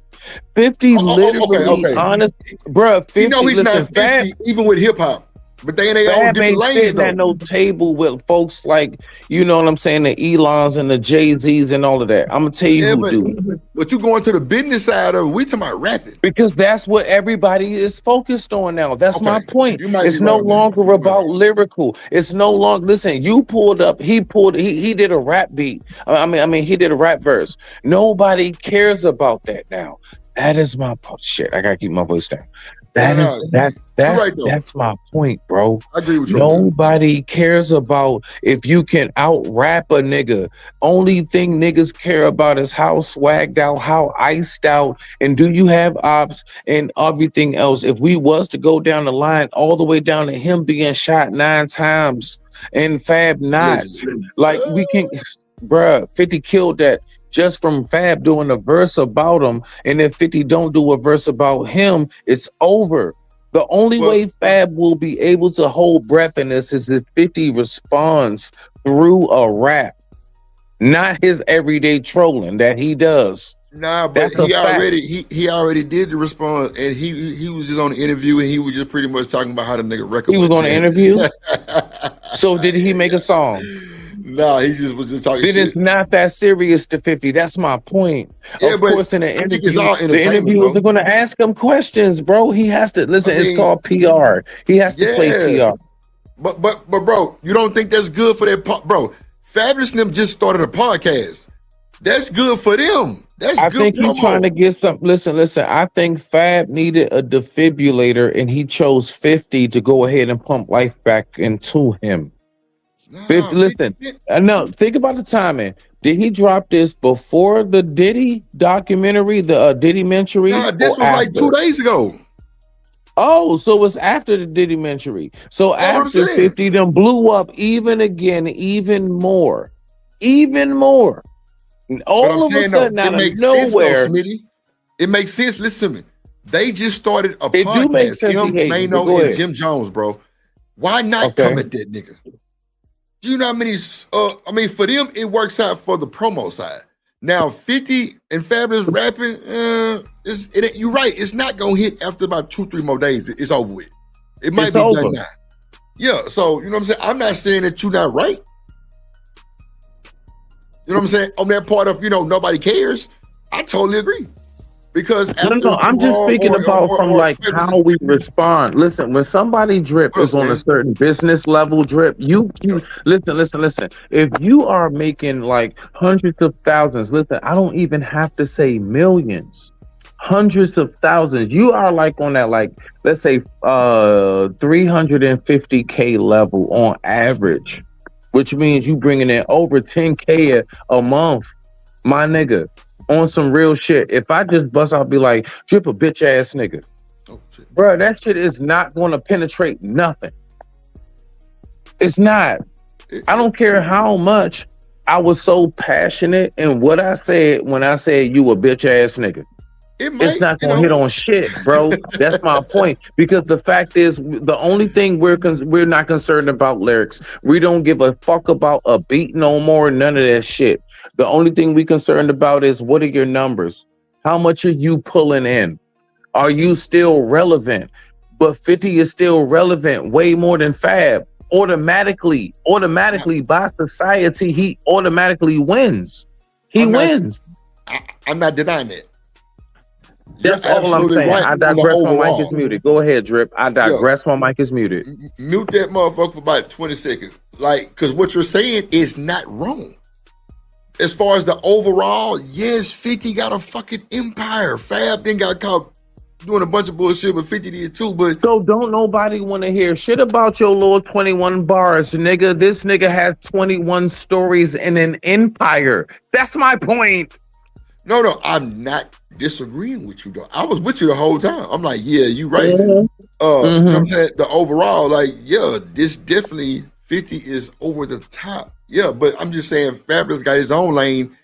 Speaker 19: 50 literally, honest, bro. 50.
Speaker 1: You know he's not 50, Fab, even with hip hop. But they in their own different lanes,
Speaker 19: sitting at no table with folks like, you know what I'm saying, the Elons and the Jay-Z's and all of that. I'm gonna tell you who do.
Speaker 1: But you going to the business side of it, we talking about rapping.
Speaker 19: Because that's what everybody is focused on now. That's my point. It's no longer about lyrical. It's no longer, listen, you pulled up, he did a rap beat. He did a rap verse. Nobody cares about that now. That is my shit. I gotta keep my voice down. That's my point, bro.
Speaker 1: I agree with you.
Speaker 19: Nobody cares about if you can out rap a nigga. Only thing niggas care about is how swagged out, how iced out, and do you have ops and everything else. If we was to go down the line all the way down to him being shot 9 times and Fab not, like, we can, bruh, 50 killed that. Just from Fab doing a verse about him, and if 50 don't do a verse about him, it's over. The only way Fab will be able to hold breath in this is if 50 responds through a rap, not his everyday trolling that he does.
Speaker 1: Nah, but he already did the response, and he was just on the interview, and he was just pretty much talking about how the nigga record.
Speaker 19: He was on the interview. So did he make a song?
Speaker 1: Nah, he just was just talking
Speaker 19: shit. It's not that serious to 50. That's my point. Yeah, of course, in the interview, the interviewers are going to ask him questions, bro. He has to listen. It's called PR. He has to play PR.
Speaker 1: But bro, you don't think that's good for that? Bro, Fabulous and them just started a podcast. That's good for them.
Speaker 19: I think he's trying to get some. Listen. I think Fab needed a defibrillator, and he chose 50 to go ahead and pump life back into him. 50, listen, no, think about the timing. Did he drop this before the Diddy documentary, the Diddy-mentary?
Speaker 1: Nah, this was like 2 days ago.
Speaker 19: Oh, so it was after the Diddy-mentary. So after 50, them blew up even more. And all of a sudden, out of nowhere.
Speaker 1: It makes sense. Listen to me. They just started a podcast. Him, Mano, and Jim Jones, bro. Why not come at that nigga? Do you know how many? I mean, for them, it works out for the promo side. Now, 50 and Fabulous rapping, you're right. It's not gonna hit after about 2-3 more days. It's over with. It might be done now. Yeah. So you know what I'm saying. I'm not saying that you're not right. You know what I'm saying? On that part of nobody cares. I totally agree. Because
Speaker 19: no, I'm just speaking about from like how we respond. Listen, when somebody drip is on a certain business level drip, you listen. If you are making like hundreds of thousands, listen, I don't even have to say millions, hundreds of thousands. You are like on that, like, let's say 350K level on average, which means you bringing in over 10K a month, my nigga. On some real shit. If I just bust out, be like, drip a bitch ass nigga. Bro, that shit is not going to penetrate nothing. It's not. I don't care how much I was so passionate in what I said when I said you a bitch ass nigga. It's not going to hit on shit, bro. That's my point. Because the fact is, the only thing we're not concerned about lyrics. We don't give a fuck about a beat no more. None of that shit. The only thing we concerned about is what are your numbers? How much are you pulling in? Are you still relevant? But 50 is still relevant way more than Fab. Automatically by society, he automatically wins. He wins.
Speaker 1: I'm not denying that.
Speaker 19: That's all I'm saying. Right. I digress. My mic is muted. Go ahead, Drip. I digress. My mic is muted.
Speaker 1: Mute that motherfucker for about 20 seconds. Like, because what you're saying is not wrong. As far as the overall, yes, 50 got a fucking empire. Fab then got caught doing a bunch of bullshit, but 50 did too. But
Speaker 19: so don't nobody want to hear shit about your little 21 bars, nigga. This nigga has 21 stories in an empire. That's my point.
Speaker 1: No, I'm not disagreeing with you though. I was with you the whole time. I'm like, yeah, you right. You know what I'm saying? The overall, like, yeah, this definitely 50 is over the top. Yeah, but I'm just saying Fabulous got his own lane.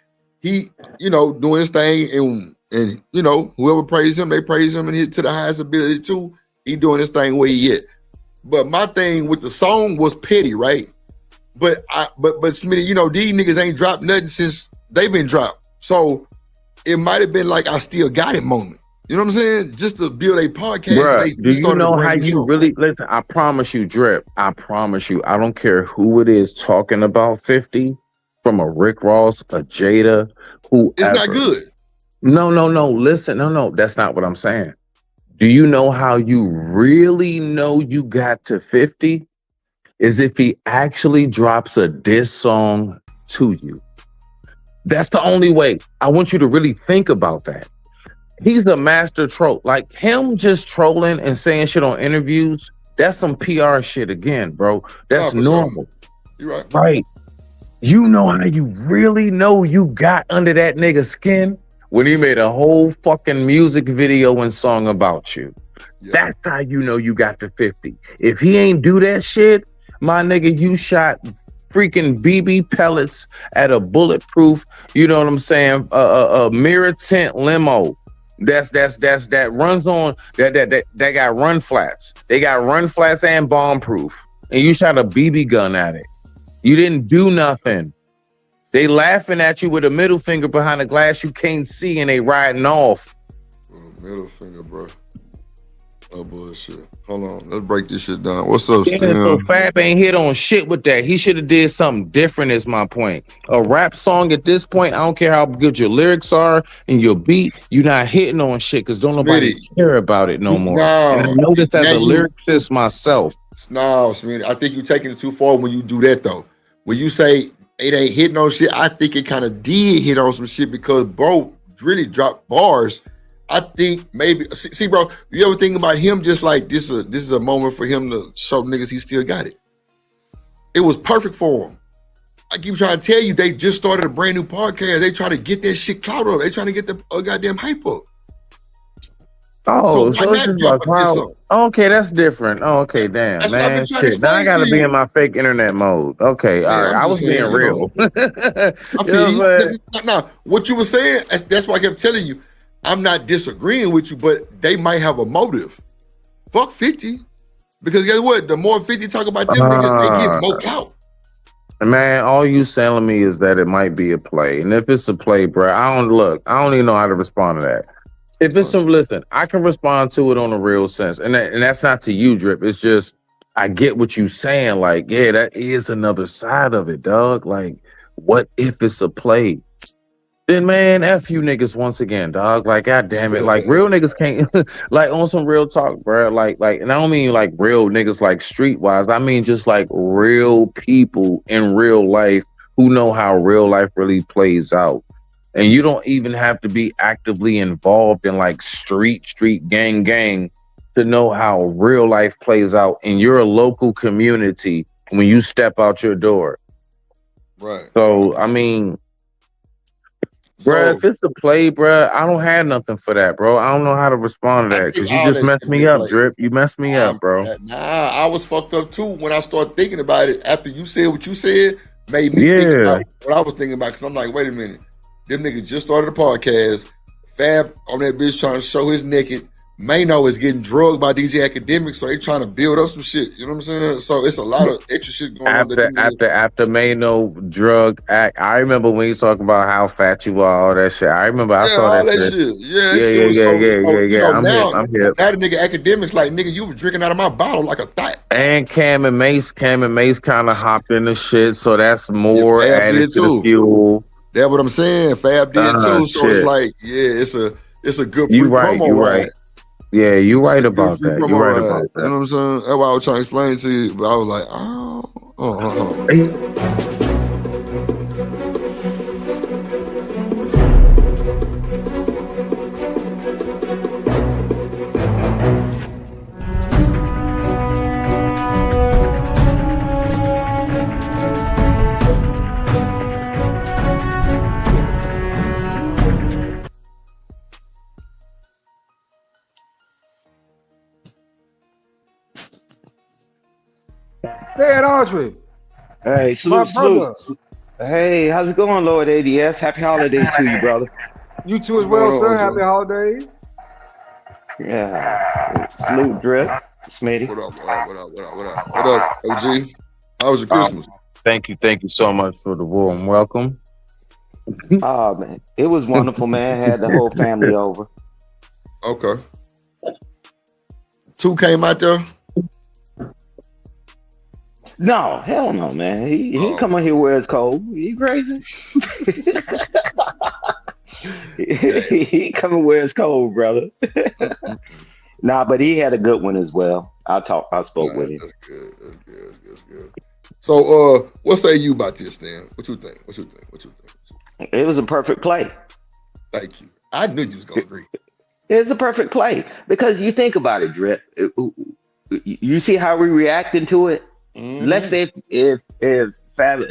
Speaker 1: He, doing his thing, and whoever praised him, they praise him and hit to the highest ability too. He doing his thing where he at. But my thing with the song was petty, right? But Smitty, these niggas ain't dropped nothing since they've been dropped. So it might have been like I still got it moment. You know what I'm saying? Just to build a podcast.
Speaker 19: Bruh, do you know how you really listen? I promise you, Drip. I promise you. I don't care who it is talking about 50, from a Rick Ross, a Jada, whoever.
Speaker 1: It's not good.
Speaker 19: No. Listen, no. That's not what I'm saying. Do you know how you really know you got to 50? Is if he actually drops a diss song to you. That's the only way. I want you to really think about that. He's a master troll. Like him just trolling and saying shit on interviews, that's some PR shit again, bro. That's normal.
Speaker 1: You're right.
Speaker 19: Right. You know how you really know you got under that nigga's skin? When he made a whole fucking music video and song about you. Yeah. That's how you know you got to 50. If he ain't do that shit, my nigga, you shot freaking BB pellets at a bulletproof, you know what I'm saying, a mirror tint limo. That runs on that got run flats. They got run flats and bomb proof. And you shot a BB gun at it. You didn't do nothing. They laughing at you with a middle finger behind a glass you can't see and they riding off.
Speaker 1: Middle finger, bro. Oh bullshit. Hold on. Let's break this shit down. What's up, Stan?
Speaker 19: So Fab ain't hit on shit with that. He should have did something different is my point. A rap song at this point, I don't care how good your lyrics are and your beat, you're not hitting on shit because don't nobody care about it no more. And I know this as a lyricist myself.
Speaker 1: No, Smitty, I think you're taking it too far when you do that though. When you say it ain't hitting on shit, I think it kind of did hit on some shit because bro really dropped bars. I think maybe see, bro. You ever think about him just like this? This is a moment for him to show niggas he still got it. It was perfect for him. I keep trying to tell you, they just started a brand new podcast. They try to get that shit clout up. They trying to get the goddamn hype up.
Speaker 19: Oh, so it's just like, wow. Okay, that's different. Oh, okay, damn, man. Shit. Now I gotta be in my fake internet mode. Okay, all right. I was being real.
Speaker 1: I feel you. Now, what you were saying, that's why I kept telling you. I'm not disagreeing with you, but they might have a motive. Fuck 50. Because guess what? The more 50 talk about them niggas, they get more clout.
Speaker 19: Man, all you telling me is that it might be a play. And if it's a play, bro, I don't even know how to respond to that. If it's some, listen, I can respond to it on a real sense. And that's not to you, Drip. It's just, I get what you saying. Like, yeah, that is another side of it, dog. Like, what if it's a play? Then, man, F you niggas once again, dog. Like, god damn it. Like, real niggas can't, like, on some real talk, bro. Like, and I don't mean like real niggas like streetwise. I mean just like real people in real life who know how real life really plays out. And you don't even have to be actively involved in like street gang to know how real life plays out in your local community when you step out your door.
Speaker 1: Right.
Speaker 19: So, I mean, bro, if it's a play, bro, I don't have nothing for that, bro. I don't know how to respond to that because you just messed me up, Drip. You messed me up, bro.
Speaker 1: Nah, I was fucked up too when I started thinking about it. After you said what you said, made me think about what I was thinking about. Because I'm like, wait a minute, them niggas just started a podcast. Fab on that bitch trying to show his naked. Mano is getting drugged by DJ Akademiks, so they trying to build up some shit. You know what I'm saying? So it's a lot of extra shit going on.
Speaker 19: After Mano drug act, I remember when you talking about how fat you are, all that shit. I remember I saw
Speaker 1: all
Speaker 19: that
Speaker 1: shit.
Speaker 19: Yeah. I'm here.
Speaker 1: Now the nigga Akademiks like, nigga, you was drinking out of my bottle like a thot.
Speaker 19: And Cam and Mace kind of hopped in the shit, so that's more added to the fuel.
Speaker 1: That's what I'm saying. Fab did too. So it's like, it's a good free promo.
Speaker 19: You right. Yeah, you right about that. You right about that.
Speaker 1: You know what I'm saying? That's why I was trying to explain to you, but I was like,
Speaker 9: Hey, Audrey.
Speaker 20: Hey, salute. Hey, how's it going, Lord ADS? Happy holidays to you, brother.
Speaker 9: You too as well, sir. Happy holidays.
Speaker 20: Yeah. Salute, Drip. Smitty.
Speaker 1: What up, OG? How was your Christmas?
Speaker 19: Thank you so much for the warm welcome.
Speaker 20: Oh, man. It was wonderful, man. Had the whole family over.
Speaker 1: Okay. 2 came out there?
Speaker 20: No, hell no, man. He come on here where it's cold. You crazy? He coming where it's cold, brother. Nah, but he had a good one as well. I spoke with him.
Speaker 1: That's good. So, what say you about this, then? What you think?
Speaker 20: It was a perfect play.
Speaker 1: Thank you. I knew you was gonna agree.
Speaker 20: It's a perfect play because you think about it, Drip. You see how we reacting to it. Let's say if Fab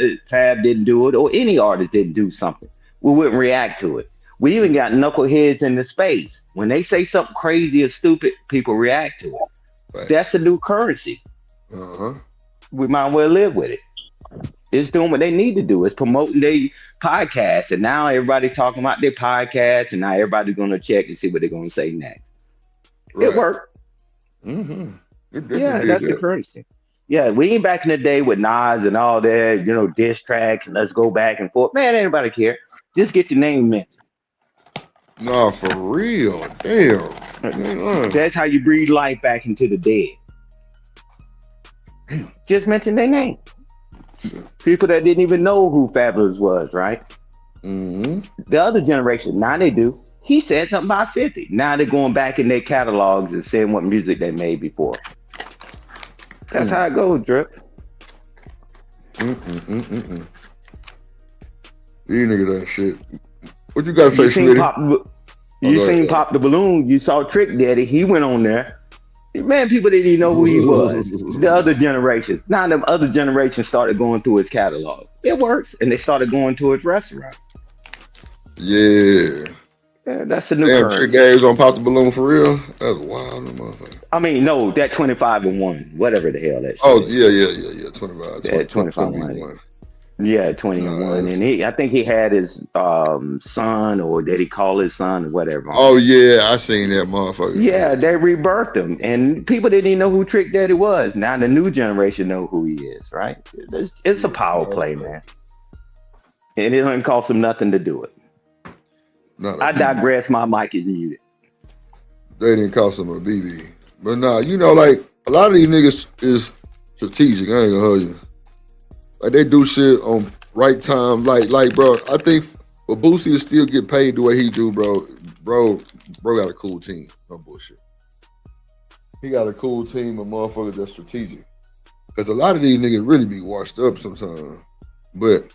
Speaker 20: didn't do it or any artist didn't do something, we wouldn't react to it. We even got knuckleheads in the space. When they say something crazy or stupid, people react to it. Right. That's the new currency. We might well live with it. It's doing what they need to do. It's promoting their podcast. And now everybody's talking about their podcast. And now everybody's going to check and see what they're going to say next. Right. It worked. Yeah, that's the currency. Yeah, we ain't back in the day with Nas and all that, diss tracks and let's go back and forth. Man, anybody care. Just get your name mentioned.
Speaker 1: No, for real. Damn.
Speaker 20: That's how you breathe life back into the dead. Just mention their name. People that didn't even know who FABOLOUS was, right? The other generation, now they do. He said something about 50. Now they're going back in their catalogs and saying what music they made before. That's how it goes, Drip.
Speaker 1: You nigga that shit. What you gotta say, Smitty?
Speaker 20: You seen Pop the Balloon. You saw Trick Daddy. He went on there. Man, people didn't even know who he was. The other generations. Now the other generations started going through his catalog. It works. And they started going to his restaurant.
Speaker 1: Yeah.
Speaker 20: Yeah, that's the new currency.
Speaker 1: Trick Daddy's on Pop the Balloon for real? That's wild, motherfucker.
Speaker 20: I mean, no, that 25 and 1, whatever the hell that shit
Speaker 1: is. Yeah, 25.
Speaker 20: Yeah, 25 and 1. Yeah, 21. And I think he had his son, or did he call his son or whatever on
Speaker 1: Oh
Speaker 20: there.
Speaker 1: yeah, I seen that motherfucker.
Speaker 20: Yeah, they rebirthed him. And people didn't even know who Trick Daddy was. Now the new generation know who he is, right? It's a power play, man. And it doesn't cost him nothing to do it. I digress. My mic is muted.
Speaker 1: They didn't cost him a BB. But nah, you know, like a lot of these niggas is strategic. I ain't gonna hold you. Like they do shit on right time. Like, bro, I think for Boosie to still get paid the way he do, bro got a cool team. No bullshit. He got a cool team of motherfuckers that's strategic. Cause a lot of these niggas really be washed up sometimes. But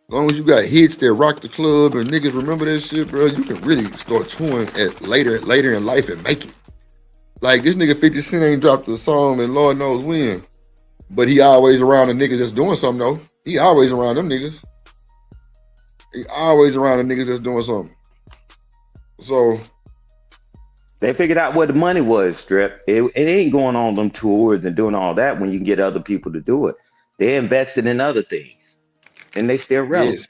Speaker 1: as long as you got hits that rock the club and niggas remember that shit, bro, you can really start touring at later in life and make it. Like this nigga 50 Cent ain't dropped a song and Lord knows when. But he always around the niggas that's doing something though. He always around them niggas. He always around the niggas that's doing something. So
Speaker 20: they figured out what the money was, Strip. It ain't going on them tours and doing all that when you can get other people to do it. They invested in other things. And they still relevant.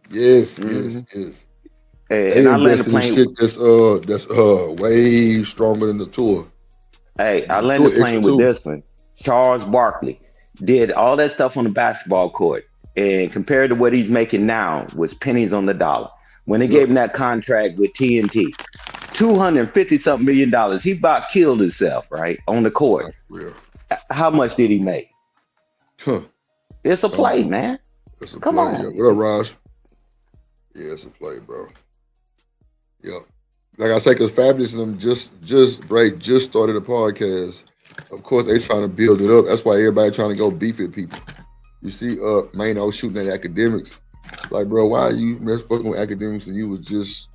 Speaker 1: Yes.
Speaker 20: And I landed
Speaker 1: the plane. Shit that's way stronger than the tour.
Speaker 20: Hey, I landed plane with this one. Charles Barkley did all that stuff on the basketball court, and compared to what he's making now, was pennies on the dollar. When they gave him that contract with TNT, $250-something million, he about killed himself, right, on the court. How much did he make?
Speaker 1: Huh.
Speaker 20: It's a play, man.
Speaker 1: It's a
Speaker 20: Come
Speaker 1: play.
Speaker 20: on.
Speaker 1: Yeah. What up, Raj? Yeah, it's a play, bro. Yep. Like I say, because Fabulous and them just started a podcast. Of course, they trying to build it up. That's why everybody trying to go beef at people. You see, Mano shooting at academics. Like, bro, why are you fucking with academics and you was just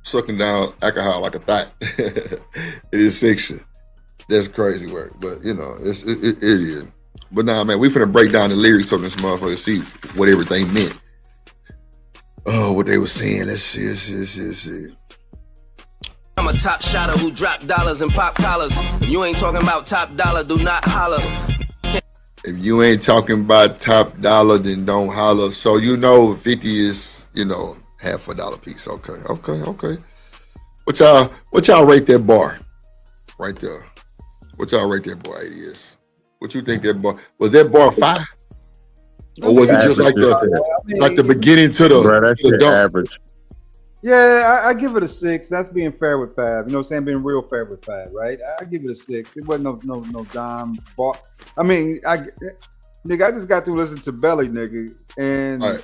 Speaker 1: sucking down alcohol like a thought in his section? That's crazy work, but you know, it is. But nah, man, we finna break down the lyrics of this motherfucker, see what everything meant. Oh, what they were saying. Let's see.
Speaker 3: I'm a top shotter who drop dollars and pop collars. If you ain't talking about top dollar, do not holler.
Speaker 1: If you ain't talking about top dollar, then don't holler. So you know 50 is, you know, half a dollar piece. Okay. What y'all rate that bar? Right there. What y'all rate that bar 80 is? What you think that bar was? That bar 5? Or was it just like the beginning to the,
Speaker 19: bro, that's
Speaker 1: to the dump?
Speaker 19: average.
Speaker 9: Yeah, I give it a 6. That's being fair with Fab. You know what I'm saying? Being real fair with Fab, right? I give it a 6. It wasn't no dime bar. I mean, I just got through listening to Belly, nigga, and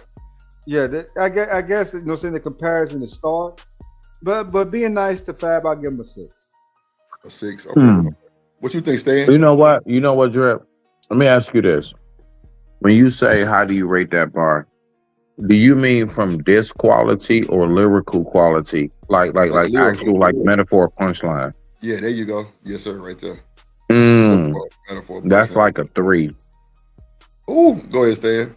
Speaker 9: yeah, I guess you know what I'm saying, the comparison is start, but being nice to Fab, I'll give him a 6.
Speaker 1: A 6. Okay. What you think, Stan?
Speaker 19: You know what, Drip? Let me ask you this. When you say, how do you rate that bar? Do you mean from disc quality or lyrical quality? Like actual like metaphor punchline?
Speaker 1: Yeah, there you go. Yes, sir, right there. Metaphor
Speaker 19: That's
Speaker 1: punchline.
Speaker 19: like a 3.
Speaker 1: Ooh, go ahead, Stan.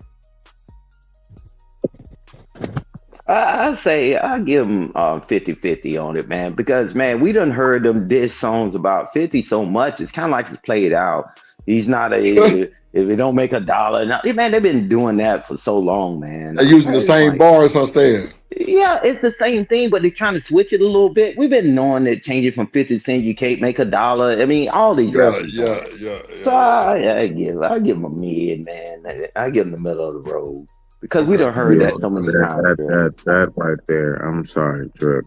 Speaker 20: I say I give him 50-50 on it, man, because man, we done heard them diss songs about 50 so much. It's kind of like it's played out. He's not if it don't make a dollar. Man, they've been doing that for so long, man.
Speaker 1: They're using the same bars, I'm Stan.
Speaker 20: Yeah, it's the same thing, but they're trying to switch it a little bit. We've been knowing that changing from 50 cents, you can't make a dollar. I mean, all these rappers.
Speaker 1: Yeah.
Speaker 20: So I give them a mid, man. I give them the middle of the road. Because we done heard that so many times.
Speaker 19: That right there. I'm sorry, Drip.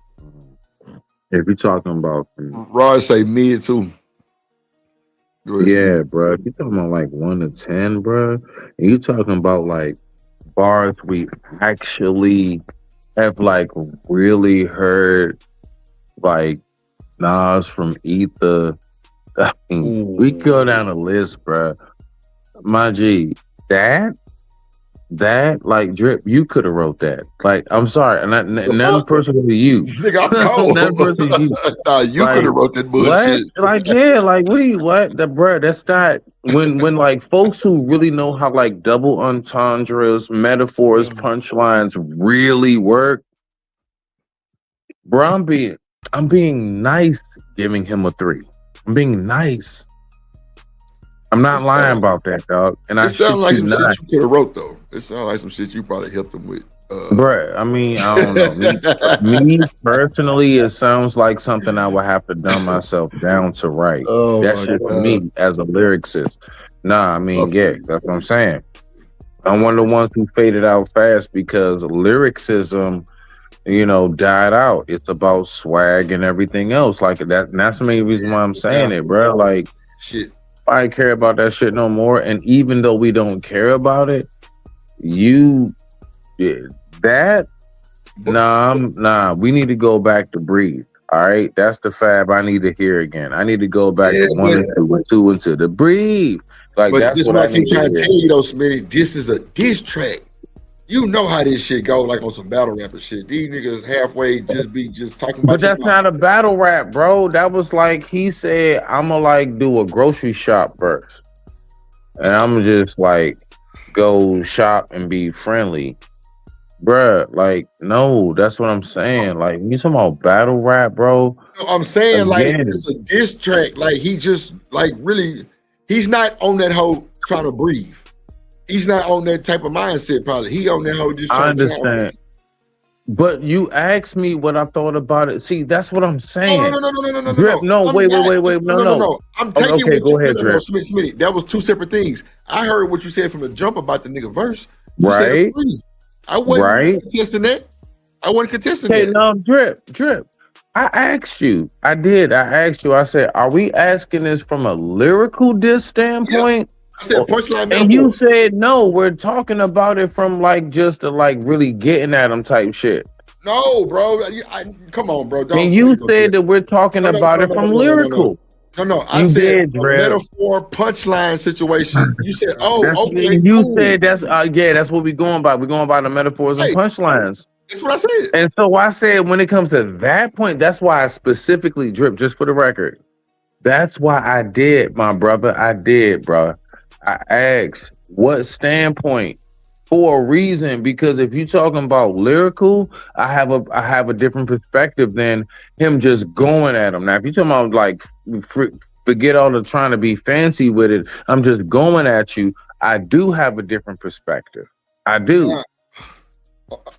Speaker 19: If you're talking about
Speaker 1: Rod say mid too.
Speaker 19: Yeah, bro. If you're talking about like 1 to 10, bro, and you talking about like bars we actually have like really heard, like Nas from Ether. I mean, we go down the list, bro. My G, that like Drip, you could have wrote that. Like, I'm sorry, none personal to you.
Speaker 1: Nigga, I'm cold.
Speaker 19: None personal to you.
Speaker 1: You could have wrote that bullshit.
Speaker 19: What? Like, yeah, like what? The bro, that's not when like folks who really know how like double entendres, metaphors, punchlines really work. Bro, I'm being nice, giving him a 3. I'm being nice. I'm not lying about that, dog. And I
Speaker 1: It sounds
Speaker 19: shit
Speaker 1: like
Speaker 19: you
Speaker 1: some
Speaker 19: not.
Speaker 1: shit you could have wrote though. It sounds like some shit you probably helped him with.
Speaker 19: Bruh, I mean, I don't know. Me personally, it sounds like something I would have to dumb myself down to write.
Speaker 1: Oh
Speaker 19: That
Speaker 1: my
Speaker 19: shit for
Speaker 1: God.
Speaker 19: me as a lyricist. Nah, I mean, yeah, that's what I'm saying. I'm one of the ones who faded out fast because lyricism, died out. It's about swag and everything else like that. And that's the main reason why I'm saying it, bro. Like,
Speaker 1: shit,
Speaker 19: I care about that shit no more. And even though we don't care about it, we need to go back to breathe. All right, that's the fab I need to hear again. I need to go back to 1 and 2 and 2 and 2 to breathe. Like,
Speaker 1: but
Speaker 19: that's
Speaker 1: this
Speaker 19: what
Speaker 1: what
Speaker 19: I
Speaker 1: I keep
Speaker 19: need to
Speaker 1: trying to
Speaker 19: hear.
Speaker 1: tell you though, Smitty. This is a diss track. You know how this shit go, like on some battle rapper shit. These niggas halfway just talking about.
Speaker 19: But that's not a battle rap, bro. That was like he said, I'ma like do a grocery shop first. And I'm just like go shop and be friendly. Bruh, like, no, that's what I'm saying. Like, you talking about battle rap, bro?
Speaker 1: No, I'm saying like
Speaker 19: Again.
Speaker 1: it's a diss track. Like he just like really, he's not on that whole trying to breathe. He's not on that type of mindset. Probably he on that whole just.
Speaker 19: I
Speaker 1: Trying to
Speaker 19: understand. But you asked me what I thought about it. See, that's what I'm saying.
Speaker 1: No.
Speaker 19: Drip, no,
Speaker 1: I'm
Speaker 19: wait.
Speaker 1: no. I'm taking
Speaker 19: Okay,
Speaker 1: what
Speaker 19: go
Speaker 1: you
Speaker 19: ahead,
Speaker 1: no,
Speaker 19: Drip.
Speaker 1: Smitty. That was two separate things. I heard what you said from the jump about the nigga verse. You said
Speaker 19: Right.
Speaker 1: breathe. I wasn't
Speaker 19: Right.
Speaker 1: contesting that. I wasn't contesting
Speaker 19: Okay,
Speaker 1: that.
Speaker 19: no, Drip. I asked you. I did. I asked you. I said, are we asking this from a lyrical diss standpoint?
Speaker 1: I said punchline
Speaker 19: And you
Speaker 1: metaphor.
Speaker 19: said no, we're talking about it from like just to like really getting at them type shit.
Speaker 1: No, bro. Come on, bro. Don't,
Speaker 19: And you
Speaker 1: please don't do
Speaker 19: said
Speaker 1: that.
Speaker 19: that we're talking about it from lyrical.
Speaker 1: No. I
Speaker 19: You
Speaker 1: said
Speaker 19: did,
Speaker 1: a
Speaker 19: Drip.
Speaker 1: metaphor punchline situation. You said,
Speaker 19: That's-
Speaker 1: okay,
Speaker 19: you
Speaker 1: cool.
Speaker 19: said that's that's what we're going by. We're going by the metaphors and punchlines.
Speaker 1: That's what I said.
Speaker 19: And so I said when it comes to that point, that's why I specifically Drip, just for the record. That's why I did, my brother. I did, bro. I asked what standpoint for a reason, because if you're talking about lyrical, I have a different perspective than him just going at him. Now, if you're talking about like forget all the trying to be fancy with it, I'm just going at you. I do have a different perspective. I do.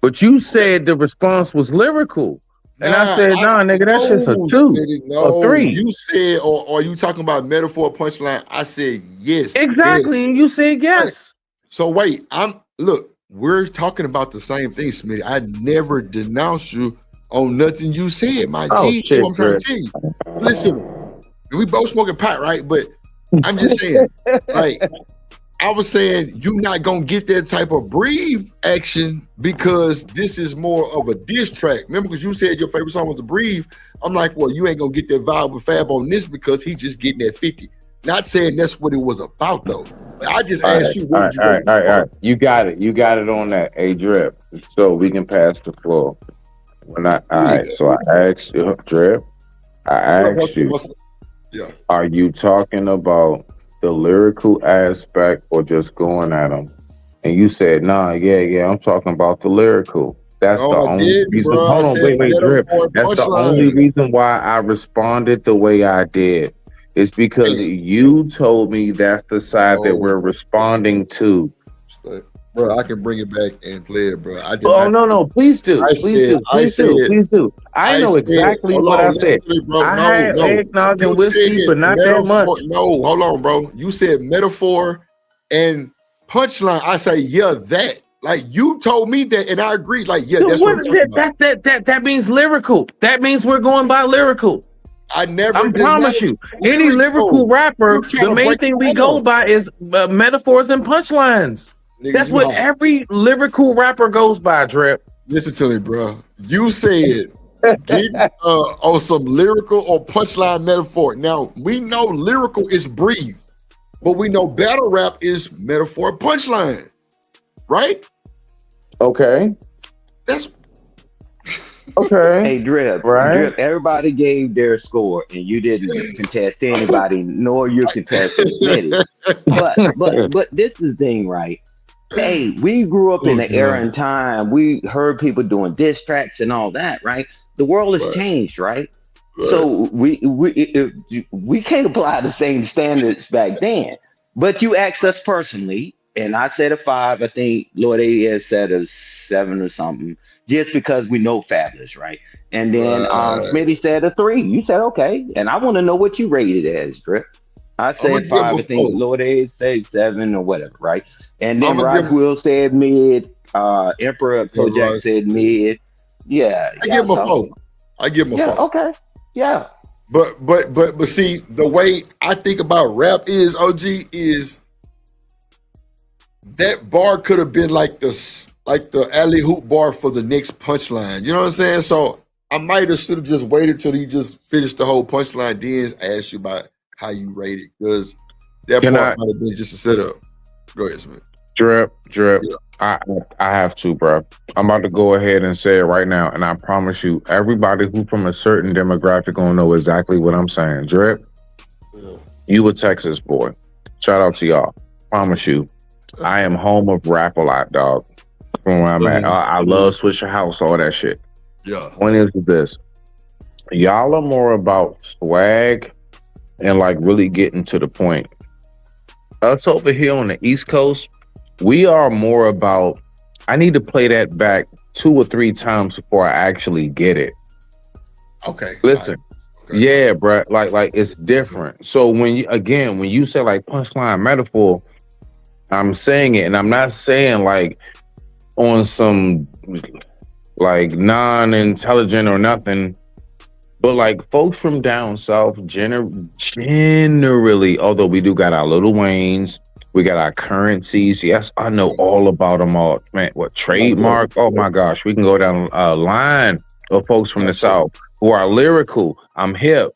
Speaker 19: But you said the response was lyrical. And I said, nah, nigga, that's just a 2
Speaker 1: No,
Speaker 19: or 3.
Speaker 1: You said, or are you talking about metaphor punchline? I said yes.
Speaker 19: Exactly.
Speaker 1: Yes.
Speaker 19: And you said yes.
Speaker 1: So wait, we're talking about the same thing, Smitty. I never denounced you on nothing you said, my G.
Speaker 19: Shit,
Speaker 1: That's what I'm trying to tell you. Listen, we both smoking pot, right? But I'm just saying, like, I was saying you not gonna get that type of breathe action because this is more of a diss track. Remember, because you said your favorite song was the Breathe. I'm like, well, you ain't gonna get that vibe with Fab on this because he just getting that 50. Not saying that's what it was about though. I just asked you. What
Speaker 19: All right. You got it. You got it on that. A Drip. So we can pass the floor. So I asked you, Drip. I asked you.
Speaker 1: Yeah.
Speaker 19: Are you talking about the lyrical aspect or just going at them? And you said, nah, yeah, I'm talking about the lyrical. That's the only reason.
Speaker 1: Bro.
Speaker 19: Hold on, wait, Drip. That's the only reason why I responded the way I did. It's because you told me that's the side that we're responding to.
Speaker 1: Bro, I can bring it back and play it, bro.
Speaker 19: No, please do. Please do. I know exactly what I said. I had eggnog and whiskey, but not that much.
Speaker 1: No, hold on, bro. You said metaphor and punchline. I say, yeah, that. Like you told me that, and I agreed. Like, yeah, that's what I'm talking about.
Speaker 19: That means lyrical. That means we're going by lyrical.
Speaker 1: I
Speaker 19: promise you. Any lyrical rapper, the main thing we go by is metaphors and punchlines.
Speaker 1: Nigga,
Speaker 19: that's what every lyrical rapper goes by, Drip.
Speaker 1: Listen to me, bro. You said get on some lyrical or punchline metaphor. Now, we know lyrical is breathe, but we know battle rap is metaphor punchline, right?
Speaker 19: Okay.
Speaker 1: That's
Speaker 19: okay.
Speaker 20: Hey, Drip, everybody gave their score, and you didn't contest anybody, nor you contested Smitty. But this is the thing, right? Hey, we grew up in an era and time. We heard people doing diss tracks and all that, right? The world has changed, right? So we can't apply the same standards back then. But you asked us personally, and I said a 5. I think Lord AS said a 7 or something, just because we know Fabulous, right? And then
Speaker 1: Right.
Speaker 20: Smitty said a 3. You said okay, and I want to know what you rated it as, Drip. I
Speaker 1: I'm gonna
Speaker 20: said
Speaker 1: give him
Speaker 20: 5.
Speaker 1: a
Speaker 20: I think
Speaker 1: 4.
Speaker 20: Lord AS said 7 or whatever, right? And
Speaker 1: I'm
Speaker 20: then
Speaker 1: gonna give him.
Speaker 20: Roswell said mid. Emperor
Speaker 1: Yeah,
Speaker 20: Kojak
Speaker 1: right.
Speaker 20: said mid. Yeah,
Speaker 1: I
Speaker 20: yeah.
Speaker 1: give him a
Speaker 20: So
Speaker 1: 4. I give him a
Speaker 20: yeah,
Speaker 1: 4.
Speaker 20: okay, yeah.
Speaker 1: But see, the way I think about rap is OG is that bar could have been like the alley hoop bar for the next punchline. You know what I'm saying? So I might have should have just waited till he just finished the whole punchline, then ask you about how you rate it, because that
Speaker 19: Can
Speaker 1: part
Speaker 19: I
Speaker 1: might have been just a setup. Go ahead, Smith.
Speaker 19: drip?
Speaker 1: Yeah.
Speaker 19: I have to, bro. I'm about to go ahead and say it right now, and I promise you, everybody who from a certain demographic gonna know exactly what I'm saying. Drip, you a Texas boy. Shout out to y'all. Promise you, I am home of rap a lot, dog. From where I'm at, I love Swisher House, all that shit.
Speaker 1: Yeah.
Speaker 19: Point is this: y'all are more about swag and like really getting to the point. Us over here on the East Coast, we are more about, I need to play that back 2 or 3 times before I actually get it.
Speaker 1: Okay.
Speaker 19: Listen, yeah, bro, like it's different. So when you say like punchline metaphor, I'm saying it, and I'm not saying like on some like non-intelligent or nothing, but like folks from down south generally, although we do got our Little Waynes, we got our Currencies. Yes, I know all about them all. Man, what Trademark? Oh my gosh, we can go down a line of folks from the south who are lyrical. I'm hip,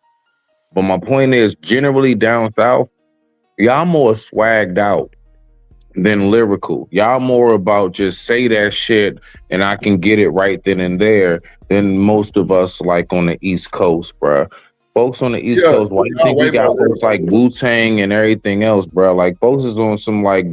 Speaker 19: but my point is, generally down south, y'all more swagged out than lyrical. Y'all more about just say that shit and I can get it right then and there than most of us like on the East Coast, bruh. Folks on the East Coast, why you think we got folks like Wu-Tang and everything else, bro? Like folks is on some like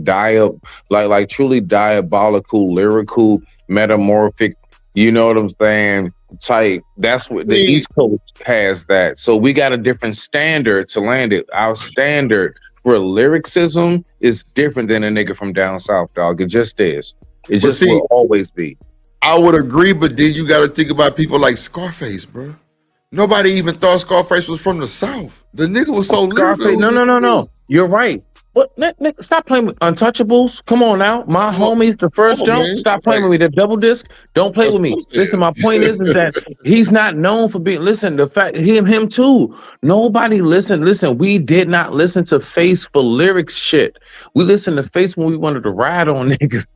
Speaker 19: like truly diabolical, lyrical, metamorphic, you know what I'm saying, type. That's what the East Coast has that. So we got a different standard to land it. Our standard for lyricism is different than a nigga from down south, dog. It just is. It just will always be.
Speaker 1: I would agree, but then you got to think about people like Scarface, bro. Nobody even thought Scarface was from the South. The nigga was so lyrical.
Speaker 19: No. You're right. What? Nigga, stop playing with Untouchables. Come on now. My homies, the first jump. Stop playing with me. The double disc. Don't play with me. Listen, my point is that he's not known for being. Listen, the fact him too. Nobody listened. Listen, we did not listen to Face for lyrics shit. We listened to Face when we wanted to ride on niggas.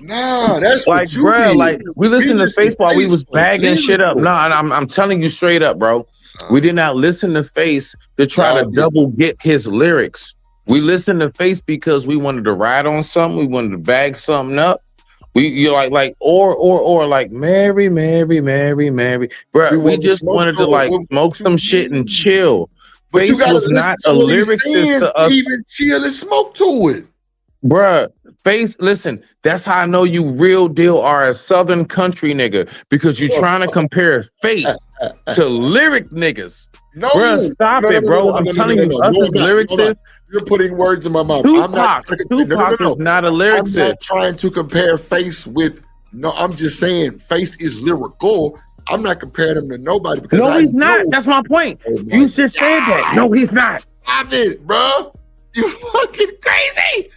Speaker 1: Nah, that's
Speaker 19: like,
Speaker 1: what you
Speaker 19: bro.
Speaker 1: did.
Speaker 19: Like we listened to Face while we was bagging shit up. Nah, I'm telling you straight up, bro. We did not listen to Face to try to double get his lyrics. We listened to Face because we wanted to ride on something. We wanted to bag something up. Or like Mary, bro. We just wanted to like smoke some shit and chill.
Speaker 1: But
Speaker 19: Face
Speaker 1: you gotta
Speaker 19: was
Speaker 1: listen
Speaker 19: not
Speaker 1: to
Speaker 19: a
Speaker 1: what he's
Speaker 19: lyricist
Speaker 1: saying,
Speaker 19: to us.
Speaker 1: even chill and smoke to it.
Speaker 19: Bruh, Face, listen, that's how I know you real deal are a Southern country nigga, because you're trying to compare Faith to lyric niggas.
Speaker 1: No,
Speaker 19: bruh, stop it, bro. I'm telling you, us as lyricists.
Speaker 1: You're putting words in my mouth.
Speaker 19: Tupac is not a lyricist.
Speaker 1: I'm not trying to compare Face with. No, I'm just saying Face is lyrical. I'm not comparing him to nobody because
Speaker 19: no, he's not. That's my point. You just said that. No, he's not.
Speaker 1: Stop it, bro. You fucking crazy.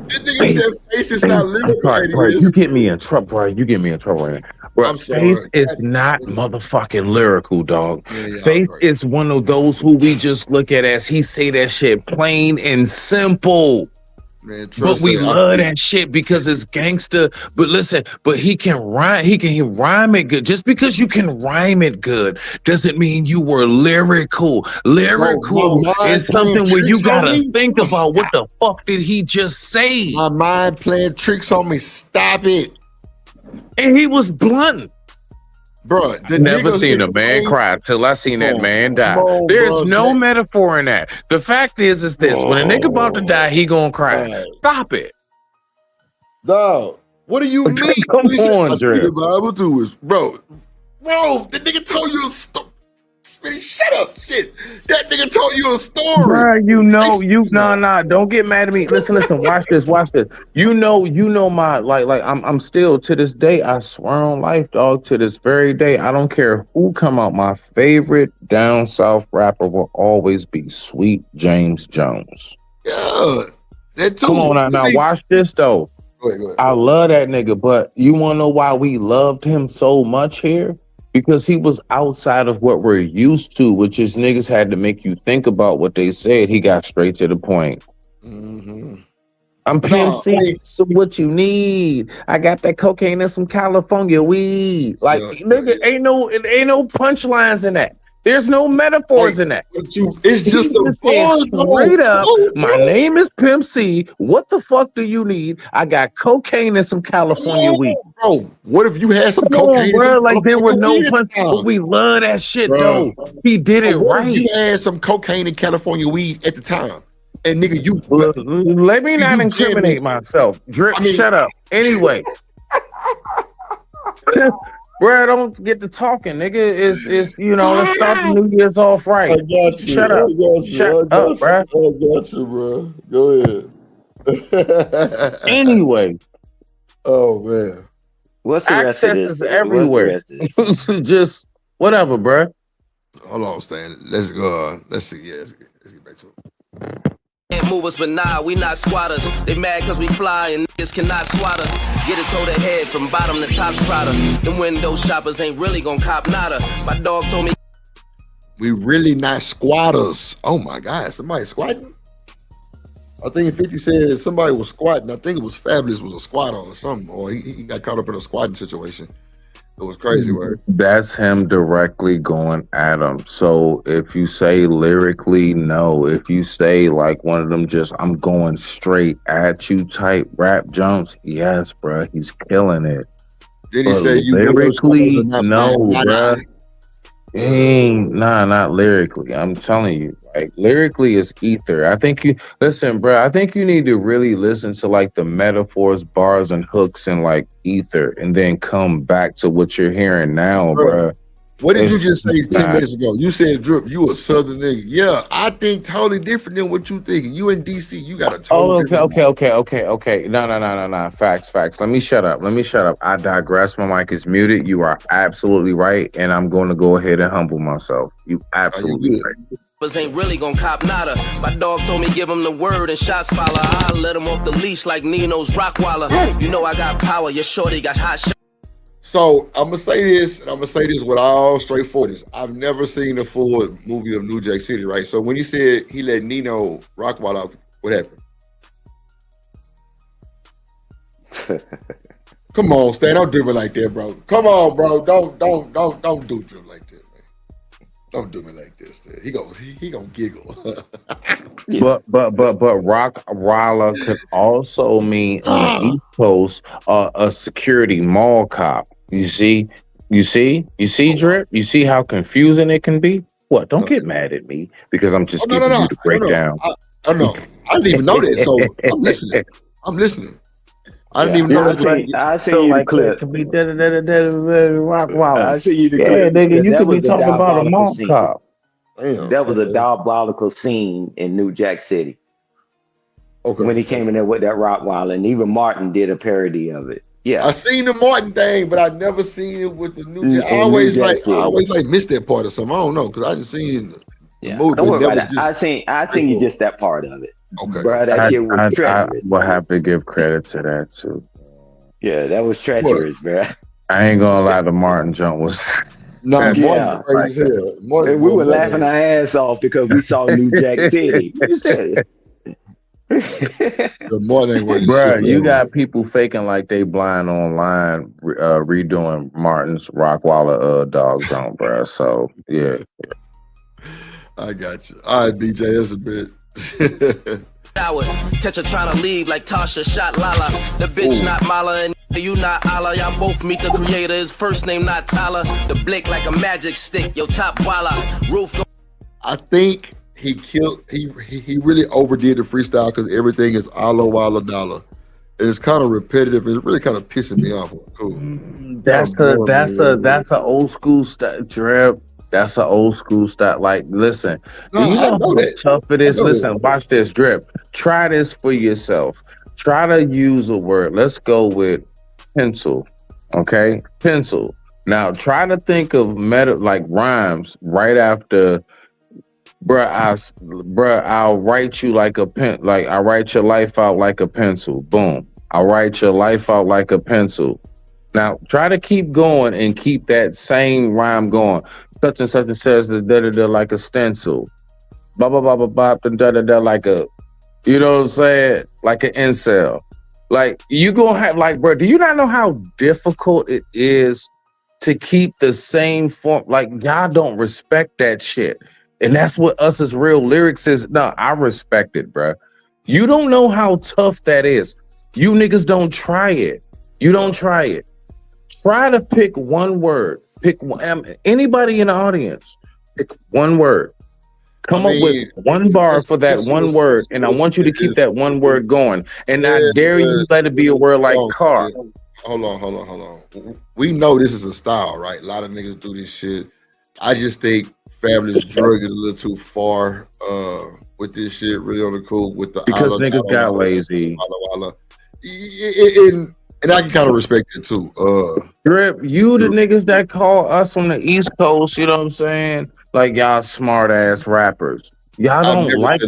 Speaker 1: This nigga said Face is not lyrical.
Speaker 19: Bro, you get me in trouble, bro. You get me in trouble right now. Bro, Faith is not motherfucking lyrical, dog. Faith is one of those who we just look at as he say that shit plain and simple.
Speaker 1: Man,
Speaker 19: but we love that shit because it's gangster. But listen, but he can rhyme. He can rhyme it good. Just because you can rhyme it good doesn't mean you were lyrical. Lyrical is something where you gotta think about what the fuck did he just say.
Speaker 1: My mind playing tricks on me. Stop it.
Speaker 19: And he was blunt.
Speaker 1: Bro,
Speaker 19: never seen a man cry till I seen that man die. There's no metaphor in that. The fact is this: when a nigga about to die, he gonna cry. Stop it.
Speaker 1: Dog, what do you mean?
Speaker 19: Come on,
Speaker 1: Bible to us, bro. The nigga told you a story. Smitty, shut up. Shit. That nigga told you a story.
Speaker 19: Bruh, don't get mad at me. Listen, watch this. You know my I'm still to this day, I swear on life, dog, to this very day, I don't care who come out. My favorite down south rapper will always be Sweet James Jones.
Speaker 1: Yeah. That too.
Speaker 19: Come on now watch this though.
Speaker 1: Go ahead.
Speaker 19: I love that nigga, but you wanna know why we loved him so much here? Because he was outside of what we're used to, which is niggas had to make you think about what they said. He got straight to the point.
Speaker 1: Mm-hmm.
Speaker 19: I'm Pimp C, so what you need? I got that cocaine and some California weed. Like, nigga, ain't no punchlines in that. There's no metaphors in that.
Speaker 1: It's just a bars,
Speaker 19: straight up. My name is Pimp C. What the fuck do you need? I got cocaine and some California weed.
Speaker 1: Bro, what if you had some cocaine?
Speaker 19: Bro, like there were no punch, but we love that shit though. He did it
Speaker 1: what
Speaker 19: right.
Speaker 1: If you had some cocaine and California weed at the time, and nigga, you
Speaker 19: let me not incriminate myself. Drip, shut up. Anyway. Bro, don't get to talking, nigga. It's let's start the New Year's off right.
Speaker 1: I got you.
Speaker 19: Shut up. Shut up, bro.
Speaker 1: I got you, bro. Go ahead.
Speaker 19: Anyway.
Speaker 1: Oh man.
Speaker 20: What's the rest of this?
Speaker 19: Is everywhere. Just whatever, bro.
Speaker 1: Hold on, Stan. Let's go. Let's see. Yeah, let's get back to it.
Speaker 3: Can't move us, but nah, we not squatters. They mad cause we fly and niggas cannot swat us. Get it toe to head from bottom to top strata. Them window shoppers ain't really gon' cop nada. My dog told me
Speaker 1: we really not squatters. Oh my God, somebody squatting? I think 50 said somebody was squatting. I think it was Fabulous was a squatter or something, or he got caught up in a squatting situation. It was crazy, word.
Speaker 19: That's him directly going at him. So if you say lyrically, no. If you say like one of them just I'm going straight at you type rap jumps, yes, bro, he's killing it.
Speaker 1: Did he say you
Speaker 19: lyrically? No, bro. Not lyrically. I'm telling you, like lyrically is ether. I think you listen, bro. I think you need to really listen to like the metaphors, bars, and hooks and like ether, and then come back to what you're hearing now, bro.
Speaker 1: What did you just say 10 minutes ago? You said, Drip, you a Southern nigga. Yeah, I think totally different than what you thinking. You in DC, you got a totally
Speaker 19: okay. No. Facts. Let me shut up. I digress. My mic is muted. You are absolutely right, and I'm going to go ahead and humble myself. You absolutely right.
Speaker 3: ain't really gon' cop nada. My dog told me give him the word and shots follow. I let him off the leash like Nino's Rockwaller. You know I got power, your shorty got hot shit.
Speaker 1: So I'm gonna say this, and I'm gonna say this with all straightforwardness. I've never seen a full movie of New Jack City, right? So when you said he let Nino Rockwell out, what happened? Come on, Stan, don't do me like that, bro. Come on, bro. Don't do Drip like that, man. Don't do me like this, Stan. He gonna giggle.
Speaker 19: But Rockwaller could also mean on the East Coast a security mall cop. You see, Drip? You see how confusing it can be? What? Don't get mad at me because I'm just giving you the breakdown.
Speaker 1: I know. I didn't even know that, so I'm listening. I didn't even know that.
Speaker 20: I see you the clip.
Speaker 19: Rockwaller.
Speaker 20: I see you the clip.
Speaker 19: Yeah, nigga, you could be talking about a mall cop.
Speaker 1: Damn.
Speaker 20: That was a diabolical scene in New Jack City.
Speaker 1: Okay.
Speaker 20: When he came in there with that Rottweiler, and even Martin did a parody of it. Yeah,
Speaker 1: I seen the Martin thing, but I never seen it with the New Jack. I always missed that part of something. I don't know because I didn't see the movie.
Speaker 20: Don't worry about that. I seen you just that part of it.
Speaker 1: Okay,
Speaker 20: bro, that shit was treacherous.
Speaker 19: I will have to give credit to that too.
Speaker 20: Yeah, that was treacherous, bro.
Speaker 19: I ain't gonna lie, the Martin jump was.
Speaker 1: No,
Speaker 20: yeah.
Speaker 1: Martin,
Speaker 20: we were laughing our ass off because we saw New Jack City. You said
Speaker 1: the Martin
Speaker 19: bro, you got people faking like they blind online, redoing Martin's Rockwaller dog zone, bro. So yeah.
Speaker 1: I got you. All right, BJ, that's a bit.
Speaker 3: Catch her trying to leave like Tasha shot Lala. The bitch not Mala and you not Allah. Y'all both meet the creator. His first name not Tyler. The blick like a magic stick. Yo top walla. Roof.
Speaker 1: I think he really overdid the freestyle because everything is Allah walla dollar. And it's kind of repetitive. It's really kind of pissing me off. Cool.
Speaker 19: That's a old school Drip. That's an old school style. Like, listen,
Speaker 1: No,
Speaker 19: do you
Speaker 1: I
Speaker 19: know
Speaker 1: know
Speaker 19: how
Speaker 1: that.
Speaker 19: tough it
Speaker 1: I
Speaker 19: is?
Speaker 1: know that.
Speaker 19: Listen, watch this, Drip. Try this for yourself. Try to use a word. Let's go with pencil. Okay, pencil. Now try to think of like rhymes right after, bruh, I'll write you like a pen, like I write your life out like a pencil. Boom. I'll write your life out like a pencil. Now try to keep going and keep that same rhyme going. Such and such and says the da da da like a stencil. Blah blah blah blah blah da da da like a, you know what I'm saying? Like an incel. Like you gonna have like, bro, do you not know how difficult it is to keep the same form? Like y'all don't respect that shit. And that's what us as real lyrics is. No, I respect it, bro. You don't know how tough that is. You niggas don't try it. You don't try it. Try to pick one word. Pick one, anybody in the audience. Pick one word. Come up with one bar for that one word, and I want you to keep that one word going. And I dare you let it be a word like car.
Speaker 1: Hold on. We know this is a style, right? A lot of niggas do this shit. I just think Fabulous drug it a little too far with this shit, really on the cool with the
Speaker 19: because niggas got lazy.
Speaker 1: And I can kind of respect it too.
Speaker 19: Drip, you the niggas that call us on the East Coast, you know what I'm saying? Like y'all smart ass rappers. Y'all don't like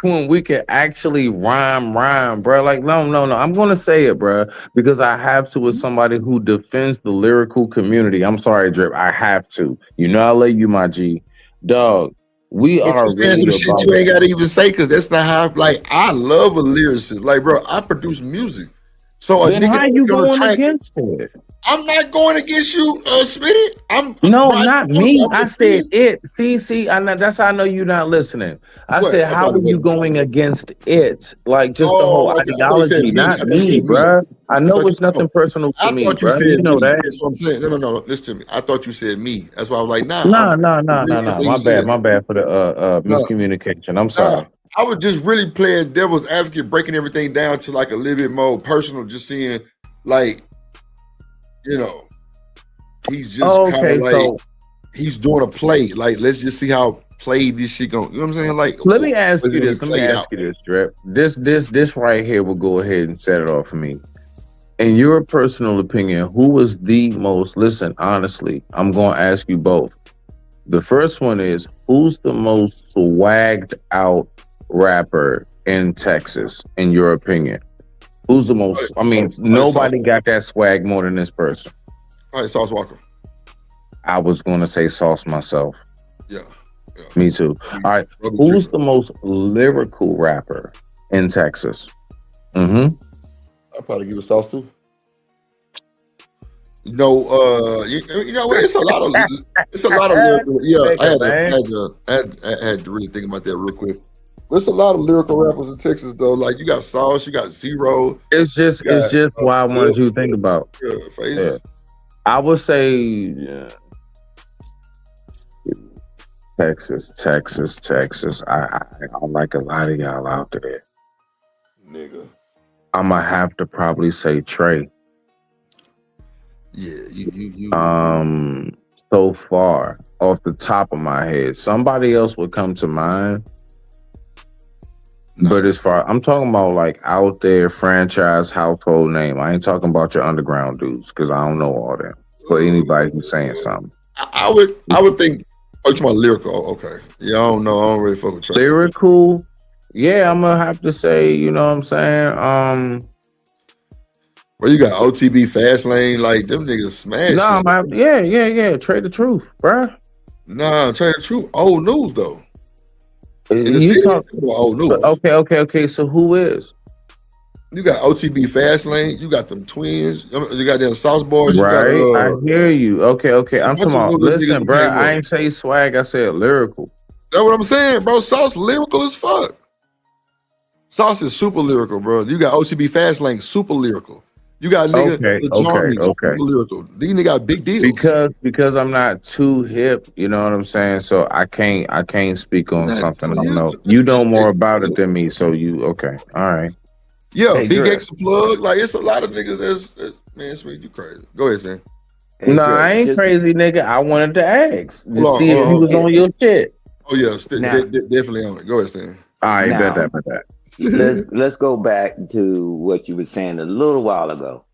Speaker 19: when we can actually rhyme, bro. Like, no. I'm gonna say it, bro, because I have to as somebody who defends the lyrical community. I'm sorry, Drip. I have to. You know I love you, my G. Dog. We
Speaker 1: but
Speaker 19: are
Speaker 1: you saying some shit you ain't gotta even say, because that's not how. Like, I love a lyricist. Like, bro, I produce music. So
Speaker 19: then how you going against it?
Speaker 1: I'm not going against you, Smitty.
Speaker 19: Not me. I said it. See, I know, that's how I know you're not listening. I said, how are you going against it? Like just the whole ideology, not me, bro. I know it's nothing personal to me, bro. You know that.
Speaker 1: That's what I'm saying. No. Listen to me. I thought you said me. That's why I was like, nah.
Speaker 19: No. My bad for the miscommunication. I'm sorry.
Speaker 1: I was just really playing devil's advocate, breaking everything down to like a little bit more personal, just seeing like, you know, he's just kind of like he's doing a play. Like, let's just see how played this shit going. You know what I'm saying? Like,
Speaker 19: let me ask you this. Drip. This right here will go ahead and set it off for me. In your personal opinion, who was the most? Listen, honestly, I'm going to ask you both. The first one is, who's the most swagged out rapper in Texas, in your opinion? Who's the most? I mean, nobody got that swag more than this person.
Speaker 1: All right, Sauce Walker.
Speaker 19: I was going to say Sauce myself.
Speaker 1: Yeah.
Speaker 19: Me too. All right, who's the most lyrical rapper in Texas?
Speaker 1: I'll probably give it Sauce too. You know what? It's a lot of lyrical. Yeah, I had to really think about that real quick. There's a lot of lyrical rappers in Texas though. Like you got Sauce, you got Zero.
Speaker 19: It's just what I wanted you to think about.
Speaker 1: Yeah.
Speaker 19: I would say Texas. I like a lot of y'all out there.
Speaker 1: Nigga.
Speaker 19: I'm gonna have to probably say Trey.
Speaker 1: Yeah, you.
Speaker 19: So far off the top of my head, somebody else would come to mind. No. But as far I'm talking about like out there franchise household name, I ain't talking about your underground dudes because I don't know all that. For anybody who's saying something,
Speaker 1: I would think. Oh, you talking about lyrical? Okay, yeah, I don't know. I don't really fuck with Trey.
Speaker 19: Lyrical, yeah, I'm gonna have to say. You know what I'm saying?
Speaker 1: Well, you got OTB Fast Lane, like them niggas smash.
Speaker 19: Yeah. Trey the Truth, bruh.
Speaker 1: Nah, Trey the Truth. Old news though. In the
Speaker 19: You
Speaker 1: city,
Speaker 19: talk
Speaker 1: old news.
Speaker 19: Okay. So who is?
Speaker 1: You got OTB Fast Lane. You got them twins. You got them Sauce Boys.
Speaker 19: Right.
Speaker 1: You got,
Speaker 19: I hear you. Okay. I'm talking about. Listen, bro. I ain't say swag. I said lyrical.
Speaker 1: That's what I'm saying, bro. Sauce lyrical as fuck. Sauce is super lyrical, bro. You got OTB Fast Lane, super lyrical. You got nigga super lyrical. These niggas got big deals.
Speaker 19: Because I'm not too hip, you know what I'm saying? So I can't speak on something I don't know. You know more about it than me, so you okay. All right.
Speaker 1: Yeah, Big X plug. Like it's a lot of niggas that's man, Sweet, you crazy. Go ahead, Sam.
Speaker 20: Hey,
Speaker 19: Nah, I
Speaker 20: Drip,
Speaker 19: ain't
Speaker 20: just
Speaker 19: crazy, nigga. I wanted to ask to
Speaker 1: Hold
Speaker 19: see if you
Speaker 1: on.
Speaker 19: was on your shit.
Speaker 1: Oh yeah,
Speaker 20: now,
Speaker 1: definitely on it. Go ahead, Stan.
Speaker 19: All right, bet
Speaker 20: now
Speaker 19: that.
Speaker 20: let's go back to what you were saying a little while ago.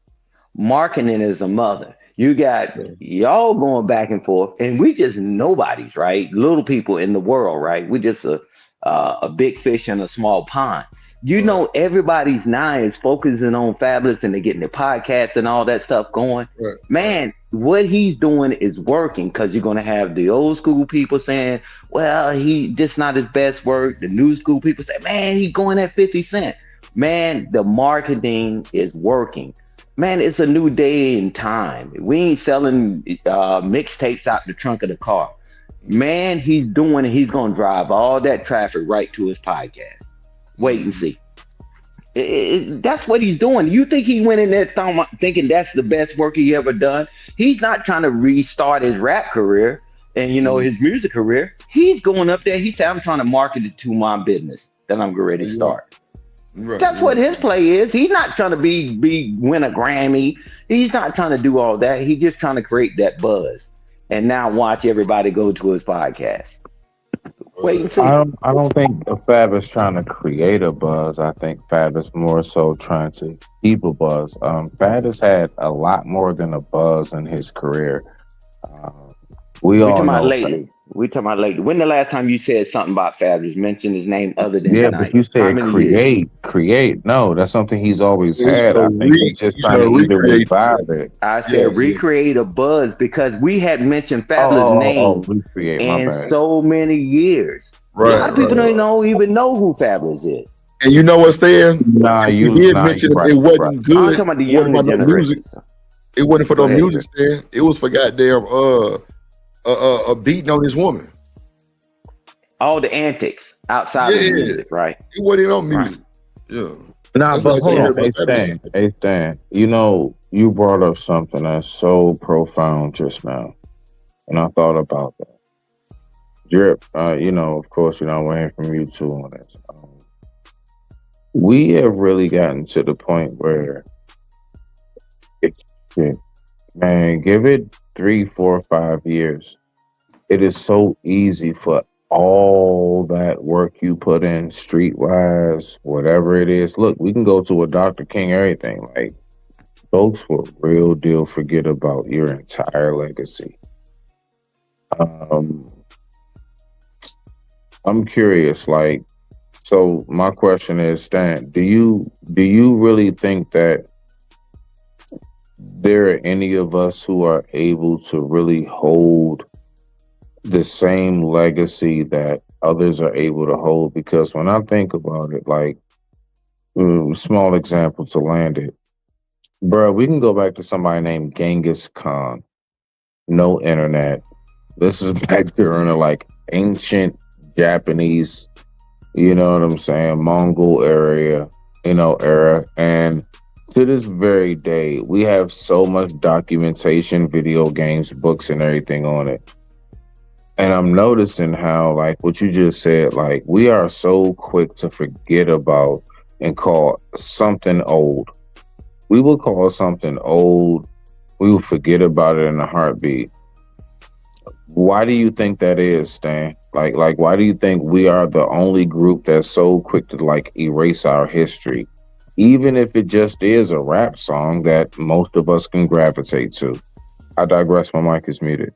Speaker 20: Marketing is a mother. You got y'all going back and forth, and we just nobodies, right? Little people in the world, right? We just a big fish in a small pond. You know, everybody's now is focusing on Fabulous, and they're getting their podcasts and all that stuff going. Man, what he's doing is working because you're gonna have the old school people saying, "Well, he just not his best work." The new school people say, "Man, he's going at 50 Cent." Man, the marketing is working. Man, it's a new day and time. We ain't selling mixtapes out the trunk of the car. Man, he's doing it. He's going to drive all that traffic right to his podcast. Wait and see. That's what he's doing. You think he went in there thinking that's the best work he ever done? He's not trying to restart his rap career and, his music career. He's going up there. He said, I'm trying to market it to my business that I'm ready to start. That's what his play is. He's not trying to be win a Grammy. He's not trying to do all that. He's just trying to create that buzz. And now watch everybody go to his podcast. Wait and see.
Speaker 19: I don't think Fab is trying to create a buzz. I think Fab is more so trying to keep a buzz. Fab has had a lot more than a buzz in his career. We all
Speaker 20: talking
Speaker 19: know
Speaker 20: about lately. We talking about lately. When the last time you said something about Fab? Just mention his name other than tonight.
Speaker 19: But you
Speaker 20: How
Speaker 19: said
Speaker 20: many years?
Speaker 19: create. No, that's something he's always
Speaker 1: He's
Speaker 19: had. I
Speaker 1: gonna
Speaker 19: think he's just trying to either
Speaker 1: recreate.
Speaker 19: revive it.
Speaker 20: I said recreate a buzz because we had mentioned Fabulous name
Speaker 19: recreate. My
Speaker 20: in
Speaker 19: bad.
Speaker 20: so many years. A lot of people don't even know who Fabulous is.
Speaker 1: And you know what, Stan?
Speaker 19: Nah,
Speaker 1: you did mention it wasn't good.
Speaker 20: I'm talking about the
Speaker 1: It wasn't
Speaker 20: younger
Speaker 1: about no
Speaker 20: generation.
Speaker 1: music. It wasn't for
Speaker 20: Go
Speaker 1: no
Speaker 20: ahead,
Speaker 1: music, Stan. It was for goddamn beating on this woman.
Speaker 20: All the antics outside of the music, right?
Speaker 1: It wasn't on music. Yeah.
Speaker 19: Nah,
Speaker 1: That's
Speaker 19: but
Speaker 1: what I
Speaker 19: hold
Speaker 1: said
Speaker 19: on.
Speaker 1: about
Speaker 19: Hey, Stan. You brought up something that's so profound just now. And I thought about that. Drip, of course, we're hearing from you too on this. We have really gotten to the point where, man, give it 3, 4, 5 years. It is so easy for all that work you put in streetwise, whatever it is. Look, we can go to a Dr. King, everything. Like, folks will real deal forget about your entire legacy. I'm curious, so my question is, Stan, do you really think that there are any of us who are able to really hold the same legacy that others are able to hold? Because when I think about it, small example to land it, bro, we can go back to somebody named Genghis Khan. No internet. This is back during the ancient Japanese, you know what I'm saying, Mongol era. And to this very day, we have so much documentation, video games, books, and everything on it. And I'm noticing how, what you just said, we are so quick to forget about and call something old. We will call something old. We will forget about it in a heartbeat. Why do you think that is, Stan? Why do you think we are the only group that's so quick to erase our history? Even if it just is a rap song that most of us can gravitate to. I digress. My mic is muted.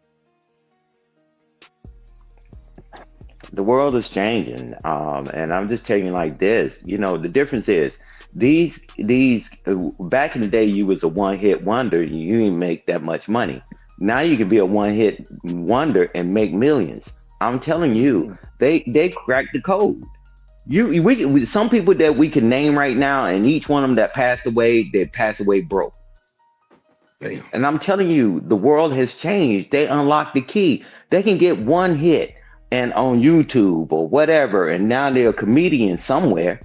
Speaker 20: The world is changing, and I'm just telling you like this. The difference is these back in the day, you was a one-hit wonder. You didn't make that much money. Now you can be a one-hit wonder and make millions. I'm telling you, they cracked the code. Some people that we can name right now, and each one of them that passed away, they passed away broke.
Speaker 1: Damn.
Speaker 20: And I'm telling you, the world has changed. They unlocked the key. They can get one hit and on YouTube or whatever, and now they're a comedian somewhere.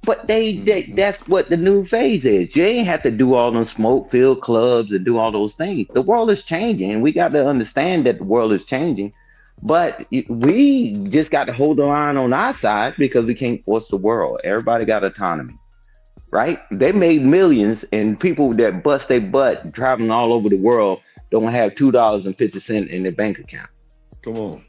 Speaker 20: But that's what the new phase is. You ain't have to do all them smoke-filled clubs and do all those things. The world is changing, and we got to understand that the world is changing. But we just got to hold the line on our side because we can't force the world. Everybody got autonomy, right? They made millions, and people that bust their butt traveling all over the world don't have $2.50 in their bank account.
Speaker 1: Come on.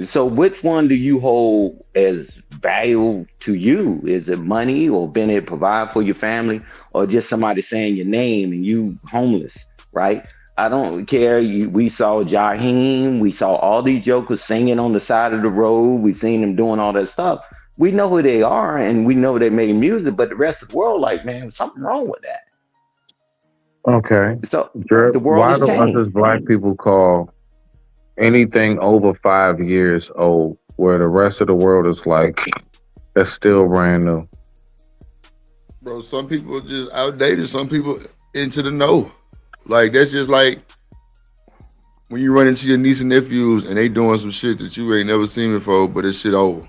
Speaker 20: So which one do you hold as value to you? Is it money or being able to provide for your family, or just somebody saying your name and you homeless, right? I don't care. We saw Jaheim, we saw all these jokers singing on the side of the road. We seen them doing all that stuff. We know who they are and we know they made music, but the rest of the world, like, man, something wrong with that.
Speaker 19: Okay.
Speaker 20: So
Speaker 19: Drip,
Speaker 20: the world
Speaker 19: why
Speaker 20: has
Speaker 19: do us
Speaker 20: changed.
Speaker 19: as black people call anything over 5 years old, where the rest of the world is like, that's still brand new?
Speaker 1: Bro, some people just outdated, some people into the know. Like, that's just like when you run into your niece and nephews and they doing some shit that you ain't never seen before, but it's shit over.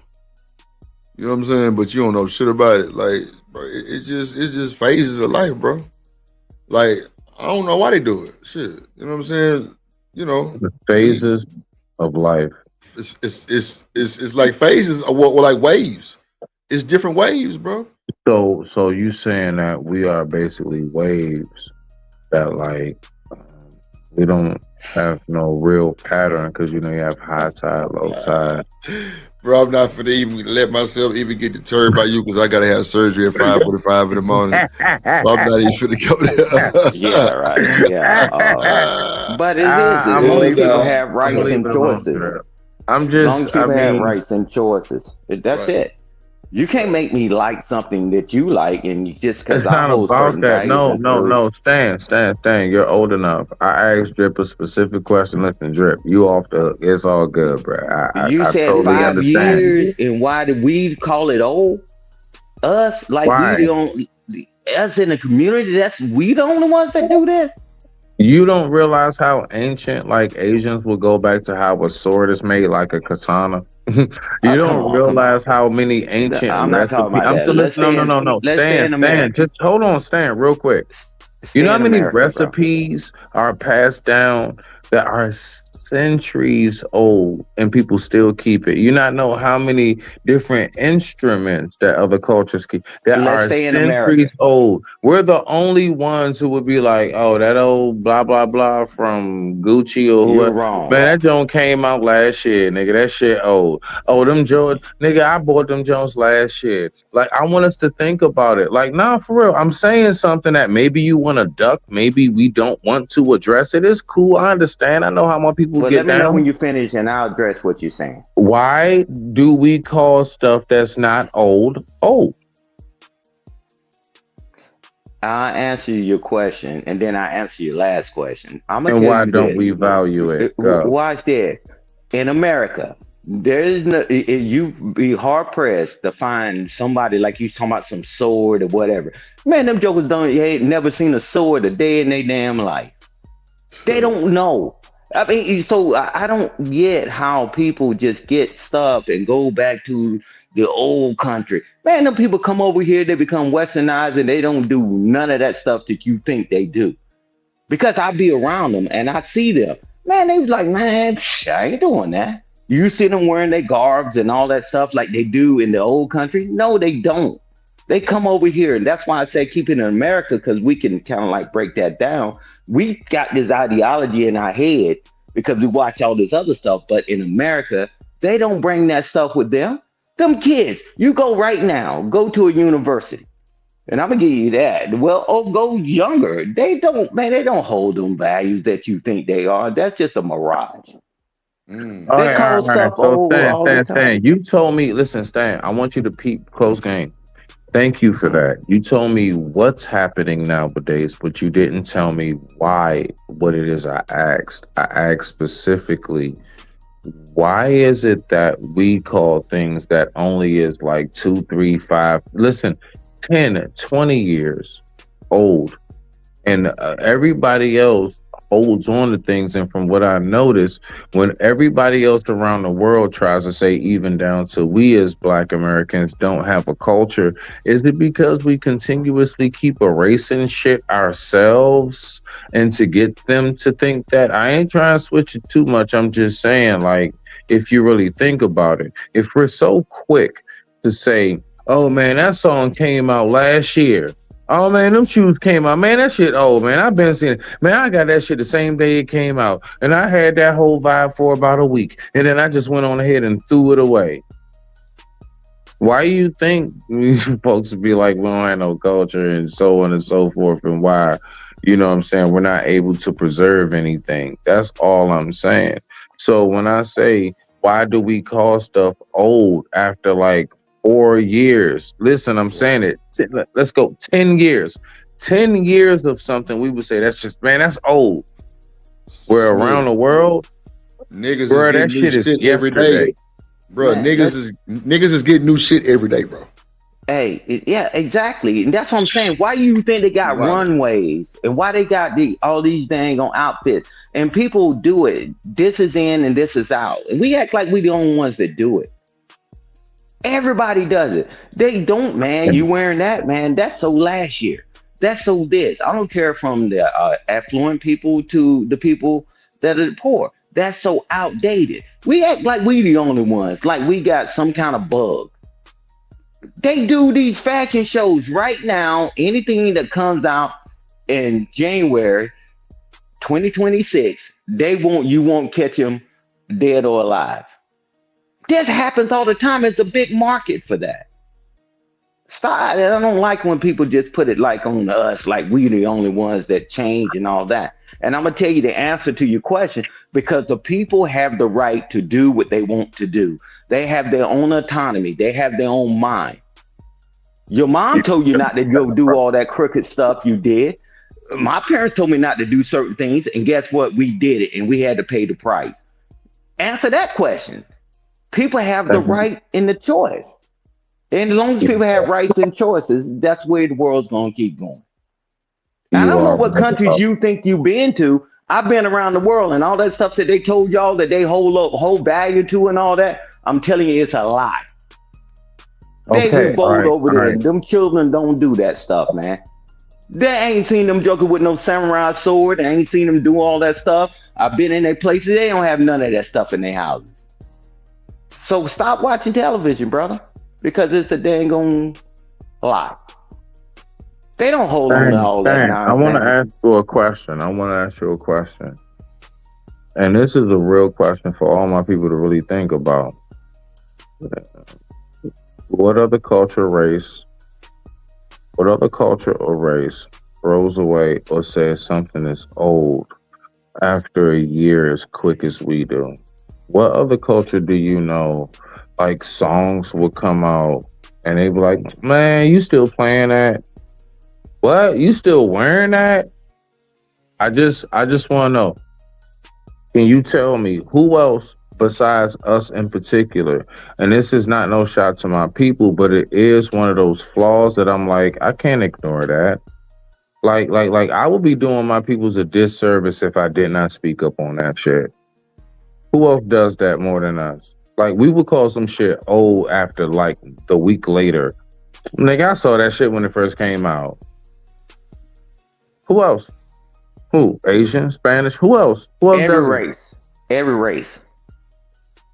Speaker 1: You know what I'm saying? But you don't know shit about it. Like, bro, it's just phases of life, bro. Like, I don't know why they do it. Shit. You know what I'm saying? You know.
Speaker 19: The phases of life.
Speaker 1: It's like phases or like waves. It's different waves, bro.
Speaker 19: So you saying that we are basically waves that like we don't have no real pattern, because you have high tide, low tide.
Speaker 1: Bro, I'm not finna even let myself even get deterred by you, because I gotta have surgery at 5:45 in the morning. So I'm not even finna go there.
Speaker 20: Yeah, right. Yeah. But it is. As long as people have rights and choices.
Speaker 19: I'm
Speaker 20: As long
Speaker 19: just,
Speaker 20: as people
Speaker 19: I
Speaker 20: have
Speaker 19: mean,
Speaker 20: rights and choices. That's it. You can't make me like something that you like, and just because
Speaker 19: it's
Speaker 20: I
Speaker 19: not
Speaker 20: hold
Speaker 19: about
Speaker 20: certain
Speaker 19: that.
Speaker 20: values
Speaker 19: No. Stan. You're old enough. I asked Drip a specific question. Listen, Drip, you off the hook. It's all good, bro.
Speaker 20: You
Speaker 19: I
Speaker 20: said
Speaker 19: totally
Speaker 20: 5
Speaker 19: understand.
Speaker 20: years, and why did we call it old? Us, like
Speaker 19: Why?
Speaker 20: we don't. Us in the community, we the only ones that do this.
Speaker 19: You don't realize how ancient, like, Asians will go back to how a sword is made, like a katana. You don't realize how many ancient
Speaker 20: I'm not talking
Speaker 19: recipes.
Speaker 20: about that.
Speaker 19: No.
Speaker 20: Let's stay in
Speaker 19: Stan,
Speaker 20: America.
Speaker 19: just hold on, Stan, real quick. You know how many recipes are passed down that are centuries old and people still keep it? You not know how many different instruments that other cultures keep that
Speaker 20: Let's
Speaker 19: are
Speaker 20: stay in America.
Speaker 19: centuries old. We're the only ones who would be like, oh, that old blah blah blah from Gucci or
Speaker 20: You're
Speaker 19: whoever.
Speaker 20: wrong.
Speaker 19: Man, that joint came out last year, nigga. That shit old. Oh, them Jordan, nigga, I bought them Jones last year. Like, I want us to think about it. Like, nah, for real. I'm saying something that maybe you want to duck, maybe we don't want to address it. It's cool. I understand. I know how my people
Speaker 20: Well,
Speaker 19: get
Speaker 20: let me
Speaker 19: down.
Speaker 20: know when you finish, and I'll address what you're saying.
Speaker 19: Why do we call stuff that's not old old?
Speaker 20: I'll answer your question, and then I'll answer your last question. I'm gonna
Speaker 19: And
Speaker 20: tell
Speaker 19: why
Speaker 20: you
Speaker 19: don't
Speaker 20: this.
Speaker 19: we value it? Go.
Speaker 20: Watch this. In America, there is no. You be hard pressed to find somebody like you talking about some sword or whatever. Man, them jokers ain't never seen a sword a day in their damn life. They don't know. I mean, so I don't get how people just get stuff and go back to the old country. Man, them people come over here, they become westernized, and they don't do none of that stuff that you think they do. Because I be around them and I see them. Man, they was like, man, I ain't doing that. You see them wearing their garbs and all that stuff like they do in the old country? No, they don't. They come over here, and that's why I say keep it in America, because we can kind of like break that down. We got this ideology in our head because we watch all this other stuff, but in America, they don't bring that stuff with them. Them kids, you go right now, go to a university, and I'm gonna give you that. Well, go younger. They don't, man, they don't hold them values that you think they are. That's just a mirage. They call stuff old all the time.
Speaker 19: Stan, you told me, listen, Stan, I want you to peep close game. Thank you for that. You told me what's happening nowadays, but you didn't tell me why, what it is I asked. I asked specifically, why is it that we call things that only is like 2, 3, 5, listen, 10, 20 years old, and everybody else holds on to things? And from what I noticed, when everybody else around the world tries to say, even down to we as Black Americans don't have a culture, is it because we continuously keep erasing shit ourselves and to get them to think that? I ain't trying to switch it too much. I'm just saying, like, if you really think about it, if we're so quick to say, oh man, that song came out last year, Oh man, them shoes came out. Man, that shit old, man. I've been seeing it. Man, I got that shit the same day it came out. And I had that whole vibe for about a week. And then I just went on ahead and threw it away. Why you think these folks be like, we don't have no culture and so on and so forth, and why, you know what I'm saying, we're not able to preserve anything? That's all I'm saying. So when I say, why do we call stuff old after like 4 years? Listen, I'm saying it. Let's go 10 years. 10 years of something, we would say, that's just, man, that's old. Where around the world,
Speaker 1: niggas
Speaker 19: bro,
Speaker 1: is
Speaker 19: that
Speaker 1: getting new
Speaker 19: shit is
Speaker 1: shit every
Speaker 19: yesterday.
Speaker 1: day. Bro,
Speaker 20: Man,
Speaker 1: niggas is getting new shit every day, bro.
Speaker 20: Hey, yeah, exactly. And that's what I'm saying. Why you think they got runways and why they got all these dang on outfits? And people do it. This is in and this is out. And we act like we the only ones that do it. Everybody does it. They don't, man. You wearing that, man. That's so last year. That's so this. I don't care from the affluent people to the people that are poor. That's so outdated. We act like we the only ones, like we got some kind of bug. They do these fashion shows right now. Anything that comes out in January 2026, you won't catch them dead or alive. This happens all the time. It's a big market for that. Stop. I don't like when people just put it like on us, like we the only ones that change and all that. And I'm gonna tell you the answer to your question, because the people have the right to do what they want to do. They have their own autonomy. They have their own mind. Your mom told you not to go do all that crooked stuff you did. My parents told me not to do certain things, and guess what? We did it, and we had to pay the price. Answer that question. People have the right and the choice. And as long as people have rights and choices, that's where the world's going to keep going. I don't know what countries you think you've been to. I've been around the world, and all that stuff that they told y'all that they hold value to and all that, I'm telling you, it's a lie. They revolt over there. Them children don't do that stuff, man. They ain't seen them joking with no samurai sword. They ain't seen them do all that stuff. I've been in their places. They don't have none of that stuff in their houses. So stop watching television, brother, because it's a dang on lie. They don't hold on to all that nonsense.
Speaker 19: I want to ask you a question. And this is a real question for all my people to really think about. What other culture or race throws away or says something is old after a year as quick as we do? What other culture do you know, like songs will come out and they be like, man, you still playing that? What? You still wearing that? I just want to know. Can you tell me who else besides us in particular? And this is not no shot to my people, but it is one of those flaws that I'm like, I can't ignore that. Like I would be doing my peoples a disservice if I did not speak up on that shit. Who else does that more than us? Like, we would call some shit old after like the week later. Nigga, I saw that shit when it first came out. Who else? Who? Asian, Spanish? Who else?
Speaker 20: Every race.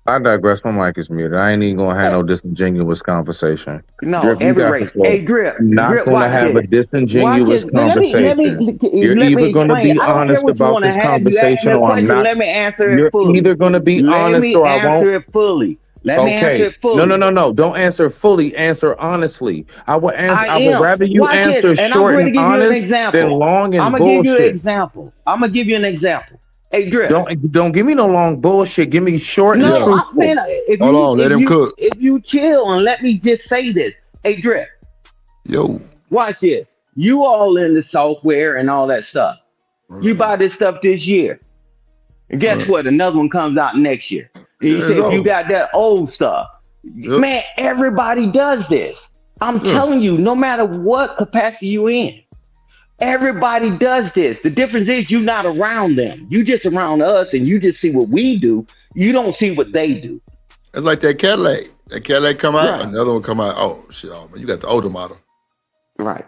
Speaker 19: I digress. My mic is muted. I ain't even gonna have no disingenuous conversation.
Speaker 20: No,
Speaker 19: Drip,
Speaker 20: every race. Hey, Drip.
Speaker 19: Not gonna have a disingenuous conversation. You're either gonna be honest about this conversation or I'm not.
Speaker 20: Let me answer it
Speaker 19: You're
Speaker 20: fully.
Speaker 19: either gonna be honest or I won't.
Speaker 20: Let me answer it fully. Let me answer it fully.
Speaker 19: No. Don't answer fully. Answer honestly. I would answer. I would rather you
Speaker 20: Watch
Speaker 19: answer
Speaker 20: this,
Speaker 19: short and
Speaker 20: you
Speaker 19: honest than long and
Speaker 20: I'm
Speaker 19: bullshit.
Speaker 20: gonna give you an example. Hey, Drip.
Speaker 19: Don't give me no long bullshit. Give me short and truthful.
Speaker 20: Man,
Speaker 1: let him cook.
Speaker 20: If you chill and let me just say this. Hey, Drip.
Speaker 1: Yo.
Speaker 20: Watch this. You all in the software and all that stuff. Right. You buy this stuff this year. And guess what? Another one comes out next year. And you said you got that old stuff. Yep. Man, everybody does this. I'm telling you, no matter what capacity you in. Everybody does this. The difference is you're not around them. You just around us and you just see what we do. You don't see what they do.
Speaker 1: It's like that Cadillac. That Cadillac come out, another one come out. Oh, shit. Oh, man, you got the older model.
Speaker 20: Right.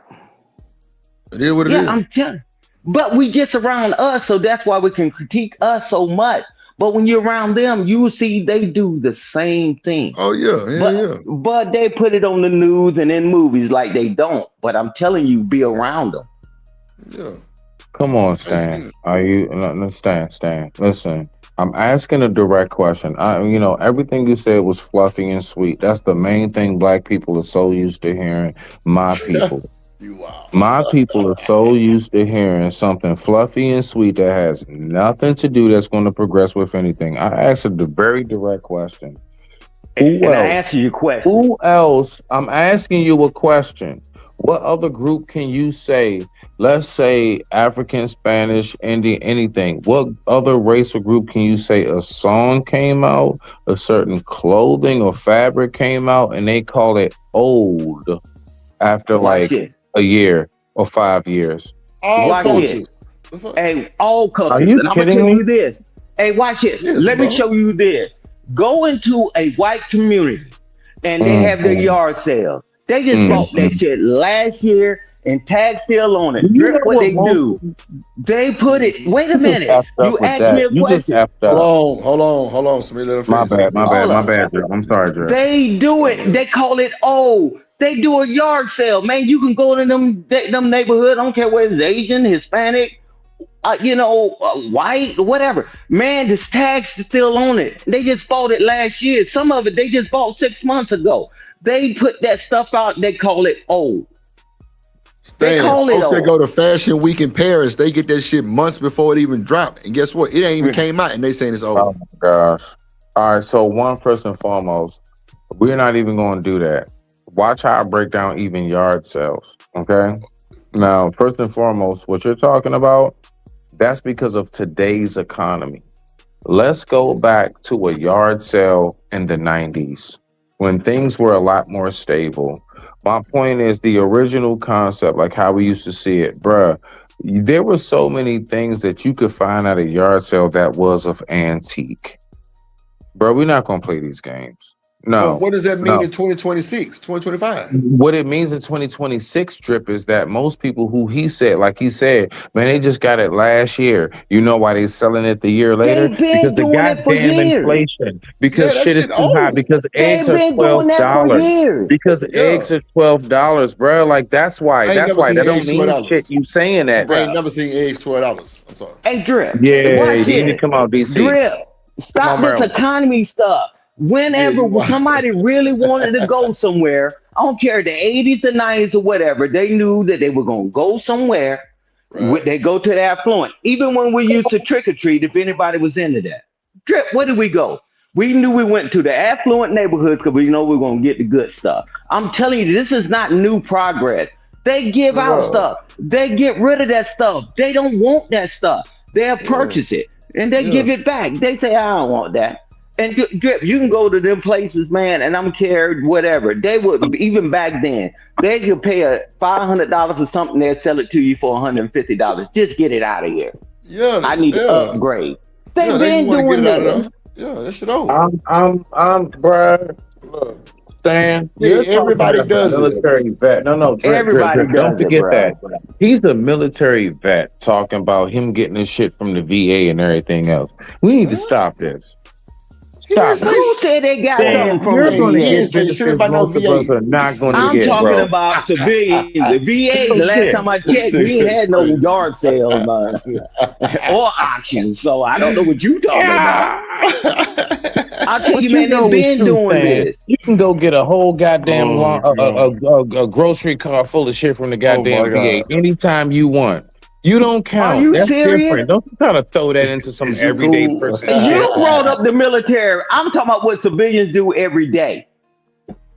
Speaker 1: It is what it is.
Speaker 20: Yeah, I'm telling you. But we just around us, so that's why we can critique us so much. But when you're around them, you see they do the same thing.
Speaker 1: Oh yeah.
Speaker 20: But they put it on the news and in movies like they don't. But I'm telling you, be around them.
Speaker 1: Yeah.
Speaker 19: Come on, Stan. Are you Stan? Listen, I'm asking a direct question. Everything you said was fluffy and sweet. That's the main thing black people are so used to hearing. My people. My people are so used to hearing something fluffy and sweet that has nothing to do that's going to progress with anything. I asked a very direct question.
Speaker 20: And I answer your question.
Speaker 19: Who else? I'm asking you a question. What other group can you say, let's say African, Spanish, Indian, anything? What other race or group can you say a song came out, a certain clothing or fabric came out, and they call it old after a year or 5 years?
Speaker 20: All cultures. Hey, all cultures.
Speaker 19: Are you
Speaker 20: and I'm going to
Speaker 19: kidding
Speaker 20: tell
Speaker 19: me?
Speaker 20: you this. Hey, watch it.
Speaker 1: Yes,
Speaker 20: Let me show you this. Go into a white community and they have their yard sale. They just bought that shit last year and tag still on it. Drip what they do. They put it. Wait a minute. You asked me a question.
Speaker 1: Hold on. Somebody let him finish.
Speaker 19: My bad, Drip. I'm sorry, Drip.
Speaker 20: They do it. They call it They do a yard sale, man. You can go to them neighborhood. I don't care whether it's Asian, Hispanic, white, whatever. Man, this tag's still on it. They just bought it last year. Some of it they just bought 6 months ago. They put that stuff out. They call it old. They call it
Speaker 1: folks
Speaker 20: old.
Speaker 1: that go to Fashion Week in Paris, they get that shit months before it even dropped. And guess what? It ain't even came out, and they saying it's old.
Speaker 19: Oh my gosh! All right, so first and foremost, we're not even going to do that. Watch how I break down even yard sales. Okay. Now, first and foremost, what you're talking about, that's because of today's economy. Let's go back to a yard sale in the 90s when things were a lot more stable. My point is the original concept, like how we used to see it, bruh. There were so many things that you could find at a yard sale that was of antique. Bro, we're not going to play these games. No.
Speaker 1: But what does that mean in 2026, 2025?
Speaker 19: What it means in 2026, Drip, is that most people who he said, man, they just got it last year. You know why they selling it the year later? Because the goddamn inflation. Because shit is too high. Because eggs are $12. Because eggs are $12, bro. Like that's why. That don't mean shit. You saying that?
Speaker 1: I ain't never seen eggs $12. I'm sorry.
Speaker 20: Hey, Drip.
Speaker 19: Yeah, you need to come out, DC.
Speaker 20: Drip. Stop this economy stuff. Whenever somebody really wanted to go somewhere, I don't care, the 80s, the 90s, or whatever, they knew that they were going to go somewhere. Right. They go to the affluent. Even when we used to trick or treat, if anybody was into that. Drip, where did we go? We knew we went to the affluent neighborhoods because we know we're going to get the good stuff. I'm telling you, this is not new progress. They give out stuff. They get rid of that stuff. They don't want that stuff. They'll purchase it and they give it back. They say, I don't want that. And Drip, you can go to them places, man, and I'm cared, whatever. They would, even back then, they could pay $500 for something, they'll sell it to you for $150. Just get it out of here.
Speaker 1: Yeah,
Speaker 20: I need to upgrade. They've been doing that.
Speaker 1: Yeah, that shit over.
Speaker 19: I'm bruh. Look, Stan,
Speaker 1: everybody does
Speaker 19: military vet. No,
Speaker 20: everybody does.
Speaker 19: Don't forget that. He's a military vet talking about him getting his shit from the VA and everything else. We need to stop this.
Speaker 20: Who said they got something from the VA? I'm talking about civilians. The VA, the last time I checked, we ain't had no yard sales or auctions. So I don't know what you talking about. I'll tell you, man, they've been doing this.
Speaker 19: You can go get a whole goddamn a grocery car full of shit from the goddamn VA anytime you want. You don't count.
Speaker 20: Are you
Speaker 19: That's
Speaker 20: serious?
Speaker 19: Different. Don't try to throw that into some everyday person.
Speaker 20: You brought up the military. I'm talking about what civilians do every day.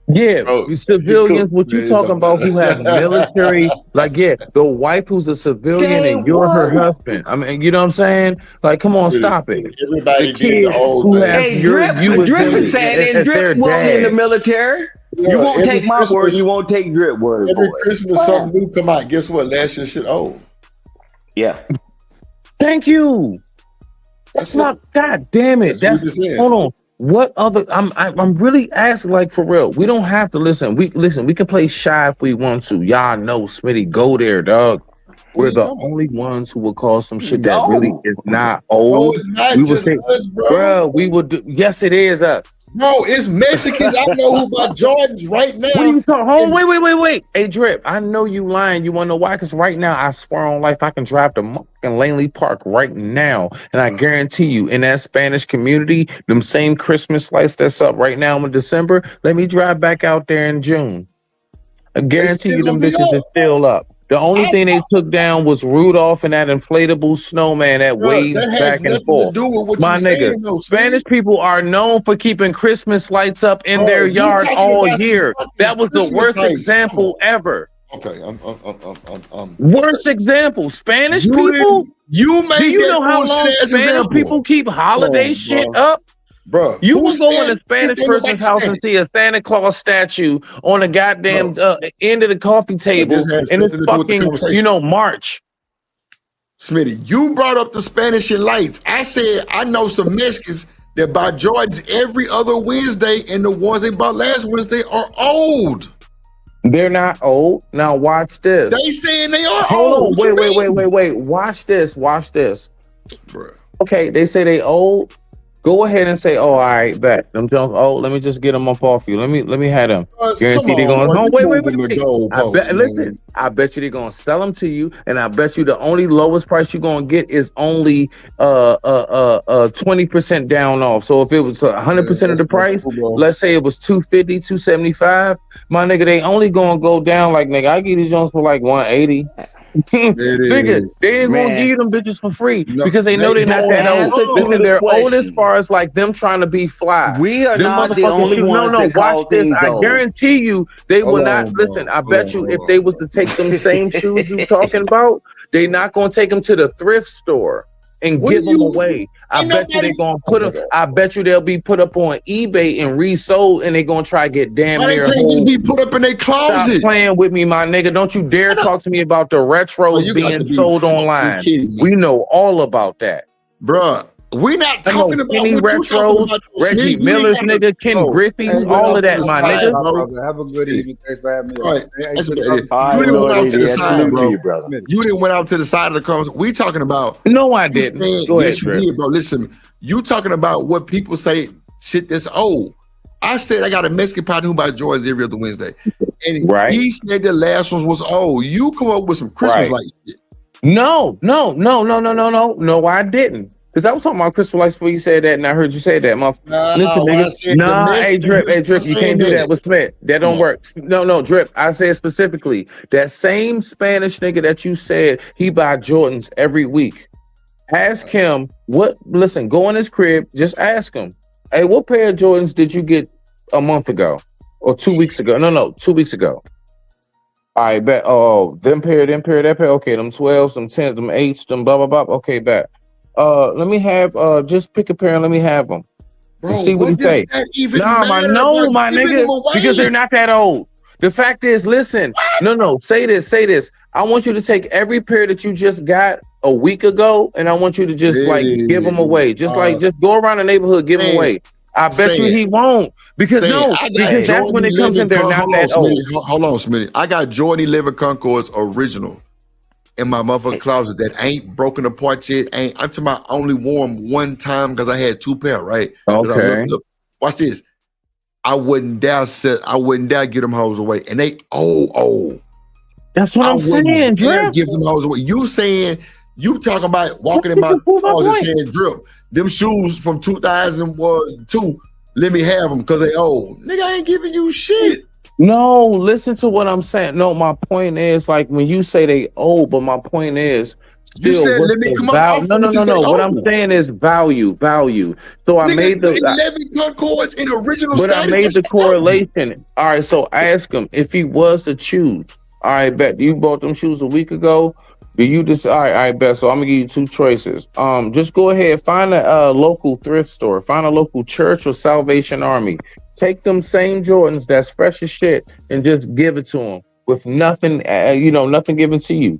Speaker 19: Yeah, civilians, what you talking about who have military, the wife who's a civilian and you're her husband. I mean, you know what I'm saying? Like, come on, stop it.
Speaker 1: Everybody
Speaker 19: the kids who have
Speaker 20: Drip is saying, and Drip won't be in the military. You won't take my word, you won't take Drip word.
Speaker 1: Every Christmas something new come out. Guess what? Last year shit old.
Speaker 20: Yeah.
Speaker 19: Thank you. That's not. God damn it. That's hold on. What other? I'm really asking, like, for real. We don't have to listen. We can play shy if we want to. Y'all know Smitty. Go there, dog. we're the only ones who will call some shit that really
Speaker 20: No.
Speaker 19: is not
Speaker 1: No,
Speaker 19: old.
Speaker 1: it's not
Speaker 19: We will
Speaker 1: just
Speaker 19: say,
Speaker 1: us, bro.
Speaker 19: bro, we will do. Yes, it is us.
Speaker 1: No, it's Mexicans. I know who buy Jordans right now.
Speaker 19: What are you talking? Hold, wait. Hey, Drip, I know you lying. You want to know why? Because right now, I swear on life, I can drive to fucking Langley Park right now, and I guarantee you, in that Spanish community, them same Christmas lights that's up right now in December, let me drive back out there in June. I guarantee you, them bitches is still up. The only thing they took down was Rudolph and that inflatable snowman that waves
Speaker 1: that has
Speaker 19: back and
Speaker 1: nothing
Speaker 19: forth.
Speaker 1: to do with what
Speaker 19: My
Speaker 1: you
Speaker 19: nigga,
Speaker 1: saying, though,
Speaker 19: Spanish people are known for keeping Christmas lights up in
Speaker 1: Bro,
Speaker 19: their
Speaker 1: you
Speaker 19: yard
Speaker 1: talking
Speaker 19: all
Speaker 1: about some
Speaker 19: year.
Speaker 1: fucking
Speaker 19: That was the
Speaker 1: Christmas
Speaker 19: worst
Speaker 1: lights.
Speaker 19: example ever.
Speaker 1: Okay,
Speaker 19: Worst example. Spanish
Speaker 1: You
Speaker 19: people?
Speaker 1: didn't- you made
Speaker 19: Do you
Speaker 1: that
Speaker 19: know how long
Speaker 1: bullshit ass
Speaker 19: Spanish
Speaker 1: example.
Speaker 19: people keep holiday shit
Speaker 1: bro.
Speaker 19: up?
Speaker 1: Bro,
Speaker 19: You
Speaker 1: who
Speaker 19: can go in
Speaker 1: said
Speaker 19: a Spanish
Speaker 1: anything
Speaker 19: person's
Speaker 1: about
Speaker 19: house and
Speaker 1: Spanish?
Speaker 19: see a Santa Claus statue on the goddamn end of the coffee table,
Speaker 1: This has
Speaker 19: and it's
Speaker 1: nothing to do with the
Speaker 19: fucking,
Speaker 1: conversation.
Speaker 19: March.
Speaker 1: Smitty, you brought up the Spanish and lights. I said I know some Mexicans that buy Jordans every other Wednesday, and the ones they bought last Wednesday are old.
Speaker 19: They're not old. Now watch this.
Speaker 1: They saying they are
Speaker 19: Hold
Speaker 1: old.
Speaker 19: on.
Speaker 1: What you mean?
Speaker 19: Wait. Watch this.
Speaker 1: Bruh.
Speaker 19: Okay, they say they old. Go ahead and say, "Oh, all right, bet them Jones old. Let me just get them up off you. Let me have them." Guarantee
Speaker 1: Come
Speaker 19: they're
Speaker 1: on,
Speaker 19: going.
Speaker 1: bro.
Speaker 19: Oh,
Speaker 1: You
Speaker 19: wait.
Speaker 1: moving the goalposts, man.
Speaker 19: Listen. I bet you they're gonna sell them to you, and I bet you the only lowest price you're gonna get is only 20% down off. So if it was 100% of the price, let's say it was 250, 275. My nigga, they only gonna go down like nigga. I give these Jones for like 180. Nigga, they ain't gonna give you them bitches for free because they know they're not that old. Listen, they're old as far as like them trying to be fly.
Speaker 20: We are
Speaker 19: Them
Speaker 20: not the
Speaker 19: motherfuckers
Speaker 20: only ones
Speaker 19: no,
Speaker 20: that call
Speaker 19: watch this.
Speaker 20: things
Speaker 19: I
Speaker 20: old.
Speaker 19: guarantee you they will
Speaker 1: Hold
Speaker 19: not
Speaker 1: on,
Speaker 19: listen.
Speaker 1: bro.
Speaker 19: I bet you if they was to take them same shoes you talking about, they not gonna take them to the thrift store and
Speaker 1: What
Speaker 19: give
Speaker 1: do
Speaker 19: them
Speaker 1: you-
Speaker 19: away. I
Speaker 1: Ain't
Speaker 19: bet you
Speaker 1: nobody-
Speaker 19: they gonna put them. I bet you they'll be put up on eBay and resold, and they gonna try to get damn
Speaker 1: Why they
Speaker 19: near
Speaker 1: can't
Speaker 19: whole.
Speaker 1: just be put up in their
Speaker 19: Stop
Speaker 1: closet?
Speaker 19: playing with me, my nigga. Don't you dare talk to me about the retros
Speaker 1: you got to
Speaker 19: being
Speaker 1: be
Speaker 19: sold
Speaker 1: fucking
Speaker 19: online.
Speaker 1: kidding me.
Speaker 19: We know all about that.
Speaker 1: Bruh, we not
Speaker 19: I know
Speaker 1: talking about
Speaker 19: Kenny
Speaker 1: what you talking
Speaker 19: retros,
Speaker 1: about.
Speaker 19: Reggie Miller's nigga, Ken Griffey's, all of that, my nigga.
Speaker 9: Have a good evening. Thanks for having me.
Speaker 1: All right,
Speaker 9: Hey,
Speaker 1: that's
Speaker 9: good
Speaker 1: about it.
Speaker 9: talk.
Speaker 1: You didn't went out to the side, bro.
Speaker 20: you, brother.
Speaker 1: You didn't went out to the side of the comments. We talking about.
Speaker 19: No, I
Speaker 1: you
Speaker 19: didn't.
Speaker 1: saying-
Speaker 19: Go ahead,
Speaker 1: yes, you
Speaker 19: Drip.
Speaker 1: did, bro. Listen, you talking about what people say shit that's old. I said I got a Mexican partner who buys Jordans every other Wednesday, and
Speaker 19: Right.
Speaker 1: he said the last ones was old. You come up with some Christmas
Speaker 19: Right.
Speaker 1: like shit.
Speaker 19: No, I didn't. Because I was talking about crystal lights before you said that, and I heard you say that, motherfucker.
Speaker 1: Nah,
Speaker 19: Listen,
Speaker 1: when I
Speaker 19: nigga.
Speaker 1: said the
Speaker 19: Nah, hey,
Speaker 1: Mexicans
Speaker 19: Drip, you
Speaker 1: saying
Speaker 19: can't do
Speaker 1: that.
Speaker 19: that with Smith. That don't work. No, Drip. I said specifically that same Spanish nigga that you said he buy Jordans every week. Ask him what. Listen, go in his crib. Just ask him. Hey, what pair of Jordans did you get a month ago or 2 weeks ago? No, 2 weeks ago. I bet. Oh, them pair, that pair. Okay, them 12s, them 10s, them 8s, them blah blah blah. Okay, bet. Let me have just pick a pair and let me have them.
Speaker 1: Bro,
Speaker 19: And see what he
Speaker 1: does
Speaker 19: say.
Speaker 1: that even
Speaker 19: Nah,
Speaker 1: matter
Speaker 19: my
Speaker 1: about giving
Speaker 19: nigga,
Speaker 1: them away?
Speaker 19: because they're not that old. The fact is, listen, no, say this. I want you to take every pair that you just got a week ago, and I want you to just give them away. Just go around the neighborhood, give them away. I bet you he won't. Because because that's when it comes in, they're not that old.
Speaker 1: Hold on, Smitty. I got Jordan 11 Concords original in my motherfucking closet that ain't broken apart yet. I'm talking about only wore them one time because I had two pair, right?
Speaker 19: Okay.
Speaker 1: Watch this. I wouldn't dare get them hoes away. And they old.
Speaker 19: That's what I'm saying, Drip.
Speaker 1: Give them hoes away. You talking about walking in my closet saying, Drip, them shoes from 2002, let me have them because they old. Nigga, I ain't giving you shit.
Speaker 19: No, listen to what I'm saying. No, my point is like when you say they old, but my point is
Speaker 1: You said let me come up.
Speaker 19: No. What I'm saying is value. So I made the
Speaker 1: 11 Concords in original
Speaker 19: but
Speaker 1: status.
Speaker 19: I made the correlation. All right, so ask him if he was to choose. All right, bet you bought them shoes a week ago. Do you decide? All right, bet. So I'm gonna give you two choices. Just go ahead, find a local thrift store, find a local church or Salvation Army. Take them same Jordans that's fresh as shit and just give it to them with nothing, nothing given to you.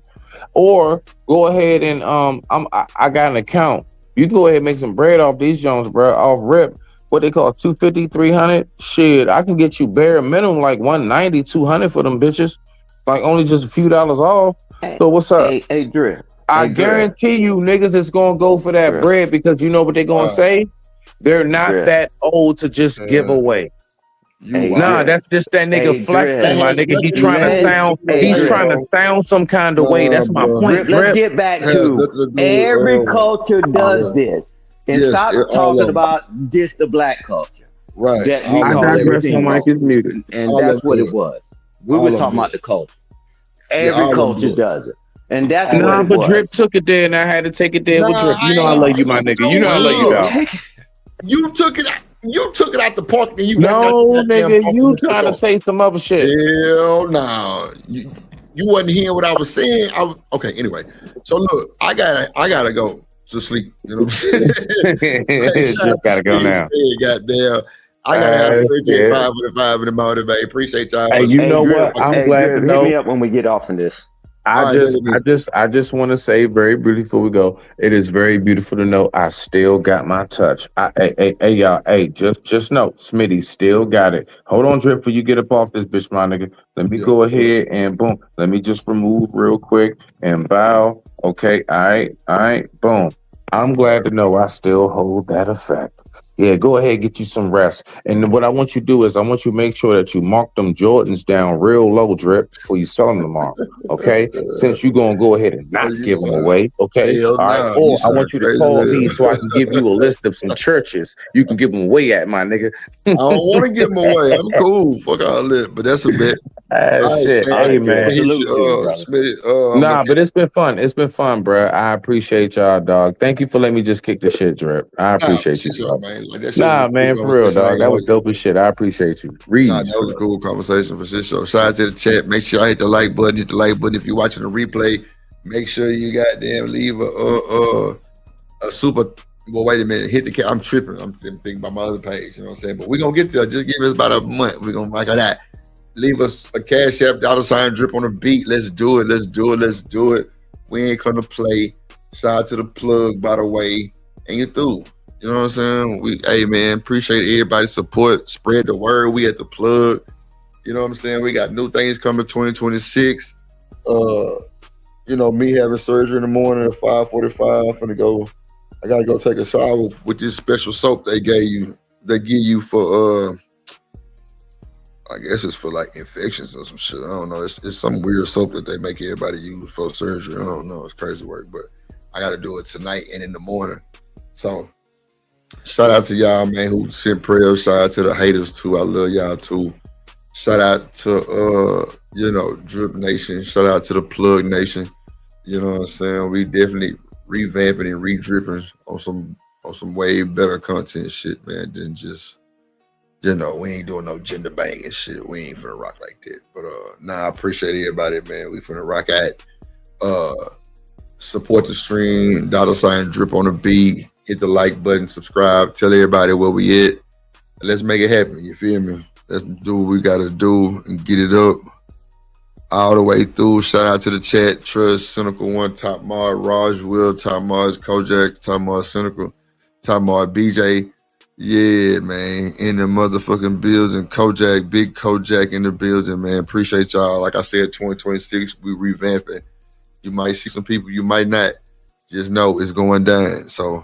Speaker 19: Or go ahead and I got an account. You can go ahead and make some bread off these Jones, bro, off rip. What they call 250, 300. Shit, I can get you bare minimum like 190, 200 for them bitches. like only just a few dollars off. So what's up?
Speaker 20: Hey, Drew.
Speaker 19: I guarantee you niggas is gonna go for that bread because you know what they're gonna say? They're not that old to just give away. That's just that nigga flexing, my nigga. He's trying to sound some kind of way. That's my point.
Speaker 20: Let's get back to every culture does this. And stop talking about just the black culture.
Speaker 1: Right.
Speaker 20: That we call everything
Speaker 19: mic is muted.
Speaker 20: And that's what it was. We were talking about the culture. Every culture does it. And that's what it was.
Speaker 19: But Drip took it there and I had to take it there with Drip. You know I love you, my nigga. You know I love you, dog.
Speaker 1: You took it out the park and you
Speaker 19: nigga, you trying to say some other shit.
Speaker 1: Hell no. You wasn't hearing what I was saying. Okay, anyway. So look, I gotta go to sleep. You know what I'm saying?
Speaker 19: Just gotta go now.
Speaker 1: Goddamn. I gotta have surgery 5:45 in the morning, babe. Appreciate y'all.
Speaker 19: Hey, you know what? I'm glad to know.
Speaker 20: Hit me up when we get off of this.
Speaker 19: I just want to say very briefly before we go, it is very beautiful to know I still got my touch. Hey, y'all, just know, Smitty still got it. Hold on, Drip, before you get up off this bitch, my nigga. Let me go ahead and boom. Let me just remove real quick and bow. Okay, all right, boom. I'm glad to know I still hold that effect. Yeah, go ahead, get you some rest. And what I want you to do is I want you to make sure that you mark them Jordans down real low, Drip, before you sell them tomorrow. Okay? Since you're going to go ahead and not give them away. Okay? All right. Or I want you to call me so I can give you a list of some churches you can give them away at, my nigga.
Speaker 1: I don't want to give them away. I'm cool. Fuck all that. But that's a bit.
Speaker 19: Shit. Hey, man. But it's been fun. It's been fun, bro. I appreciate y'all, dog. Thank you for letting me just kick the shit, Drip. I appreciate you, dog. Man, for real, dog. That was dope as shit. I appreciate you.
Speaker 1: That was a cool conversation for sure. Shout out to the chat. Make sure I hit the like button. Hit the like button if you're watching the replay. Make sure you goddamn leave a super. Well, wait a minute. Hit the. I'm tripping. I'm thinking about my other page. You know what I'm saying? But we're gonna get there. Just give us about a month. We're gonna like that. Leave us a Cash App $ Drip on the beat. Let's do it. Let's do it. Let's do it. We ain't gonna play. Shout out to the plug, by the way. And you through. You know what I'm saying? Hey man, appreciate everybody's support. Spread the word. We at the plug. You know what I'm saying? We got new things coming 2026. Me having surgery in the morning at 5:45. I gotta go take a shower with this special soap they give you for I guess it's for like infections or some shit. I don't know. It's some weird soap that they make everybody use for surgery. I don't know. It's crazy work, but I gotta do it tonight and in the morning. So shout out to y'all, man, who sent prayers. Shout out to the haters too. I love y'all too. Shout out to Drip Nation. Shout out to the Plug Nation. You know what I'm saying? We definitely revamping and re-dripping on some way better content shit, man, than just we ain't doing no gender banging shit. We ain't finna rock like that. But I appreciate everybody, man. We finna rock at support the stream, $ Drip on the beat. Hit the like button, subscribe, tell everybody where we at. And let's make it happen. You feel me? Let's do what we gotta do and get it up all the way through. Shout out to the chat. Trust, Cynical One, Top Mod, Raj Will, Top Mars, Kojak, Top Mars, Cynical, Top Mod, BJ. Yeah, man. In the motherfucking building. Kojak, big Kojak in the building, man. Appreciate y'all. Like I said, 2026, we revamping. You might see some people, you might not. Just know it's going down. So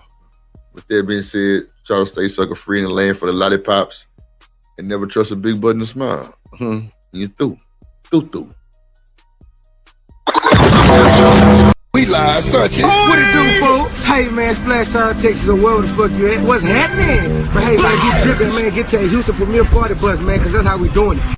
Speaker 1: with that being said, try to stay sucker free in the land for the lollipops and never trust a big button to smile. You through. We live, searching.
Speaker 8: What it do, folks? Hey, man, Splash Town, Texas, or wherever the fuck you at. What's happening? But hey, like you tripping, man, get to that Houston Premier Party bus, man, because that's how we doing it.